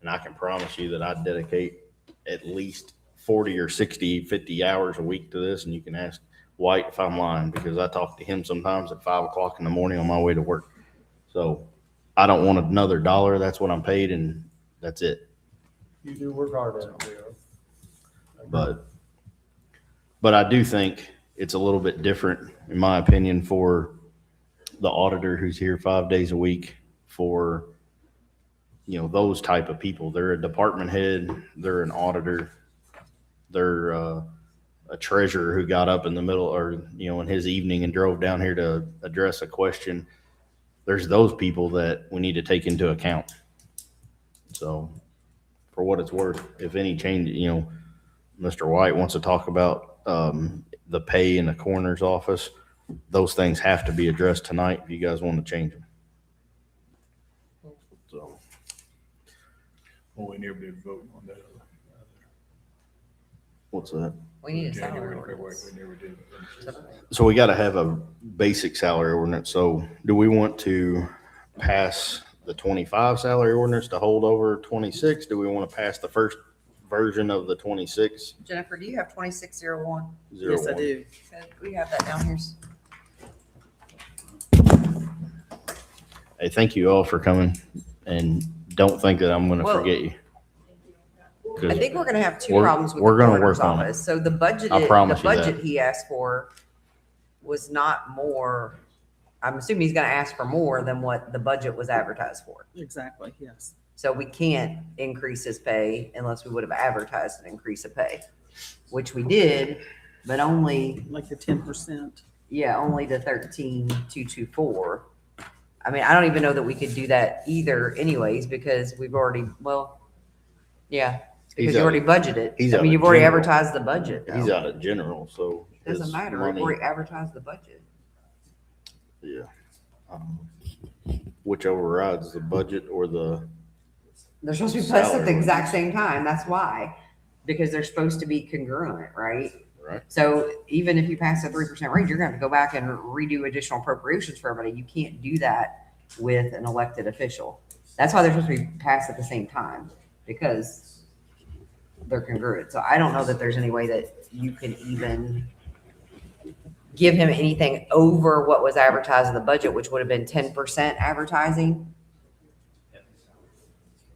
And I can promise you that I dedicate at least 40 or 60, 50 hours a week to this. And you can ask White if I'm lying, because I talk to him sometimes at 5 o'clock in the morning on my way to work. So I don't want another dollar. That's what I'm paid, and that's it. You do work hard at it, Leo. But I do think it's a little bit different, in my opinion, for the auditor who's here 5 days a week, for, those type of people. They're a department head, they're an auditor, they're a treasurer who got up in the middle or, in his evening and drove down here to address a question. There's those people that we need to take into account. So for what it's worth, if any change, Mr. White wants to talk about the pay in the coroner's office, those things have to be addressed tonight if you guys want to change them. So Well, we never did vote on that. What's that? We need a January salary and February, ordinance. we never did. So we got to have a basic salary ordinance. So do we want to pass the 25 salary ordinance to hold over 26? Do we want to pass the first version of the 26? Jennifer, do you have 2601? Yes, I do. We have that down here. Hey, thank you all for coming, and don't think that I'm going to Well, forget you. 'Cause I think we're gonna have two We're- problems with we're the gonna coroner's work on it. office. So the budget, I the promise you that. budget he asked for was not more, I'm assuming he's gonna ask for more than what the budget was advertised for. Exactly, yes. So we can't increase his pay unless we would have advertised an increase of pay, which we did, but only, Like the 10%. yeah, only to 13,224. I mean, I don't even know that we could do that either anyways, because we've already, well, yeah, because He's you out already of- budgeted. he's I out mean, of you've already general. advertised the budget. He's though. out of general, so. Doesn't his matter. money- We've already advertised the budget. Yeah. Which overrides the budget or the, They're supposed to be placed at the Salary exact same time. That's why. Because they're supposed to be congruent, right? right? So even if you pass a 3% raise, you're gonna have to go back and redo additional appropriations for everybody. You can't do that with an elected official. That's why they're supposed to be passed at the same time, because they're congruent. So I don't know that there's any way that you can even give him anything over what was advertised in the budget, which would have been 10% advertising.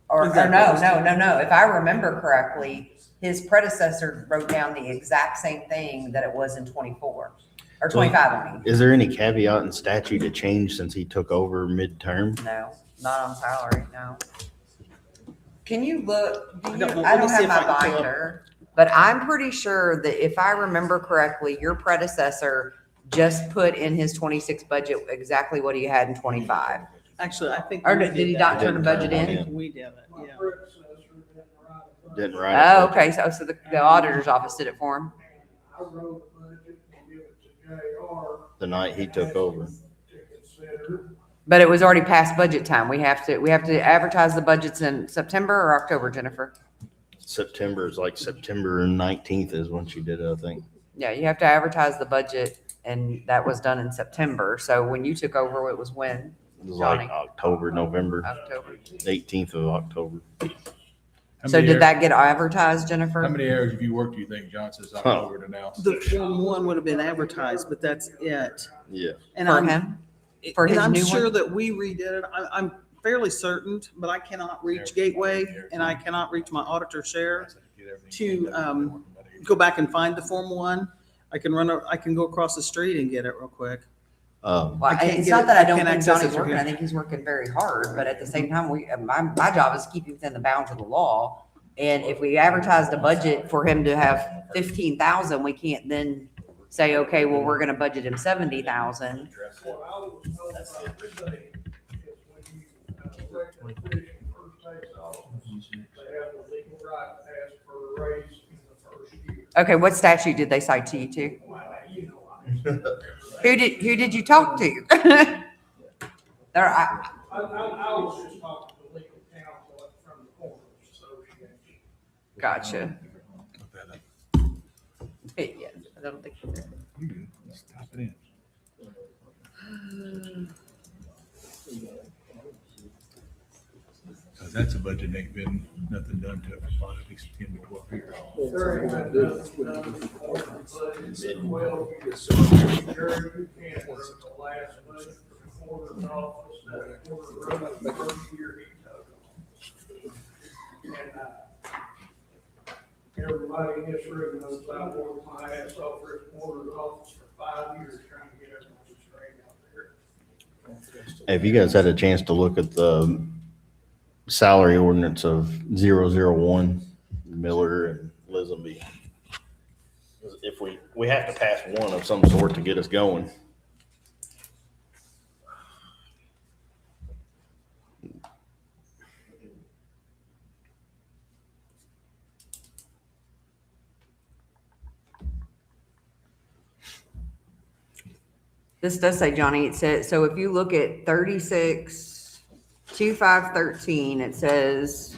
Or no. If I remember correctly, his predecessor wrote down the exact same thing that it was in 24 or 25, I mean. Is there any caveat in statute to change since he took over midterm? No, not on salary, no. Can you look, I don't know. I Let me don't see have if my I can pull up. binder, but I'm pretty sure that if I remember correctly, your predecessor just put in his 26 budget exactly what he had in 25. Actually, I think. Or we did he that. not turn the budget I in? think we did it, yeah. Didn't write it. Oh, okay, so the auditor's office did it for him? I wrote the budget and give it to JR. The night he took over. To consider. But it was already past budget time. We have to advertise the budgets in September or October, Jennifer? September is like September 19th is when she did it, I think. Yeah, you have to advertise the budget, and that was done in September. So when you took over, it was when? It was Johnny. like October, November, October. 18th of October. How So many did hours- that get advertised, How Jennifer? many hours have you worked, do you think, John, since October to now? The Form 1 would have been advertised, but that's it. Yeah. And For I'm- him? For And his I'm new sure one? that we redid it. I'm fairly certain, but I cannot reach Gateway and I cannot reach my auditor share to go back and find the Form 1. I can go across the street and get it real quick. Well, I can't it's get not it- that I I don't can't think access Johnny's it through working. I here. think he's working very hard, but at the same time, my job is to keep you within the bounds of the law. And if we advertised a budget for him to have 15,000, we can't then say, okay, well, we're gonna budget him 70,000. What I was told by today is when you, elected official first takes office, they have the legal right to ask for a raise in the first year. Okay, what statute did they cite to you to? Well, you know, Who did you talk to? There, I was just talking to legal counsel from the Coroners Association. gotcha. Yeah, I don't think. Stop it in. Cause that's a budget ain't been, nothing done to it for probably at least 10 to 12 years. There ain't been nothing with the Coroners, but it's, well, you get some, you can't work the last budget for the Coroners office, that quarter run the first year he took. And, everybody in this room knows I worked my ass off for his Coroners office for 5 years trying to get everything straight out there. Have you guys had a chance to look at the salary ordinance of 001, Miller and Lisenby? If we have to pass one of some sort to get us going. This does say, Johnny, it says, so if you look at 36, 2513, it says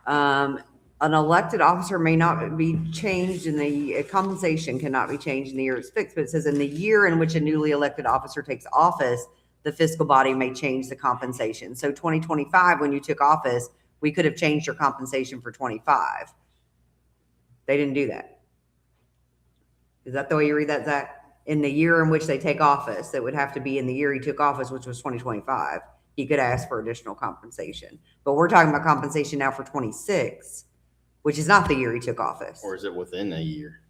An elected officer may not be changed in the compensation cannot be changed in the year it's fixed, but it says in the year in which a newly elected officer takes office, the fiscal body may change the compensation. So 2025, when you took office, we could have changed your compensation for 25. They didn't do that. Is that the way you read that, Zach? In the year in which they take office, it would have to be in the year he took office, which was 2025. He could ask for additional compensation. But we're talking about compensation now for 26, which is not the year he took office. Or is it within a year?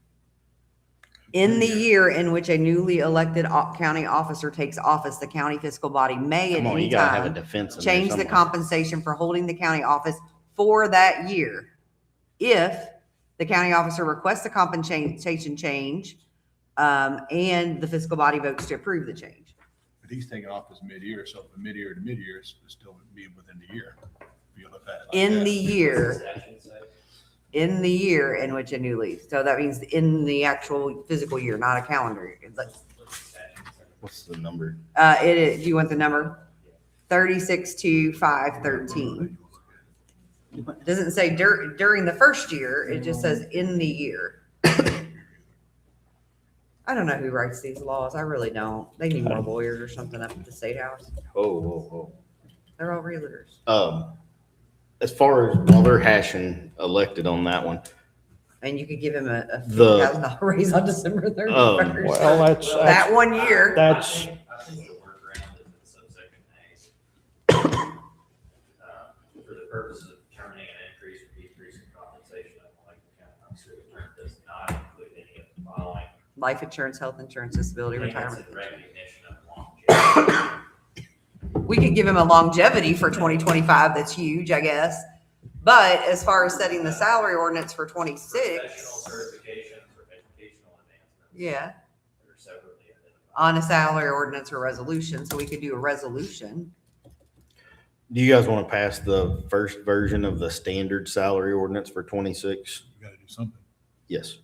In the year in which a newly elected county officer takes office, the county fiscal body may at Come on, any you gotta have a time defense in there change the somewhere. compensation for holding the county office for that year. If the county officer requests a compensation change, and the fiscal body votes to approve the change. But he's taking office mid-year, so from mid-year to mid-year, it's still be within the year. If you look at it like In that. the year in which a newly, so that means in the actual physical year, not a calendar year. It's like, What's the number? it is, do you want the number? 362513. It doesn't say during the first year, it just says in the year. I don't know who writes these laws. I really don't. They need more lawyers or something up at the state house. Whoa. They're all realtors. As far as while they're hashing elected on that one, And you could give him a The- $50,000 raise on December 31st. Well, That 1 year. That's, I think the workaround is in subsection A. For the purpose of determining an increase or decrease in compensation of elected county officer, the term does not include any of the following. Life insurance, health insurance, disability, Payments retirement. in recognition of longevity. We could give him a longevity for 2025. That's huge, I guess. But as far as setting the salary ordinance for 26, Professional certifications or educational advancements. yeah, That are separately identified. on a salary ordinance or resolution. So we could do a resolution. do you guys want to pass the first version of the standard salary ordinance for 26? You gotta do something, Yes,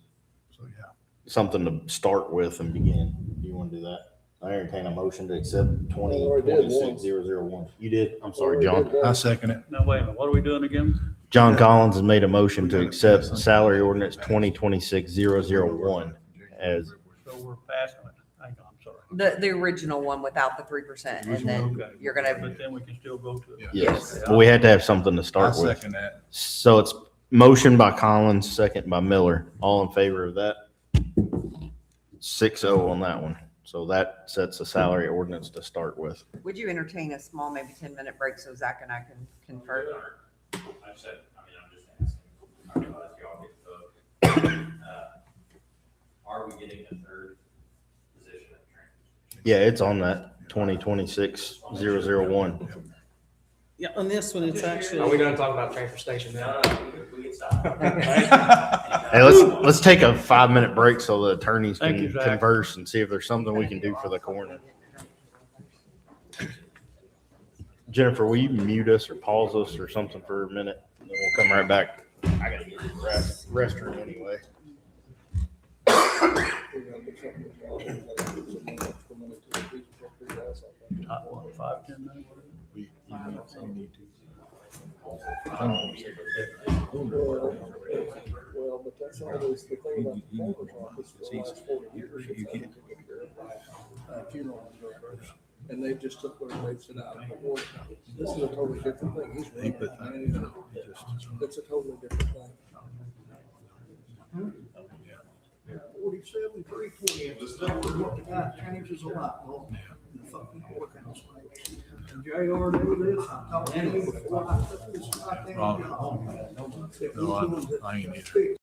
so yeah. something to start with and begin. Do you want to do that? I entertain a motion to accept already did one. 2026-001. You did? I'm sorry, John. I second it. Now, wait a minute, what are we doing again? John Collins has made a motion to accept salary ordinance 2026-001 as, So we're passing it. Hang on, I'm sorry. The original one without the 3%. And then Okay. you're going to, But then we can still go to it. yes. Well, we had to have something to I start with. second that. So it's motion by Collins, second by Miller. All in favor of that? 6-0 on that one. So that sets a salary ordinance to start with. would you entertain a small, maybe 10-minute break so Zach and I can confer? I said, I'm just asking, I realize y'all get the vote. Are we getting a third position at transportation? Yeah, it's on that 2026-001. Yeah, on this one, it's actually. Are we gonna talk about transfer station now? We can stop. Hey, let's take a 5-minute break so the attorneys Thank you, can Zach. converse and see if there's something we can do for the coroner. Jennifer, will you mute us or pause us or something for a minute? And then we'll come right back. I gotta get to the restroom anyway. Not one, 5, 10 minutes. Well, but that's always the thing about the coroner's office for the last 40 years. You can't. Funeral directors, and they just took what they said out of the board. This is a totally different thing. He's running it, man. It's a totally different thing. 47, 320, it's what the guy changes a lot more in the fucking courthouse. And JR knew this, I talked to him before I took this goddamn job. No, I ain't either.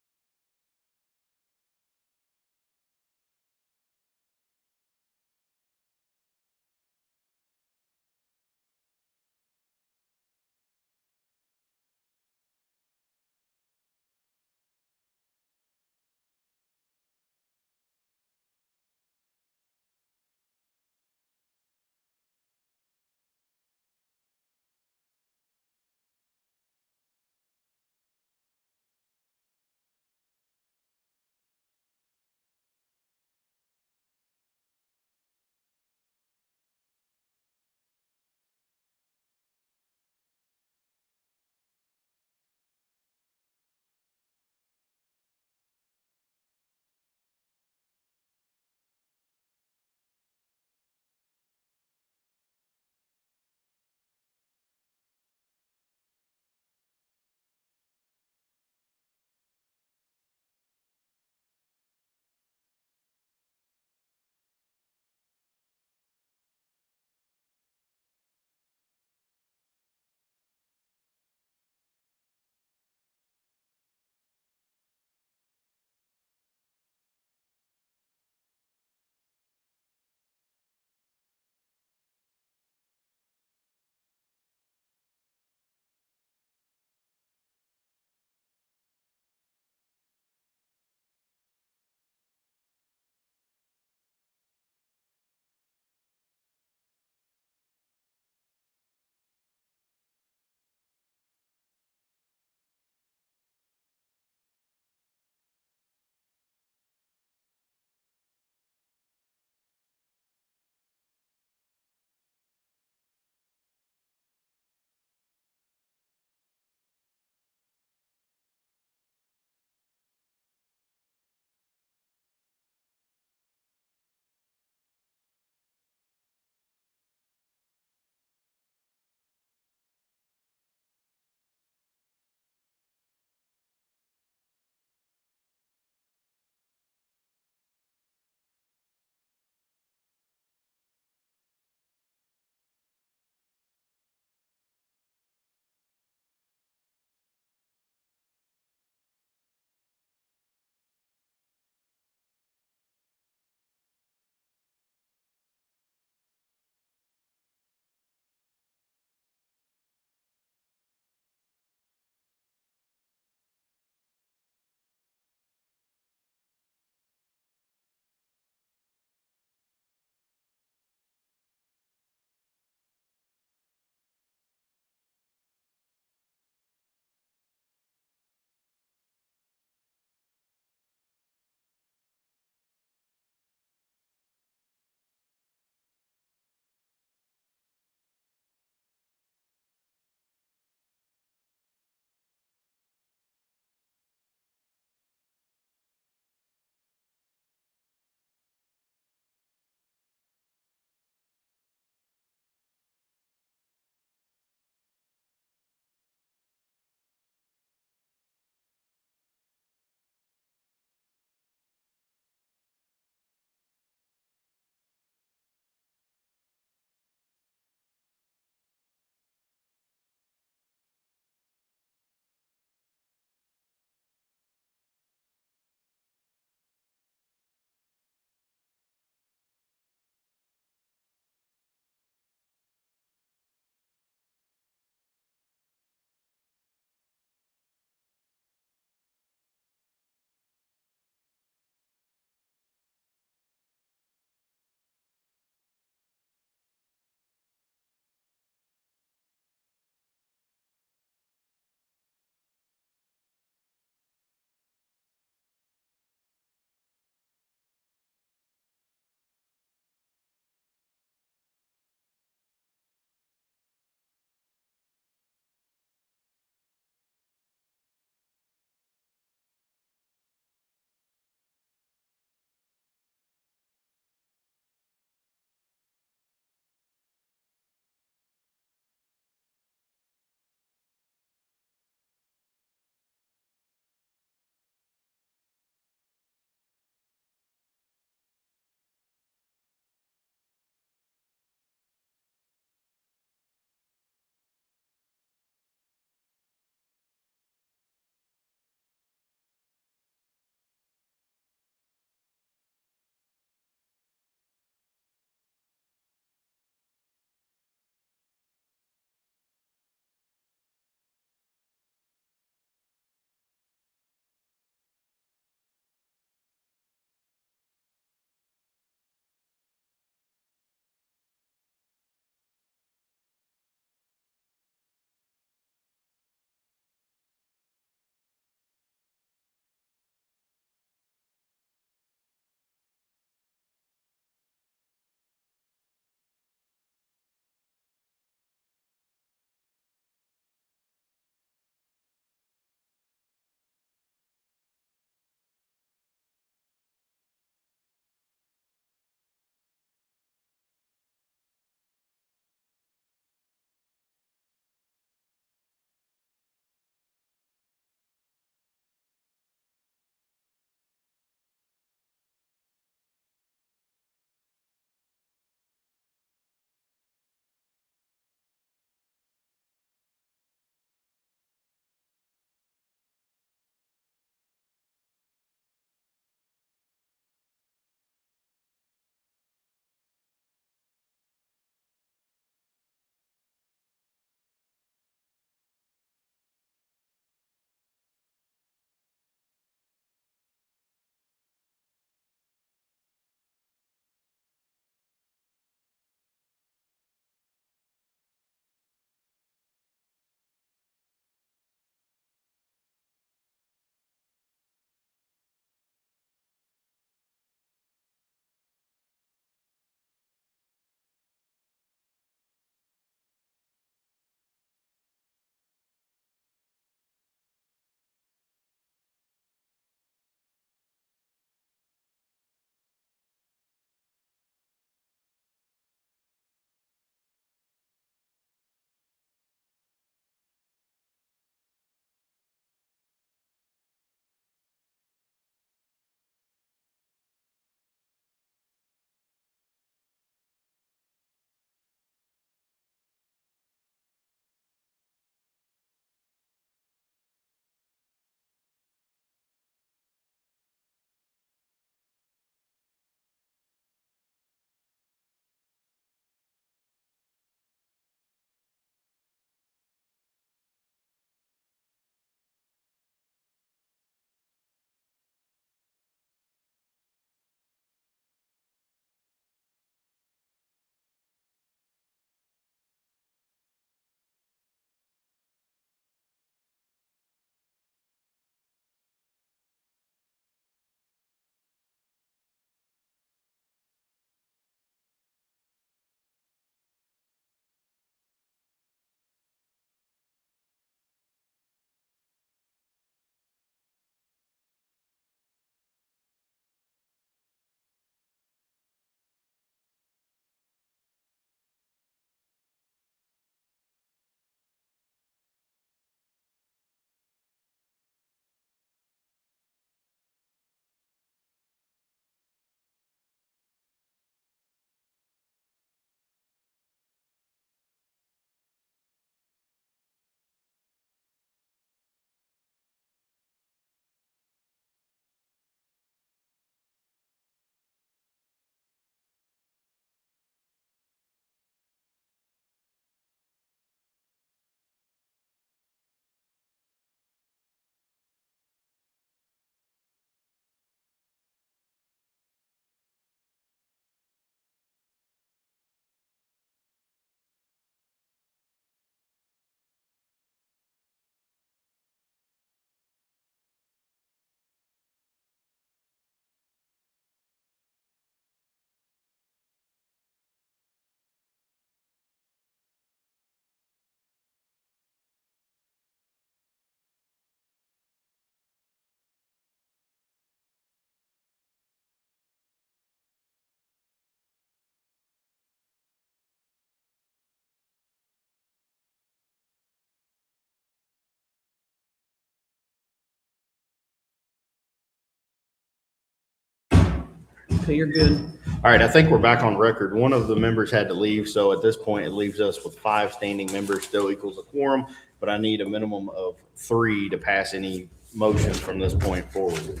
Okay, you're good. All right, I think we're back on record. One of the members had to leave, so at this point, it leaves us with 5 standing members, still equals a quorum, but I need a minimum of 3 to pass any motions from this point forward.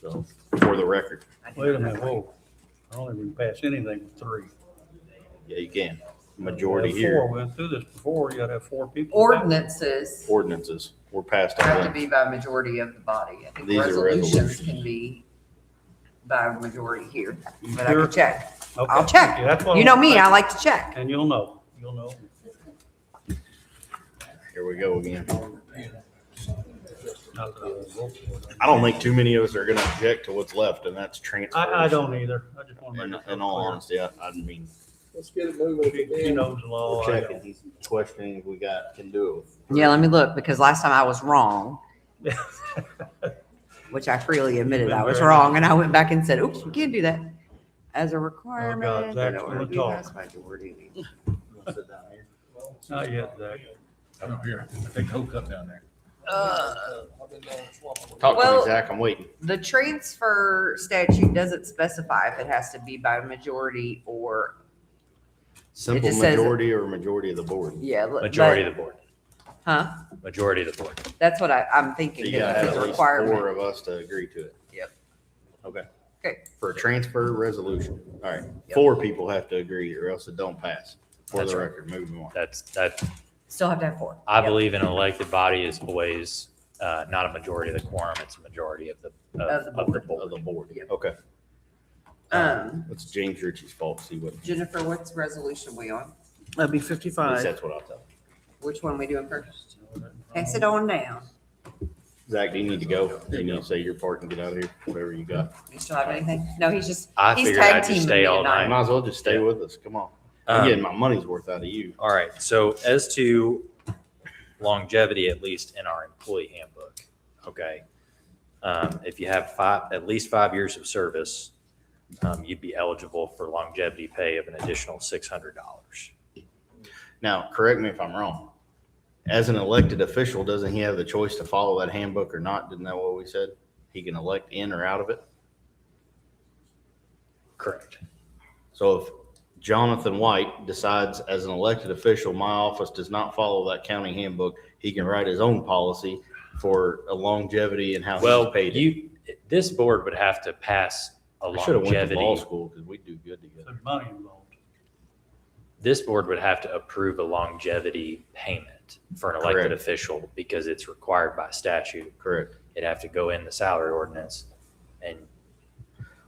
So, for the record. Wait a minute, whoa. I don't think we can pass anything with 3. Yeah, you can. Majority We have 4. here. We went through this before. You gotta have 4 people. Ordinances Ordinances, we're passed on have to that. be by majority of the body. I think These are resolutions resolutions. can be by majority here, but I Sure. can check. Okay. I'll check. Yeah, that's what You know I'm me, I thinking. like to check. And you'll know. Here we go again. Not that I won't vote for it. I don't think too many of us are gonna object to what's left, and that's transfers. I don't either. I just want to In, make it in all clear. honesty, I mean, Let's get it moving if we She can. knows the law. we're I checking, don't. he's questioning if we can do it. Yeah, let me look, because last time I was wrong, which I freely admitted I was wrong, and I went back and said, oops, we can't do that. As a requirement. Zach's in order gonna to be talk. passed by majority. Not yet, Zach. Oh, here, take the whole cup down there. Talk to Well- me, Zach, I'm waiting. The transfer statute doesn't specify if it has to be by majority or, Simple just says- majority or majority of the board. yeah. Majority of the board, Huh? majority of the board. That's what I'm thinking. You that gotta if have it's at a least 4 requirement. of us to agree to it. Yep. Okay. Okay. For a transfer resolution. All right, Yep. 4 people have to agree or else it don't pass. For That's the right. record, moving on. That, Still have to have 4. I Yep. believe an elected body is always, not a majority of the quorum, it's a majority of the Of the board. Of the board. Okay. It's James Ritchie's fault. See what, at Jennifer, what's resolution we on? That'd be least 55. that's what I'll tell. Which one we doing first? Pass it on down. Zach, do you need to go? Do you need to say your part and get out of here? Whatever you got. You still have anything? No, he's just, I he's figured tag I'd just teaming stay me all tonight. Might as well just stay with us. Come on. I'm getting my money's worth out of you. All right, so as to longevity, at least in our employee handbook, okay? If you have at least 5 years of service, you'd be eligible for longevity pay of an additional $600. Now, correct me if I'm wrong. As an elected official, doesn't he have the choice to follow that handbook or not? Didn't that what we said? He can elect in or out of it? Correct. So if Jonathan White decides as an elected official, my office does not follow that county handbook, he can write his own policy for a longevity and how he's Well, paid. this board would have to pass a I should have went to law longevity. school because we do good together. There's money involved. This board would have to approve a longevity payment for an elected Correct. official because it's required by statute. Correct. It'd have to go in the salary ordinance. And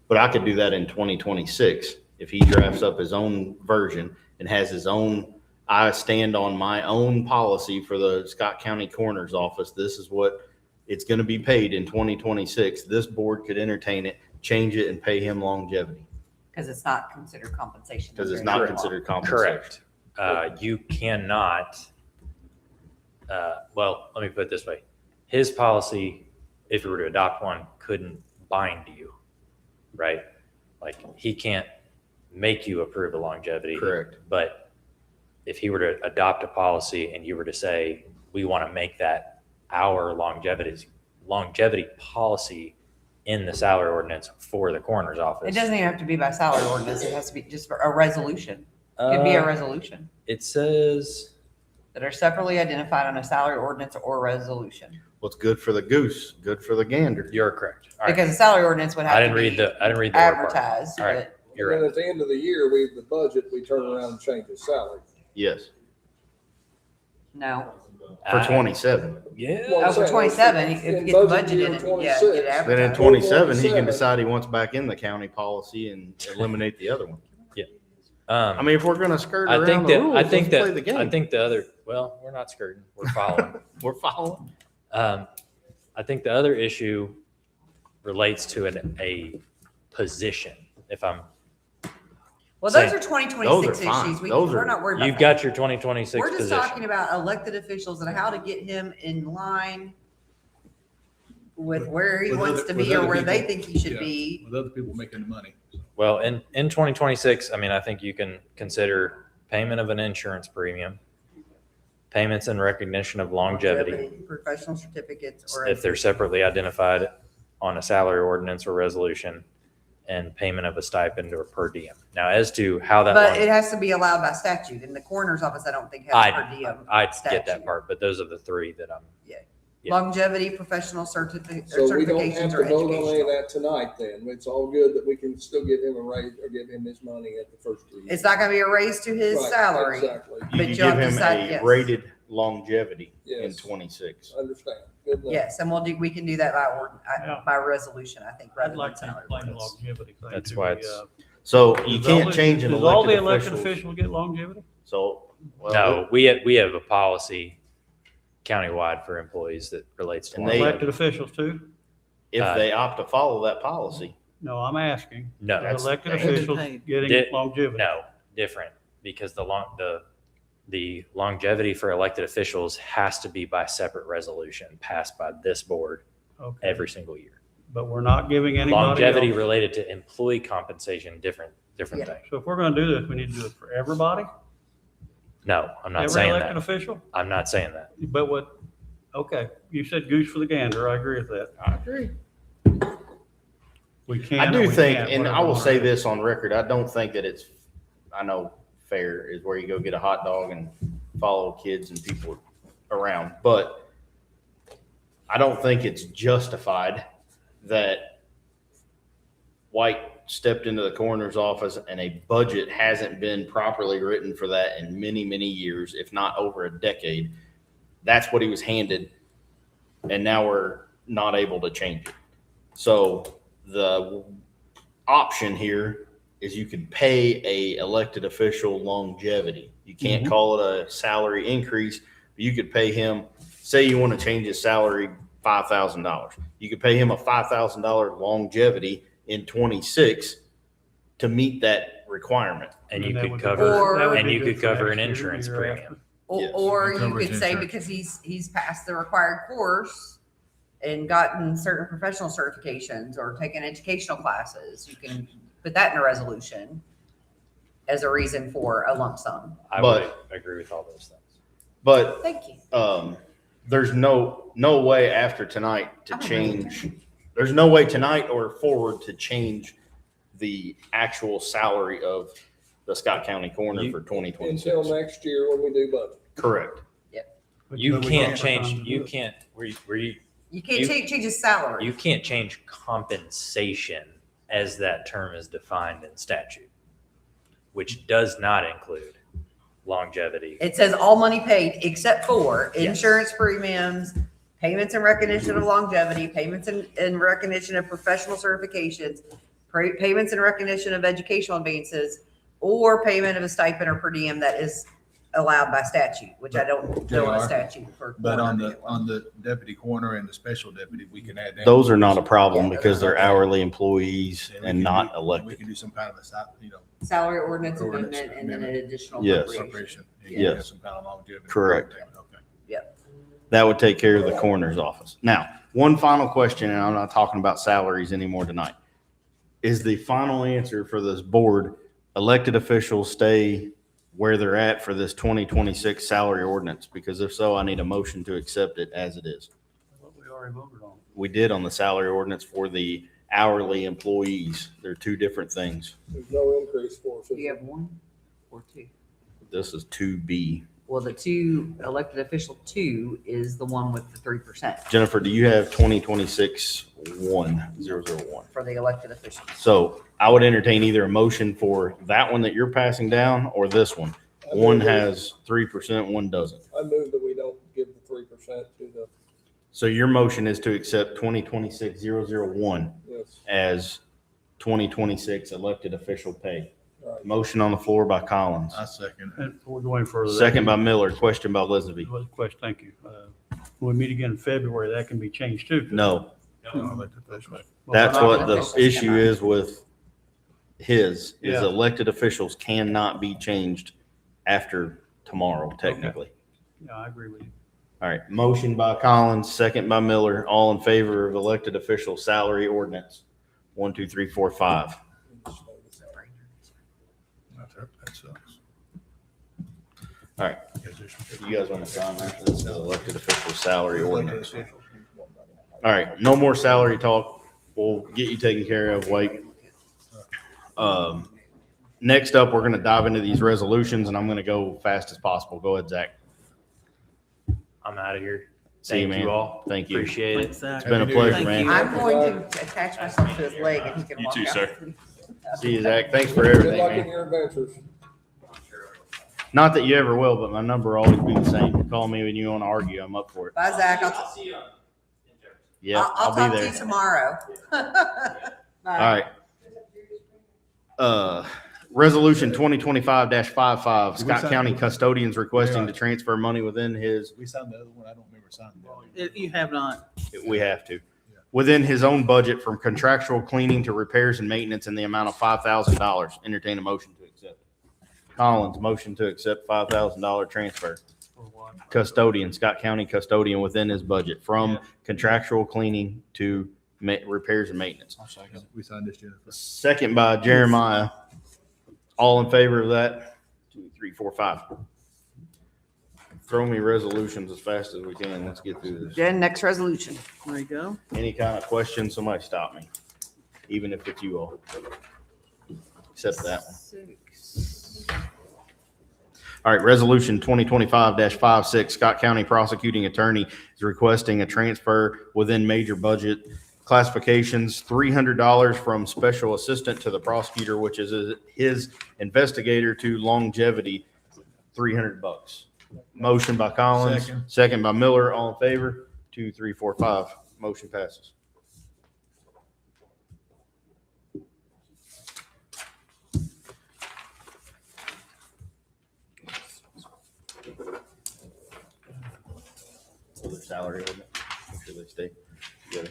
But I could do that in 2026 if he drafts up his own version and has his own, I stand on my own policy for the Scott County Coroner's Office. This is what it's going to be paid in 2026. This board could entertain it, change it, and pay him longevity Because it's not considered compensation. because it's under not law. considered compensation. correct. You cannot, well, let me put it this way. His policy, if you were to adopt one, couldn't bind you, right? Like, he can't make you approve a longevity. Correct. But if he were to adopt a policy and you were to say, we want to make that our longevity policy in the salary ordinance for the coroner's office. It doesn't even have to be by salary ordinance. It has to be just for a resolution. It could be a resolution It says, that are separately identified on a salary ordinance or resolution. What's good for the goose, good for the gander. you're correct. All right. Because the salary ordinance would I have didn't to read be the, I didn't read the word part. advertised, All right. but You're And then right. at the end of the year, the budget, we turn around and change his salary. Yes, no. for 27. Yeah. Oh, for 27, if you get the budget in it, yeah, get it Then in advertised. 27, he can decide he wants back in the county policy and eliminate the other one. I mean, if we're going to skirt I around think the that, rules, I think let's play that, the I game. think the other, well, we're not skirting, we're following. We're following. I think the other issue relates to a position. If I'm, Well, those Same. are 2026 Those are fine. issues. Those We're are- not worried about you've that. got your 2026 We're just position. talking about elected officials and how to get him in line with where he With wants other- to with be or other where they people. think he should Yeah. be. With other people making the money. Well, in 2026, I mean, I think you can consider payment of an insurance premium, payments in recognition of longevity, Professional certificates or. if they're separately identified on a salary ordinance or resolution, and payment of a stipend or per diem. Now, as to how that. But it has to be allowed by statute. In the coroner's office, I don't think has per diem. I get that statute. part, but those are the three that I'm. Yeah. Yeah. Longevity, professional certifications So we don't have or to vote on any of educational. that tonight then. It's all good that we can still give him a raise or give him his money at the first 3 years. It's not gonna be a raise to his Right, salary. Exactly. You But can you'll give him decide, a yes. rated longevity in Yes. 26. Understand. Good enough. Yes, and we can do that Yeah. by resolution, I think, rather I'd than like to salary. explain the ordinance. longevity thing. That's to why the, it's- So you does all can't the- change an does all the elected elected official. officials get longevity? So, well, No, we have a policy countywide for employees that relates to. And they- Elected officials too? if they opt to follow that policy, No, I'm asking. No, Are that's- elected that's- officials paid. getting Di- longevity? No, different, because the longevity for elected officials has to be by separate resolution passed by this board Okay, every single year. but we're not giving anybody Longevity else. related to employee compensation, different Yeah. thing. So if we're gonna do this, we need to do it for everybody? No, I'm not Every saying elected that. official? I'm not saying that. But what, okay, you said goose for the gander, I agree with that. I agree. We can. I or do we think, can't, and I whatever will we say do. this on record, I don't think that it's, I know fair is where you go get a hot dog and follow kids and people around, but I don't think it's justified that White stepped into the coroner's office and a budget hasn't been properly written for that in many, many years, if not over a decade. That's what he was handed, and now we're not able to change it. So the option here is you can pay a elected official longevity. You can't call it a salary increase, but you could pay him, say you want to change his salary $5,000. You could pay him a $5,000 longevity in 26 to meet that requirement. And And you that could would be cover, Or- That would and be you good could for cover an next year, insurance year premium. after. Yes. Or you Coverage could say insurance. because he's passed the required course and gotten certain professional certifications or taken educational classes, you can put that in a resolution as a reason for a lump sum. I would But- agree with all those things. But Thank you. there's no way after tonight to I don't know. change. There's no way tonight or forward to change the actual salary of the Scott County coroner for 2026. Until next year when we do budget. Correct. But You we can't don't change, have time to you do it. can't, You can't you- change his salary. you can't change compensation as that term is defined in statute, which does not include longevity. It says all money paid except for Yes. insurance premiums, payments in recognition of longevity, payments in recognition of professional certifications, payments in recognition of educational advances, or payment of a stipend or per diem that is allowed by statute, which I don't know a JR, statute for. But coroner. on the deputy coroner and the special deputy, we can add that. Those are not a problem Yeah. because they're hourly employees And we and can not do- elected. We can do some kind of a, Salary ordinance Ordinance amendment and then an amendment. additional Yes. appropriation. separation. You Yes. can have some kind of longevity. Correct. Okay. That would take care of the coroner's office. Now, one final question, and I'm not talking about salaries anymore tonight. Is the final answer for this board, elected officials stay where they're at for this 2026 salary ordinance? Because if so, I need a motion to accept it as it is. What we already voted on. We did on the salary ordinance for the hourly employees. They're two different things. There's no increase for us. Do you have one or two? This is 2B. Well, the two elected official two is the one with the 3% Jennifer, do you have 2026-1001? for the elected officials. So I would entertain either a motion for that one that you're passing down or this one. One has 3%, one doesn't. I move that we don't give the 3% to the, So your motion is to accept 2026-001 yes. as 2026 elected official pay. Right. Motion on the floor by Collins. I second. And we're going further. Second by Miller. Question by Lisby. Was a question, thank you. When we meet again in February, that can be changed too. No, Elected official. Well, that's we're not what gonna- the officials issue cannot. is with his, is Yeah. elected officials cannot be changed after tomorrow, technically. Yeah, I agree with you. All right, motion by Collins, second by Miller, all in favor of elected official salary ordinance. 1, 2, 3, 4, 5. That sucks. All right, you guys want to sign that? This is elected official salary ordinance. All right, no more salary talk. We'll get you taken care of, Wake. Next up, we're going to dive into these resolutions, and I'm going to go fast as possible. Go ahead, Zach. I'm out of here. See you, Thank man. you all. Thank you. Appreciate it. Thanks, Zach. It's been a Happy New pleasure, Year. man. Thank I'm going to attach myself to his leg and he can You walk too, out. sir. See you, Zach. Thanks for Good everything, luck in man. your adventures. Not that you ever will, but my number will always be the same. Call me when you want to argue. I'm up for it. Bye, Zach. Yeah, I'll I'll talk be to you there. tomorrow. All right. Resolution 2025-55, Scott County Custodians requesting to transfer money within his, We signed the other one. I don't remember signing that. You have not. we have to, within his own budget from contractual cleaning to repairs and maintenance in the amount of $5,000. Entertain a motion to accept. Collins, motion to accept $5,000 transfer. Custodian, Scott County custodian within his budget from contractual cleaning to repairs and maintenance. We signed this, Jennifer. Second by Jeremiah. All in favor of that? 2, 3, 4, 5. Throw me resolutions as fast as we can. Let's get through this. Jen, next resolution. There you go. Any kind of question, somebody stop me, even if it's you all. Except that one. All right, resolution 2025-56, Scott County Prosecuting Attorney is requesting a transfer within major budget classifications, $300 from special assistant to the prosecutor, which is his investigator, to longevity, $300. Motion by Collins, second by Miller. All in favor? 2, 3, 4, 5. Motion passes. Their salary ordinance. Make sure they stay together.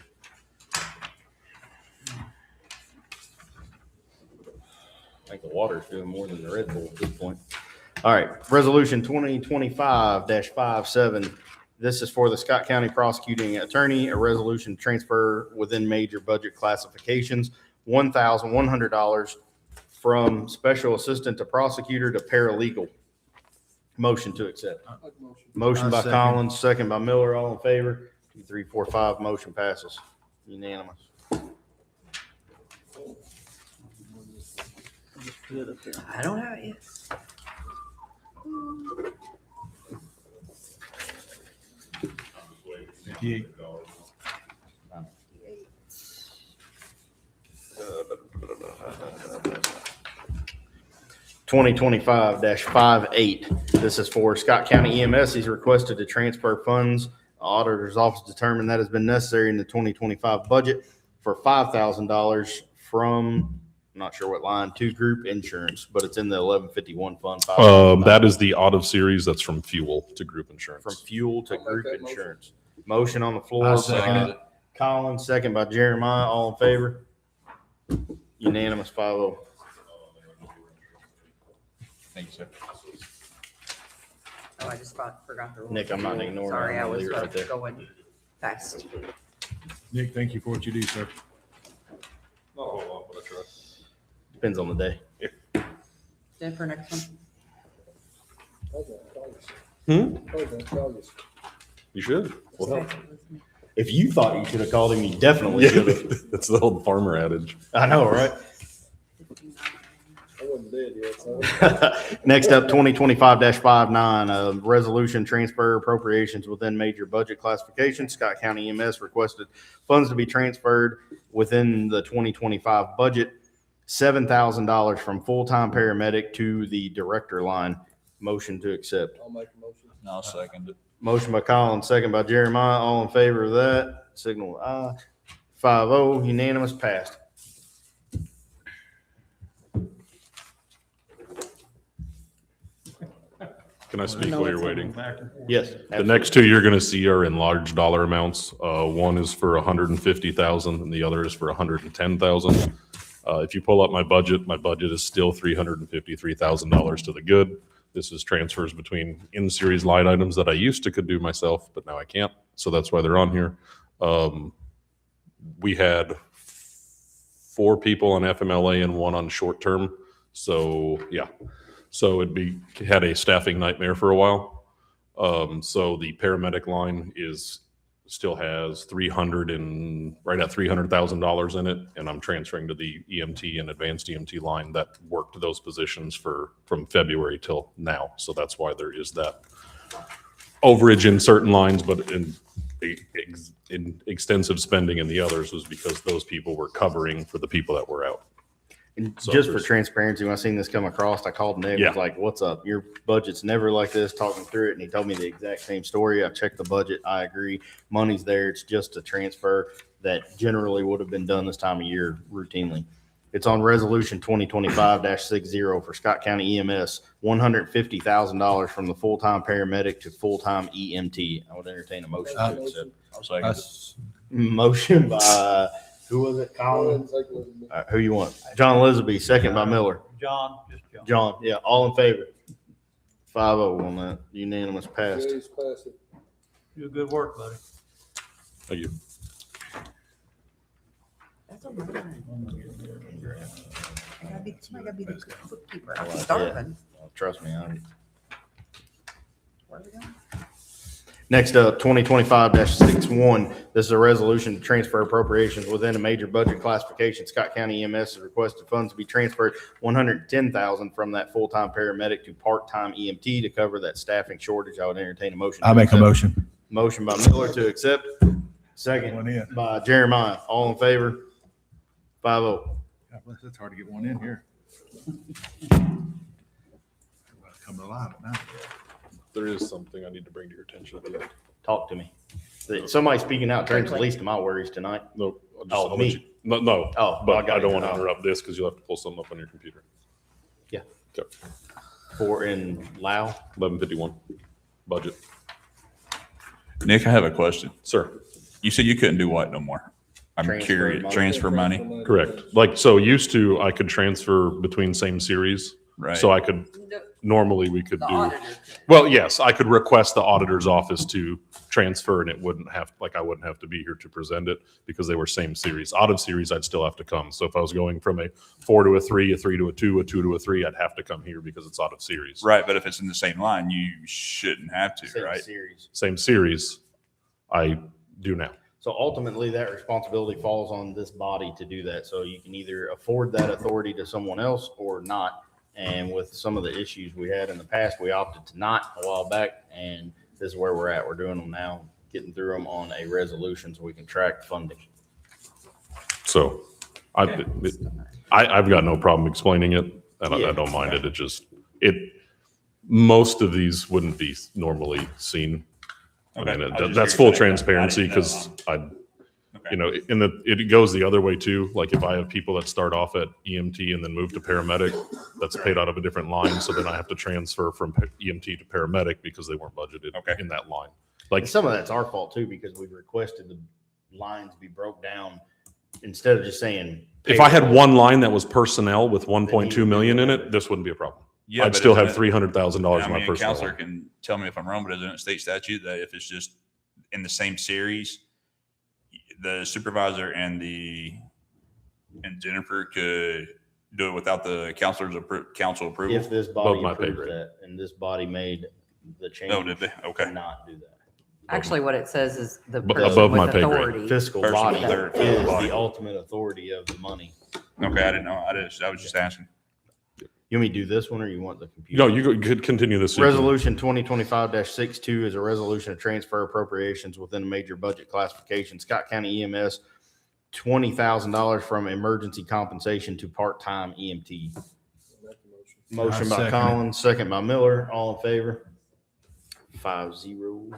I think the water's doing more than the Red Bull at this point. All right, resolution 2025-57. This is for the Scott County Prosecuting Attorney, a resolution transfer within major budget classifications, $1,100 from special assistant to prosecutor to paralegal. Motion to accept. Motion by Second. Collins, second by Miller. All in favor? 2, 3, 4, 5. Motion passes. Unanimous. I don't have it yet. $58. Twenty 2025-58. This is for Scott County EMS. He's requested to transfer funds. Auditor's office determined that has been necessary in the 2025 budget for $5,000 from, I'm not sure what line, to group insurance, but it's in the 1151 fund. That is the auto series. That's from fuel to group insurance. From fuel to I'll make group that motion. insurance. Motion on the floor. I second by Collins, second by Jeremiah. All in favor? Unanimous 5-0. Thank you, sir. Oh, I just forgot the rule. Nick, I'm not ignoring. Sorry, I I'm gonna was leave it right there. going fast. Nick, thank you for what you do, sir. Not a whole lot, but I try. Depends on the day. Jennifer, next one. You should. Well, If you thought you should have called him, you definitely should have. yeah, that's the old farmer adage. I know, right? I wasn't dead yet, so. Next up, 2025-59, resolution transfer appropriations within major budget classifications. Scott County EMS requested funds to be transferred within the 2025 budget, $7,000 from full-time paramedic to the director line. Motion to accept. I'll make a motion. I'll second it. Motion by Collins, second by Jeremiah. All in favor of that, signal with aye. 5-0, unanimous, passed. Can I speak while you're waiting? Yes. The next two you're going to see are in large dollar amounts. One is for 150,000 and the other is for 110,000. If you pull up my budget is still $353,000 to the good. This is transfers between in-series line items that I used to could do myself, but now I can't. So that's why they're on here. We had 4 people on FMLA and 1 on short term. So yeah. So had a staffing nightmare for a while. So the paramedic line is still has right at $300,000 in it, and I'm transferring to the EMT and advanced EMT line that worked those positions from February till now. So that's why there is that overage in certain lines, but in extensive spending in the others was because those people were covering for the people that were out. And So just for there's- transparency, when I seen this come across, I called Nick, Yeah. was like, what's up? Your budget's never like this, talking through it. And he told me the exact same story. I checked the budget. I agree. Money's there. It's just a transfer that generally would have been done this time of year routinely. It's on resolution 2025-60 for Scott County EMS, $150,000 from the full-time paramedic to full-time EMT. I would entertain a motion to accept. I'll second it. That's- Motion by, who was it? Colin? Who you want? John Elizabeth, second by Miller. John, just John. John, yeah, all in favor? 5-0 on that, unanimous passed. Do good work, buddy. Thank you. That's all right. Somebody gotta be the bookkeeper. I'm Yeah. starving. Trust me, Where are we going? Next up, 2025-61. This is a resolution to transfer appropriations within a major budget classification. Scott County EMS has requested funds to be transferred $110,000 from that full-time paramedic to part-time EMT to cover that staffing shortage. I would entertain a motion. I to make a accept. motion. Motion by Miller to accept. One Second in. by Jeremiah. All in favor? 5-0. God bless, it's hard to get one in here. Coming alive at night. There is something I need to bring to your attention. Talk to me. Somebody speaking out turns the least of my worries tonight. No, Oh, me. No, Oh, I but got I don't it. want to interrupt this because you'll have to pull something up on your computer. Yeah. Okay. For in Lao. 1151 budget. Nick, I have a question. Sir, You said you couldn't do what no more? I'm Transfer curious. money. Transfer money? correct. Like, so used to, I could transfer between same series. Right. So I could, normally we could The do, auditor. well, yes, I could request the auditor's office to transfer and it wouldn't have, like, I wouldn't have to be here to present it because they were same series. Out of series, I'd still have to come. So if I was going from a 4 to a 3, a 3 to a 2, a 2 to a 3, I'd have to come here because it's out of series. Right, but if it's in the same line, you shouldn't have to, Same right? series. Same series, I do now. So ultimately, that responsibility falls on this body to do that. So you can either afford that authority to someone else or not. And with some of the issues we had in the past, we opted to not a while back. And this is where we're at. We're doing them now, getting through them on a resolution so we can track funding. So I've got no problem explaining it. And I don't mind it. It just, most of these wouldn't be normally seen. I Okay. mean, I was just that's curious. full I didn't transparency know. because Okay. you know, it goes the other way too. Like if I have people that start off at EMT and then move to paramedic, that's paid out of a different line. So then I have to transfer from EMT to paramedic because they weren't budgeted Okay. in that line. Like Like, some of that's our fault too, because we requested the lines be broke down instead of just saying. if I had one line that was personnel with 1.2 million in it, this wouldn't be a problem. Yeah, I'd but still isn't have it- $300,000 I in my mean, a personnel counselor line. can tell me if I'm wrong, but isn't it state statute that if it's just in the same series, the supervisor and Jennifer could do it without the council approval? If this body my pay approved grade. that and this body made the change. Oh, did they? Okay. to not do that. Actually, what it says is the Above person my with pay grade. authority. Fiscal Personal body third is body. the ultimate authority of the money. Okay, I didn't know. I was just asking. You want me to do this one or you want the computer? No, you could continue this. so you can- Resolution 2025-62 is a resolution to transfer appropriations within a major budget classification. Scott County EMS, $20,000 from emergency compensation to part-time EMT. Motion by second it. Collins, second by Miller. All in favor? 5-0.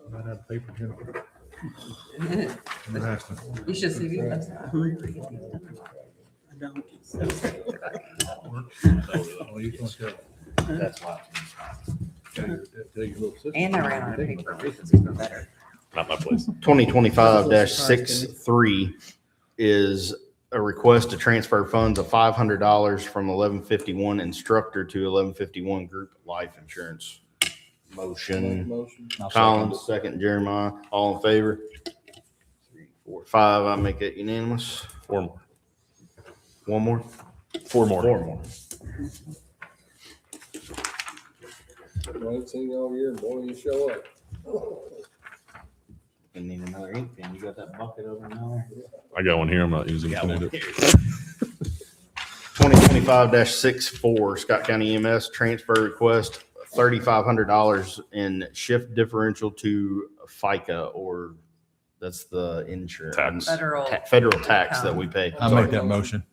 Right out of paper, Jennifer. Interesting. You should see me. That's not hungry. I don't. Oh, you can tell. That's why. Tell your little sister. And I ran out of paper. It's even better. Not my place. 2025-63 is a request to transfer funds of $500 from 1151 instructor to 1151 group life insurance. Motion. Collins, second Jeremiah. All in favor? 3, 4, 5. I make it unanimous. 4 more. One more? 4 more. 4 more. I ain't seen you all year, boy, you show up. You need another ink pen. You got that bucket over now? I got one here. I'm not using. Got Can I one do it? here. 2025-64 Scott County EMS transfer request, $3,500 in shift differential to FICA, or that's the insurance. Tax. Federal tax that we pay. I'll make that motion.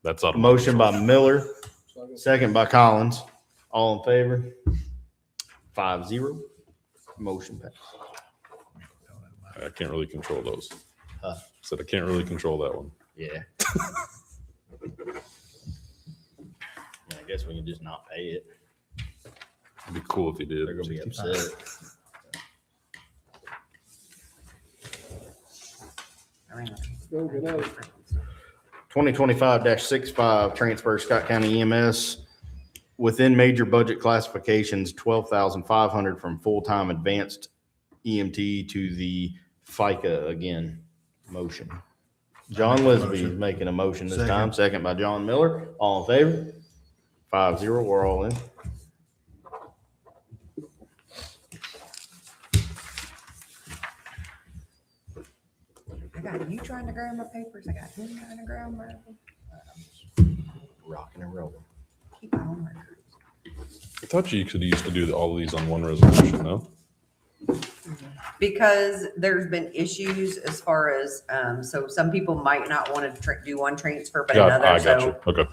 That's out of Motion by Miller, second by Collins. All in favor? 5-0. Motion passed. I can't really control those. Huh. Said I can't really control that one. Yeah. I guess we can just not pay it. It'd be cool if you did. They're gonna be upset. 2025-65 transfer Scott County EMS within major budget classifications, 12,500 from full-time advanced EMT to the FICA again. Motion. John Lisby is making a motion this time, second by John Miller. All in favor? 5-0, we're all in. I got you trying to grab my papers. I got him trying to grab my. Rocking and rolling. Keep it on record. I thought you could used to do all of these on one resolution, no? Because there's been issues as far as, so some people might not want to do one transfer, but another, I got you. so. Okay.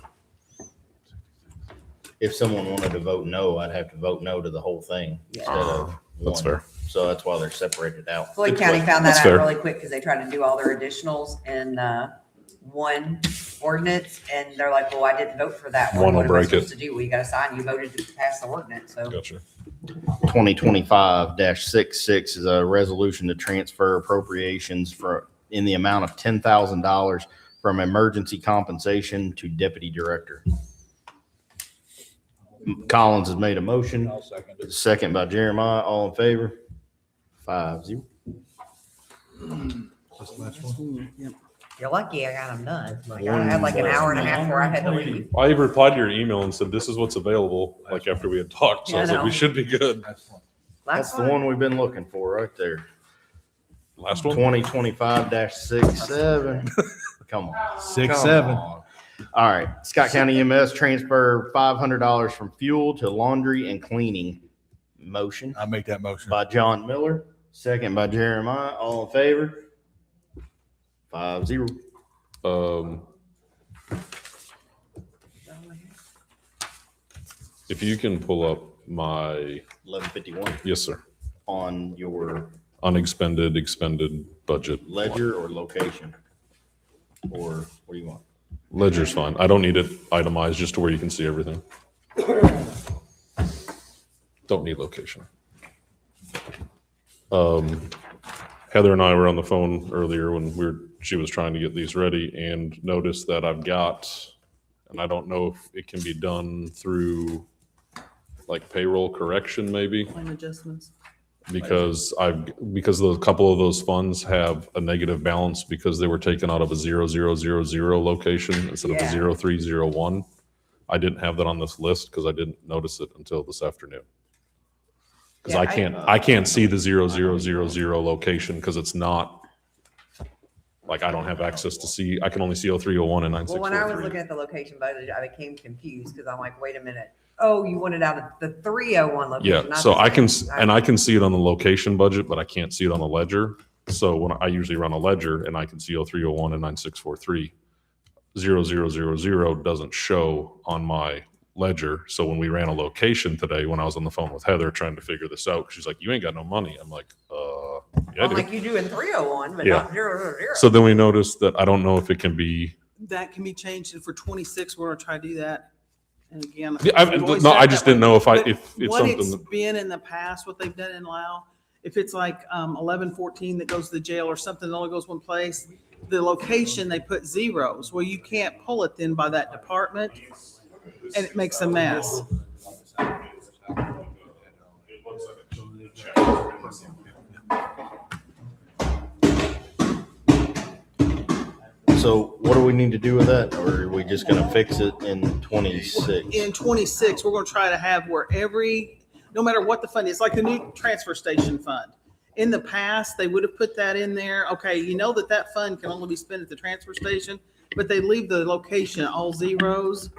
If someone wanted to vote no, I'd have to vote no to the whole thing instead of That's one. fair. So that's why they're separated out. Floyd County found that That's out fair. really quick because they tried to do all their additionals in one ordinance, and they're like, well, I didn't vote for that One will What am I break it. supposed to do? Well, you got to sign, you voted to pass the ordinance, so. Gotcha. 2025-66 is a resolution to transfer appropriations in the amount of $10,000 from emergency compensation to deputy director. Collins has made a motion. I'll second it. Second by Jeremiah. All in favor? 5-0. That's the last one. You're lucky I got them done. Like, I had like an hour and a half where I had to leave. I even replied to your email and said, this is what's available, like after we had talked. So I was Yeah, I like, we know. should be good. That's Last the one we've been looking for right there. Last one? 2025-67. Come on. 6-7. All right. Scott County EMS transfer $500 from fuel to laundry and cleaning. Motion I'll make that motion. by John Miller, second by Jeremiah. All in favor? 5-0. If you can pull up my, 1151 yes, sir, on your unexpended, expended budget. ledger or location? Or what do you want? Ledger's fine. I don't need it itemized, just to where you can see everything. Don't need location. Heather and I were on the phone earlier when she was trying to get these ready and noticed that I've got, and I don't know if it can be done through like payroll correction maybe, Line adjustments. because a couple of those funds have a negative balance because they were taken out of a 0000 location instead of a Yeah. 0301. I didn't have that on this list because I didn't notice it until this afternoon. Because Yeah, I can't see the 0000 location because it's not, like, I don't have access to see, I can only see 0301 and Well, when I was 9643. looking at the location budget, I became confused because I'm like, wait a minute. Oh, you want it out of the 301 location. Yeah, not so the I can, same- and I can see it on the location budget, but I can't see it on the ledger. So when I usually run a ledger and I can see 0301 and 9643, 0000 doesn't show on my ledger. So when we ran a location today, when I was on the phone with Heather trying to figure this out, she's like, you ain't got no money. I'm like, yeah, I I'm do. like, you do in 301, but Yeah. not 000. So then we noticed that I don't know if it can be, That can be changed, and for 26, we're gonna try to do that. And again. yeah, we've always no, done I it just that way. didn't know if But if what it's something, been in the past, what they've done in Lao, if it's like 1114 that goes to the jail or something that only goes one place, the location, they put zeros. Well, you can't pull it then by that department, and it makes a mess. So what are we we need to do with that, or are we just gonna fix it in 26? In 26, we're going to try to have where no matter what the fund is, like the new transfer station fund. In the past, they would have put that in there. Okay, you know that fund can only be spent at the transfer station, but they leave the location all zeros.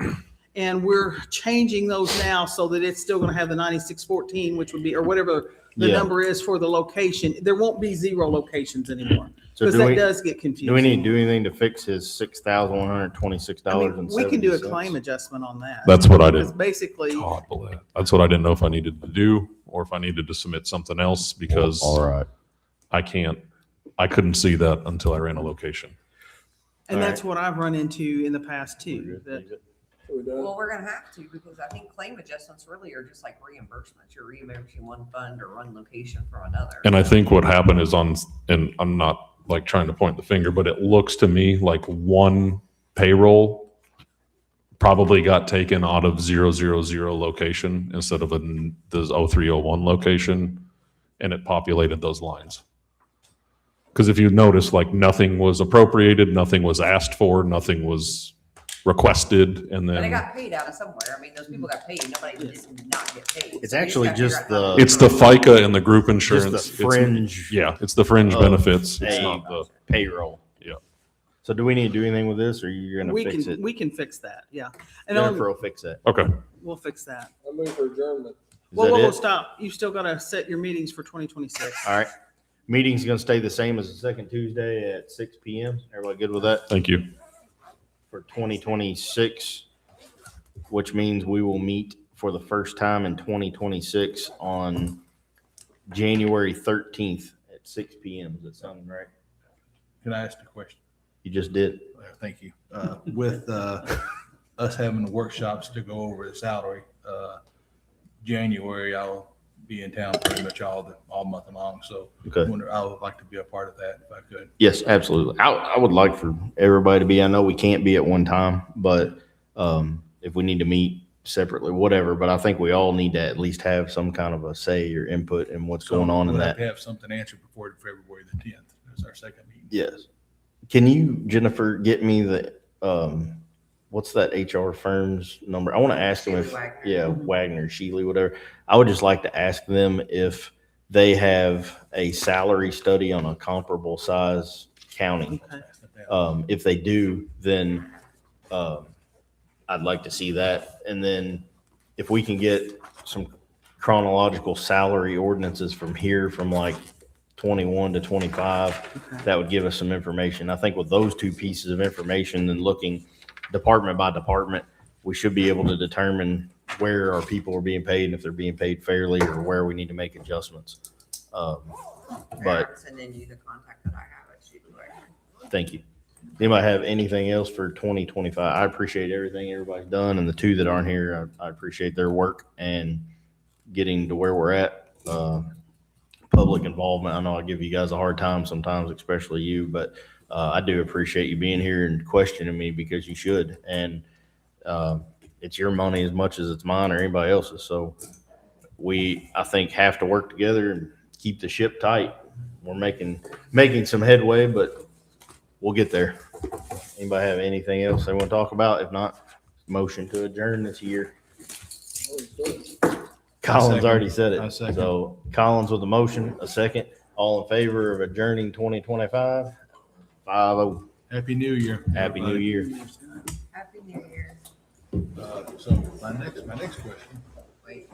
And we're changing those now so that it's still going to have the 9614, which would be, or whatever the Yeah. number is for the location. There won't be zero locations anymore. So Because do that we, does get confusing. do we need to do anything to fix his $6,126 I mean, and we can do a claim adjustment on that. That's what I did. Because basically, God bless. That's what I didn't know if I needed to do or if I needed to submit something else because right. I couldn't see that until I ran a location. and All that's what I've run into in the past too. That We done? Well, we're gonna have to, because I think claim adjustments really are just like reimbursements. You're reimbursing one fund or one location from another. And I think what happened is and I'm not like trying to point the finger, but it looks to me like one payroll probably got taken out of 000 location instead of the 0301 location, and it populated those lines. Because if you notice, like nothing was appropriated, nothing was asked for, nothing was requested, and But it then got paid out of somewhere. I mean, those people got paid. Nobody did not get paid. It's So we actually gotta figure just out how to- it's the FICA and the group insurance. Just the It's- fringe Yeah, it's the fringe of benefits. It's a not the, payroll. Yeah. So do we need to do anything with this, or you're gonna we fix can, it? we can fix that. Yeah. And Jennifer will fix that. okay. we'll fix that. I move for adjournment. Is Well, that we'll it? stop. You still got to set your meetings for 2026. All right. Meeting's gonna stay the same as the second Tuesday at 6 PM. Everybody good with that? Thank you. For 2026, which means we will meet for the first time in 2026 on January 13th at 6 PM. Does that sound right? Can I ask a question? You just did. Thank you. With us having the workshops to go over the salary, January, I'll be in town pretty much all month long. So Okay. I would like to be a part of that if I could. Yes, absolutely. I would like for everybody to be. I know we can't be at one time, but if we need to meet separately, whatever. But I think we all need to at least have some kind of a say or input in what's going on in We'll have that. to have something answered before February the 10th. That's our second meeting. Yes. Can you, Jennifer, get me the, what's that HR firm's number? I want to ask them if, Shealy Wagner. yeah, Wagner, Shealy, whatever. I would just like to ask them if they have a salary study on a comparable size county. Okay. If they do, then, I'd like to see that. And then if we can get some chronological salary ordinances from here, from like 21 to 25, that would give us some information. I think with those two pieces of information and looking department by department, we should be able to determine where our people are being paid and if they're being paid fairly or where we need to make adjustments. But I'm sending you the contact that I have at Shealy Wagner. thank you. Anybody have anything else for 2025? I appreciate everything everybody's done, and the two that aren't here, I appreciate their work and getting to where we're at. Public involvement. I know I give you guys a hard time sometimes, especially you, but I do appreciate you being here and questioning me, because you should. And it's your money as much as it's mine or anybody else's. So we, I think, have to work together and keep the ship tight. We're making some headway, but we'll get there. Anybody have anything else they want to talk about? If not, motion to adjourn this year. Collins second. already said I it. second. So Collins with a motion, a second. All in favor of adjourning 2025? 5-0. Happy New Year. Happy New everybody. Year. Happy New Year. So my next question, Wait.